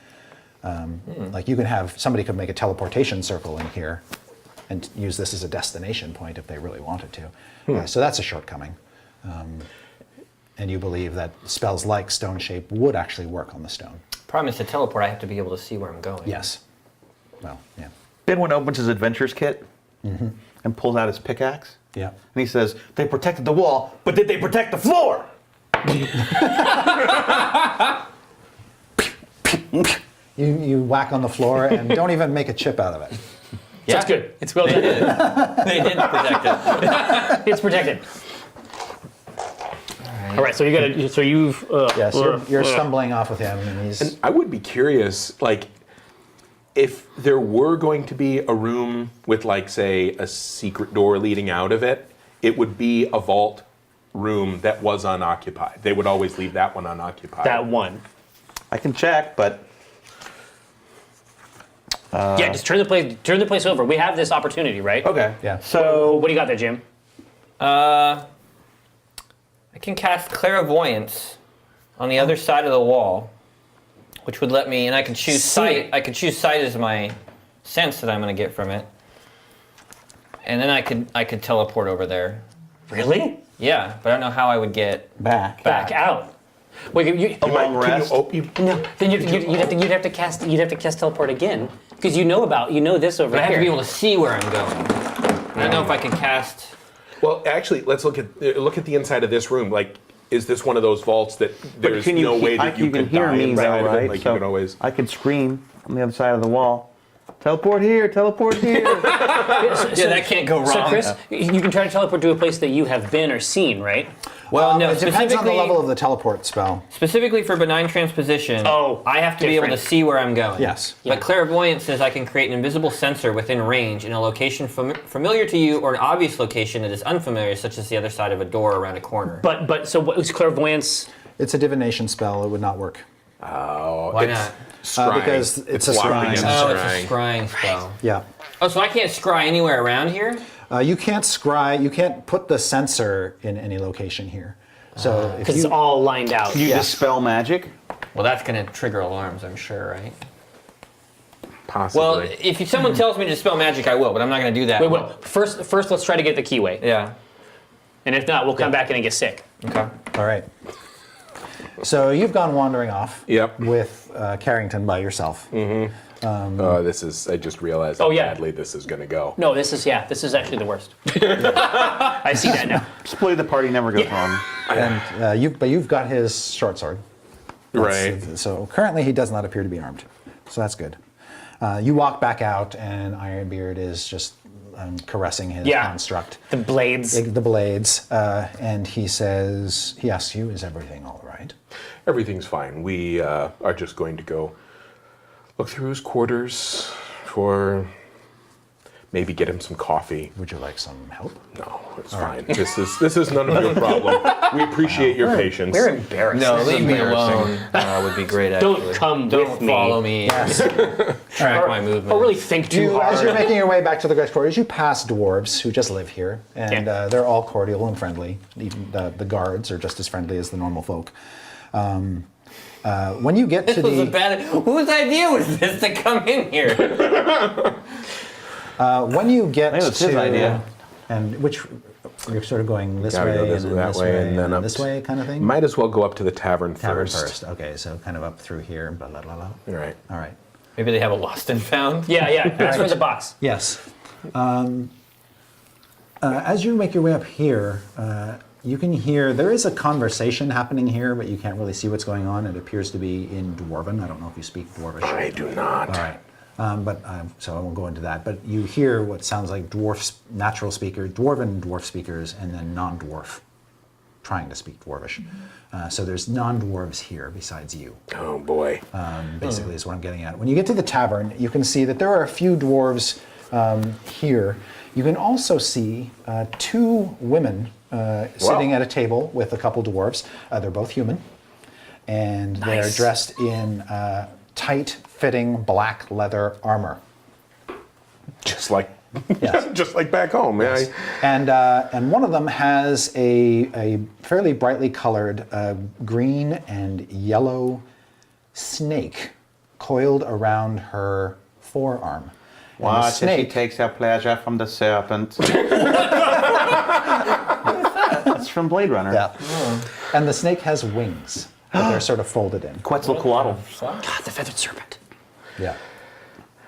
Like you can have somebody could make a teleportation circle in here, and use this as a destination point if they really wanted to. So that's a shortcoming. And you believe that spells like Stone Shape would actually work on the stone. Problem is to teleport, I have to be able to see where I'm going. Yes. Well, yeah. Ben one opens his adventures kit and pulls out his pickaxe. Yeah. And he says, they protected the wall, but did they protect the floor? You whack on the floor and don't even make a chip out of it. Yeah. That's good. It's well done. They did protect it. It's protected. All right. So you got to. So you've. Yes, you're stumbling off with him, and he's. I would be curious, like, if there were going to be a room with, like, say, a secret door leading out of it, it would be a vault room that was unoccupied. They would always leave that one unoccupied. That one. I can check, but Yeah. Just turn the place over. We have this opportunity, right? okay. Yeah. So What do you got there, Jim? I can cast Clairvoyance on the other side of the wall, which would let me, and I can choose sight. I could choose sight as my sense that I'm going to get from it, and then I could teleport over there. Really? Yeah, but I don't know how I would get back. Back out. Wait, Long rest. no. Then you'd have to cast teleport again because you know this over But I have here. to be able to see where I'm going. I don't know if I can cast. Well, actually, let's look at the inside of this room. Like, is this one of those vaults that there's Can you no way I- that you can could hear die me inside though, of it? right? Like, So you can always. I could scream on the other side of the wall. Teleport here, teleport here. Yeah, that can't go wrong. So, Chris, you can try to teleport to a place that you have been or seen, right? Well, no, It depends on the level of the teleport spell. specifically for benign transposition, Oh, I have to be able to different. see where I'm going. Yes. But clairvoyance says I can create an invisible sensor within range in a location familiar to you or an obvious location that is unfamiliar, such as the other side of a door around a corner. But so what is clairvoyance? It's a divination spell. It would not work. Why not? Scrying. Because it's a locked scrying. against Oh, it's scrying. a scrying spell. Yeah. Oh, so I can't scry anywhere around here? You can't scry. You can't put the sensor in any location here. So if Because it's you all lined out. Can you Yes. dispel magic? Well, that's going to trigger alarms, I'm sure, right? Possibly. Well, if someone tells me to dispel magic, I will, but I'm not going to do that. Wait. First, let's try to get the keyway, Yeah. and if not, we'll come back in and get sick. Okay. all right. So you've gone wandering off. Yep. With Carrington by yourself. This is. I just realized how Oh, yeah. badly this is going to go. No, this is actually the worst. I see that now. Split of the party never goes wrong. And you've got his short sword. Right. So currently he does not appear to be armed. So that's good. You walk back out, and Ironbeard is just caressing his construct. The blades. The blades, and he asks you, "Is everything all right?" Everything's fine. We are just going to go look through his quarters for maybe get him some coffee. Would you like some help? No, it's fine. This is none of your problem. We appreciate your patience. We're embarrassed. No, leave me alone. Would be great, actually. Don't come Don't with me. follow me. Track my movements. Oh, really think too As hard. you're making your way back to the guest quarters, you pass dwarves who just live here, and Yeah. they're all cordial and friendly. Even the guards are just as friendly as the normal folk. When you get to This was a the bad. Whose idea was this to come in here? when you get I think it's to his idea. and which you're sort of going this Gotta way go this and then that this way, way and then up this way kind of thing. Might as well go up to the tavern Tavern first. first. Okay, so kind of up through here. Blah blah blah blah. All right. All right. Maybe they have a lost and found. Yeah. That's for the box. Yes. As you make your way up here, you can hear there is a conversation happening here, but you can't really see what's going on. It appears to be in Dwarven. I don't know if you speak Dwarvish. I do not. All right. So I won't go into that. But you hear what sounds like natural speakers, Dwarven dwarf speakers, and then non-dwarf trying to speak Dwarvish. So there's non-dwarves here besides you. Oh boy. Basically is what I'm getting at. When you get to the tavern, you can see that there are a few dwarves here. You can also see two women sitting at a table with a couple dwarves. They're both human, and they're dressed in tight-fitting black leather armor. Just like Yes. just like back home. Yes. And one of them has a fairly brightly colored green and yellow snake coiled around her forearm. And the Watch as she snake, takes her pleasure from the serpent. That's from Blade Runner. yeah. And the snake has wings, but they're sort of folded in. Quetzalcoatl. God, the feathered serpent. Yeah.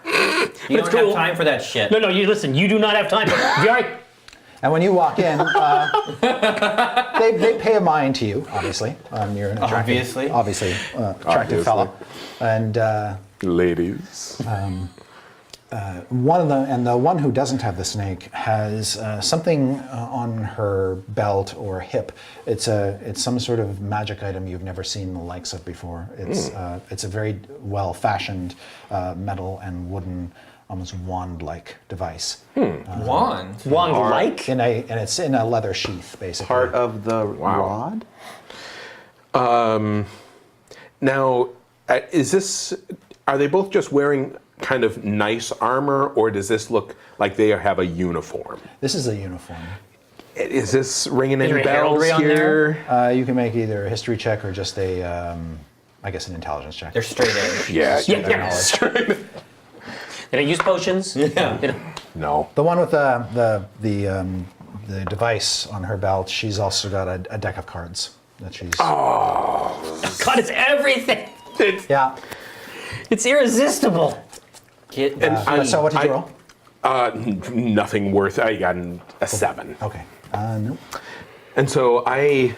You it's don't cool. have time for that shit. No, you listen. You do not have time. And when you walk in, they pay a mind to you, obviously. You're an attractive, Obviously. attractive fellow. And Ladies. one of the one who doesn't have the snake has something on her belt or hip. It's some sort of magic item you've never seen the likes of before. It's a very well fashioned metal and wooden, almost wand-like device. Wand. Wand-like? And it's in a leather sheath, basically. Part of the rod? Now, are they both just wearing kind of nice armor, or does this look like they have a uniform? This is a uniform. Is this ringing Is any there heraldry bells on there? here? You can make either a history check or just I guess an intelligence check. They're straight edge. Yeah. They don't use potions. Yeah. No. The one with the device on her belt, she's also got a deck of cards that she's. God, it's everything. Yeah. It's irresistible. So what did you roll? Nothing worth. I got a 7. Okay. No. And so I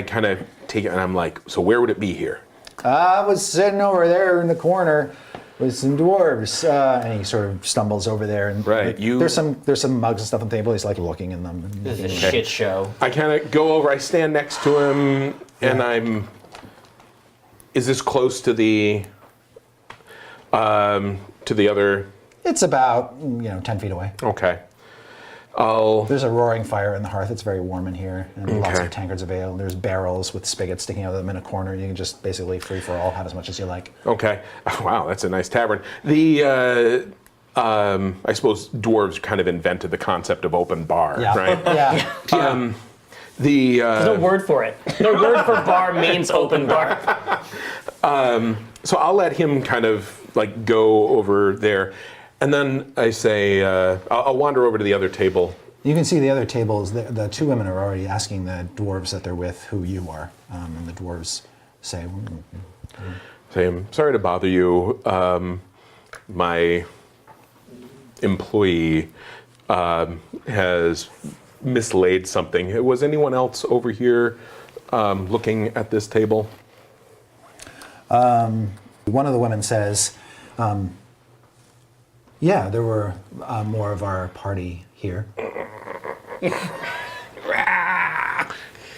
kind of take it, and I'm like, so where would it be here? I was sitting over there in the corner with some dwarves, and he sort of stumbles over there. And Right, there's some mugs and stuff on the table. He's like looking in them. This is a shit show. I kind of go over. I stand next to him, and I'm. Is this close to the other? It's about 10 feet away. Okay. There's a roaring fire in the hearth. It's very warm in here, and lots Okay. of tankards of ale. There's barrels with spigots sticking out of them in a corner. You can just basically free for all, have as much as you like. Okay. Wow, that's a nice tavern. The I suppose dwarves kind of invented the concept of open bar, Yeah. right? Yeah. There's no word for it. No word for bar means open bar. So I'll let him kind of like go over there, and then I say I'll wander over to the other table. You can see the other tables. The two women are already asking the dwarves that they're with who you are, and the dwarves say, Say, I'm sorry to bother you. My employee has mislaid something. Was anyone else over here looking at this table? one of the women says, yeah, there were more of our party here.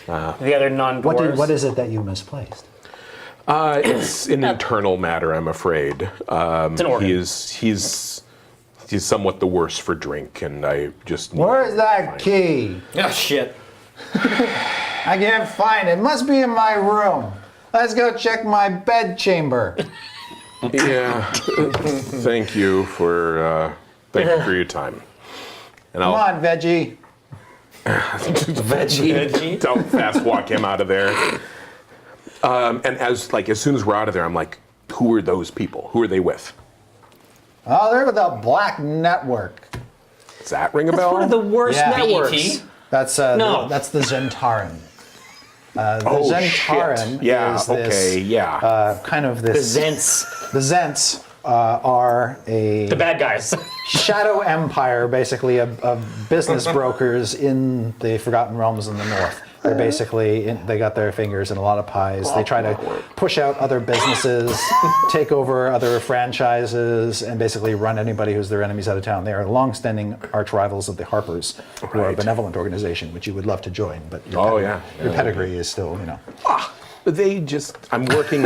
The other non-dwarves. What is it that you misplaced? It's an internal matter, I'm afraid. It's an organ. He's somewhat the worse for drink, and I just. Where's that key? Oh, shit. I can't find it. Must be in my room. Let's go check my bed chamber. Yeah. Thank you for your time. And Come on, veggie. Veggie. Don't fast walk him out of there. And as soon as we're out of there, I'm like, who are those people? Who are they with? Oh, they're with the Black Network. Does that ring a bell? One of the worst Yeah. networks. That's No. that's the Zentaran. The Oh, Zentaran shit. Yeah, is okay, this yeah. kind of The this. Zents. The Zents are a The bad guys. shadow empire, basically, of business brokers in the Forgotten Realms in the north. They're basically, they got their fingers in a lot of pies. They try to push out other businesses, take over other franchises, and basically run anybody who's their enemies out of town. They are long-standing arch rivals of the Harpers, who are a Right. benevolent organization, which you would love to join, but your Oh, pedigree, yeah. your pedigree is still, They just, I'm building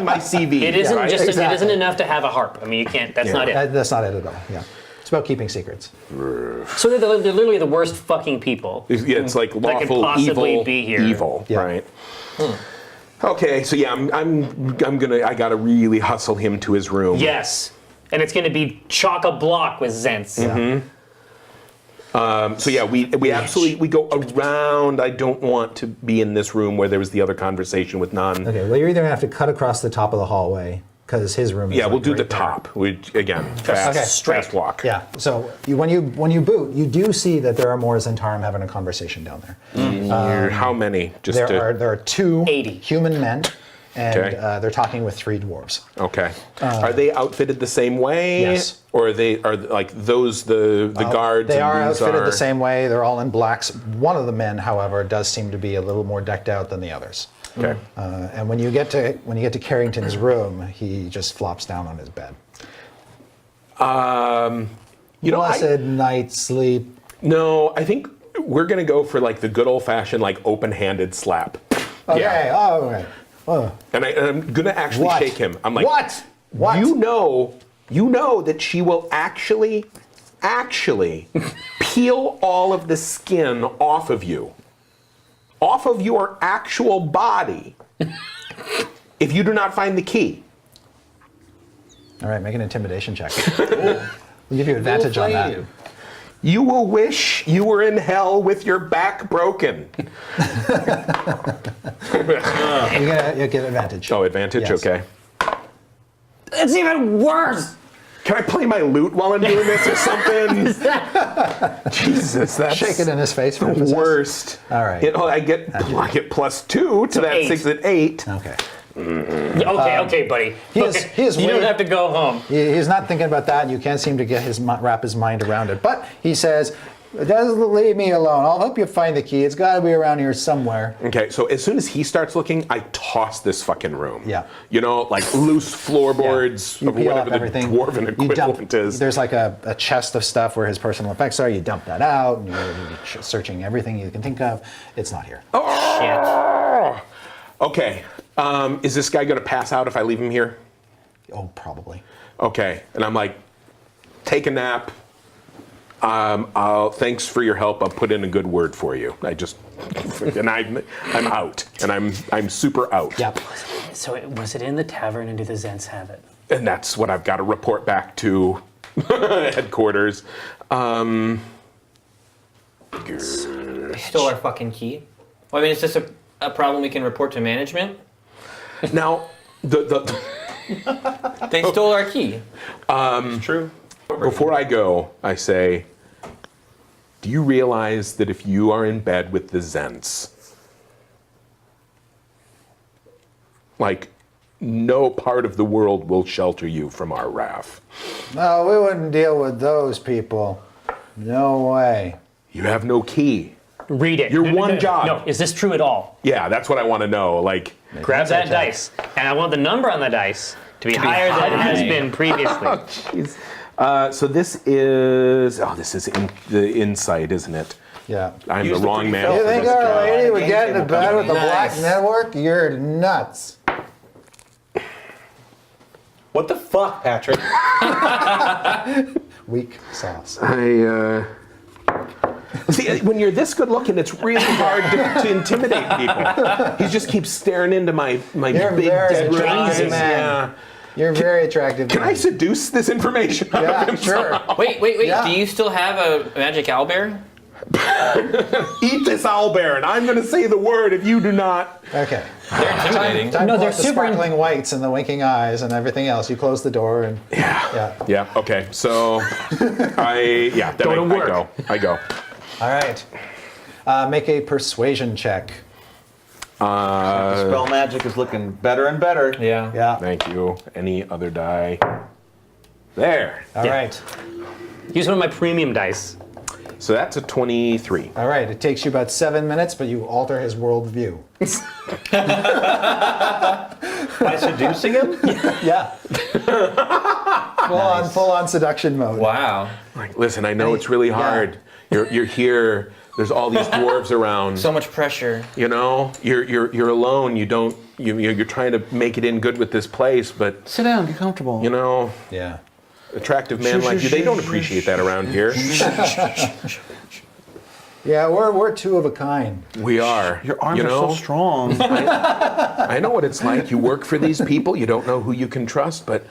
my CV. It isn't right? just. It Exactly. isn't enough to have a harp. I mean, you can't. That's not it. That's not it at all, yeah. It's about keeping secrets. So they're literally the worst fucking people. Yeah, it's like That could lawful possibly evil, be here. evil, Yeah. right? Okay, so yeah, I gotta really hustle him to his room. Yes, and it's going to be chock a block with Zents. So yeah, we absolutely we go around. I don't want to be in this room where there was the other conversation with Nan. Okay, well, you're either going to have to cut across the top of the hallway because his room is Yeah, we'll like do right the there. top. We again fast walk. Yeah. So when you boot, you do see that there are more Zentarum having a conversation down there. How many? Just There are 2 80. human men, and Okay. they're talking with 3 dwarves. Okay. Are they outfitted the same way? Yes. Or are like those the guards? They and are these outfitted are- the same way. They're all in blacks. One of the men, however, does seem to be a little more decked out than the others. Okay. And when you get to Carrington's room, he just flops down on his bed. You know, Blessed night's sleep. no, I think we're gonna go for like the good old fashioned like open-handed slap. Okay. Yeah. All right. Oh. And I'm gonna actually What? shake him. I'm like, What? What? You know that she will actually peel all of the skin off of your actual body, if you do not find the key. All right. Make an intimidation check. We'll give you advantage on that. You will wish you were in hell with your back broken. You get advantage. Oh, advantage? Yes. Okay. It's even worse. Can I play my lute while I'm doing this or something? Jesus, that's Shake it in his face for the emphasis. worst. All right. I get +2 to So that 8. 6 and 8. Okay. Okay, buddy. He is you way- don't have to go home. He's not thinking about that, and you can't seem to get wrap his mind around it. But he says, "Doesn't leave me alone. I'll help you find the key. It's got to be around here somewhere." Okay, so as soon as he starts looking, I toss this fucking room. Yeah. You know, like loose floorboards You of peel whatever up everything. the dwarven You dump. equivalent is. There's like a chest of stuff where his personal effects are. You dump that out, and you're searching everything you can think of. It's not here. Oh. Okay, is this guy going to pass out if I leave him here? Oh, probably. Okay, and I'm like, take a nap. Thanks for your help. I'll put in a good word for you. And I'm out, and I'm super out. Yep. So was it in the tavern, and do the Zents have it? And that's what I've got to report back to headquarters. They stole our fucking key. Well, I mean, is this a problem we can report to management? Now, They stole our key. True. Before I go, I say, do you realize that if you are in bed with the Zents, like, no part of the world will shelter you from our wrath? No, we wouldn't deal with those people. No way. You have no key. Read it. Your one job. No, is this true at all? Yeah, that's what I want to know. Like, Grab that dice, and I want the number on the dice to be higher than it has been previously. jeez. So this is the insight, isn't it? Yeah. I'm Use the the wrong pretty man. felt. You for think this our job. lady would Game get into table bed with the company. Black Nice. Network? You're nuts. What the fuck, Patrick? Weak sauce. See, when you're this good looking, it's really hard to intimidate people. He just keeps staring into my You're big very dead red eyes. attractive, man. Yeah. You're very attractive. Can I man. seduce this information out of Yeah, him? sure. Wait. Yeah. Do you still have a magic owlbear? Eat this owlbear, and I'm going to say the word if you do not. Okay. They're intimidating. Time No, for they're the super- sparkling whites and the winking eyes and everything else. You close the door and Yeah. Okay. So, I go. All right. Make a persuasion check. Spell magic is looking better and better. Yeah. Yeah. Thank you. Any other die? There. All right. Use one of my premium dice. So that's a 23. All right. It takes you about 7 minutes, but you alter his worldview. By seducing him? Yeah. Full on seduction mode. Wow. Listen, I know it's really hard. You're here. There's all these dwarves around. So much pressure. You know, you're alone. You're trying to make it in good with this place, but Sit down, get comfortable. you know, Yeah. attractive men like you, they don't appreciate that around here. Yeah, we're two of a kind. We are. Your arms you are know? so strong. I know what it's like. You work for these people. You don't know who you can trust, but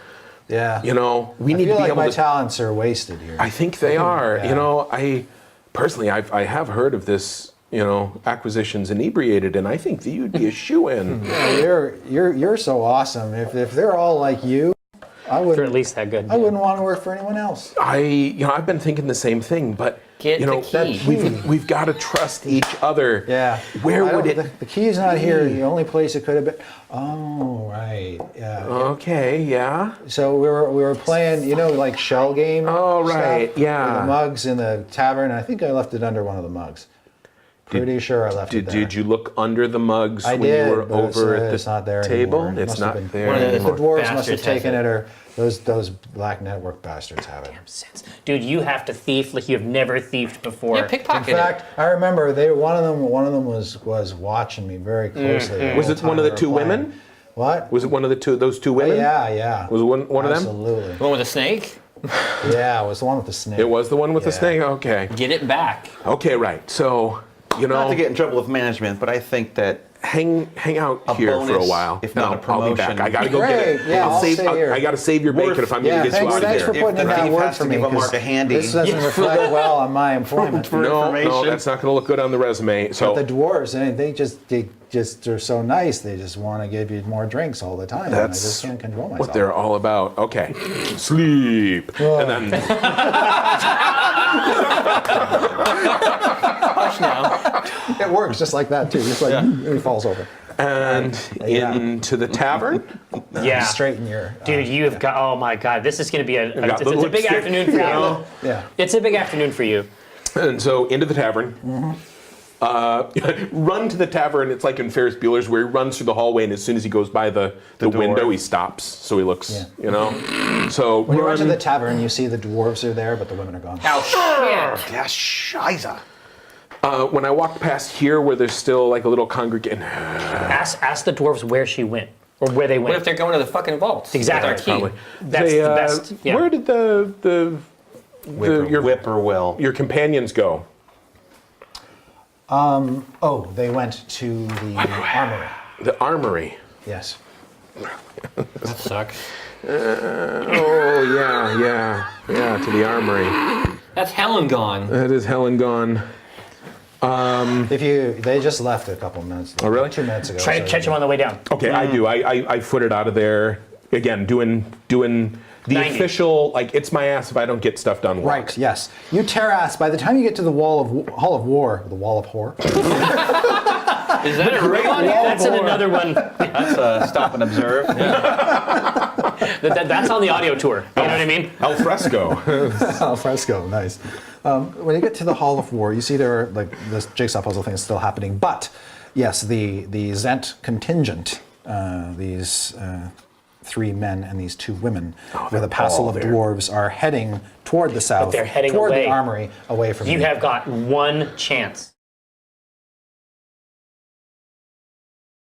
Yeah. you know, we I need feel to be like able my to. talents are wasted here. I think they are. Yeah. You know, I personally, I have heard of this acquisitions inebriated, and I think that you'd be a shoo-in. You're so awesome. If they're all like you, I They're wouldn't. at least that good. I wouldn't want to work for anyone else. I've been thinking the same thing, but Get the key. we've got to trust each other. Yeah. Where I would don't- it? The key's not here. The only place it could have been. Oh, right. Yeah. Okay, yeah. So we were playing, like shell game. Oh, right, stuff, yeah. with the mugs in the tavern. And I think I left it under one of the mugs. Pretty sure I left it there. Did you look under the mugs I when did, you were but over at it's the not there table? anymore. It It's must have not been- there One of the- The anymore. dwarves must have Bastards has taken it. it, or those Black Network bastards have it. Sense. Dude, you have to thief like you've never thiefed before. Yeah, In pickpocket. fact, I remember one of them was watching me very closely. the Was whole it one of time the we two were playing. women? What? Was it one of those two women? Yeah. Was it one of them? Absolutely. The one with the snake. Yeah, it was the one with the snake. It was the one with the Yeah. snake? Okay. Get it back. Okay, right. So, Not to get in trouble with management, but I think that hang out here for a bonus, while. if not a I'll be back. promotion. I gotta go get it. Great, yeah, I'll stay here. I gotta save your bacon if I'm Yeah, gonna get you thanks, out of thanks here. for putting in If the that thief word has for to me. give a 'cause mark a handy. This doesn't reflect well on my employment. No, information. that's not gonna look good on the resume. So But the dwarves, they just are so nice. They just want to give you more drinks all the time. and I just that's can't control myself. what they're all about. Okay. Sleep. And then Hush now. It works just like that too. Just like and he falls over. and Yeah. into the tavern. Yeah. Straighten your. Dude, you have got. Oh my God, this is going to be got it's the a big lipstick, afternoon for you. Yeah. It's a big afternoon for you. And so into the tavern. Run to the tavern. It's like in Ferris Bueller's, where he runs through the hallway, and as soon as he goes by the door. window, he stops. So he looks, So When you run to run- the tavern, you see the dwarves are there, but the women are gone. Oh shit. Yeah, Shiza. when I walked past here, where there's still like a little congregation. Ask the dwarves where she went or where they What went. if they're going to the fucking vaults? Exactly. With our key? Probably. That's the best. Yeah. Where did your Whippoorwill. your companions go? Oh, they went to the armory. The armory. Yes. That sucks. Oh yeah, to the armory. That's Helen gone. That is Helen gone. They just left a couple minutes ago. Oh, really? 2 minutes ago. Try to catch him on the way down. Okay, I do. I footed out of there again, doing the 90. official, like, it's my ass if I don't get stuff done. Walk. Right. Yes. You tear ass. By the time you get to the Hall of War, the Wall of Whore. Is that a ring on here? That's in another one. That's a stop and observe. That's on the audio tour. You know what I mean? Al fresco. Al fresco. Nice. When you get to the Hall of War, you see there are, like, this jigsaw puzzle thing is still happening. But yes, the Zent contingent, these 3 men and these 2 women, with a passel of dwarves, are heading toward the south, they're heading toward away. the armory, away from You you. have got one chance.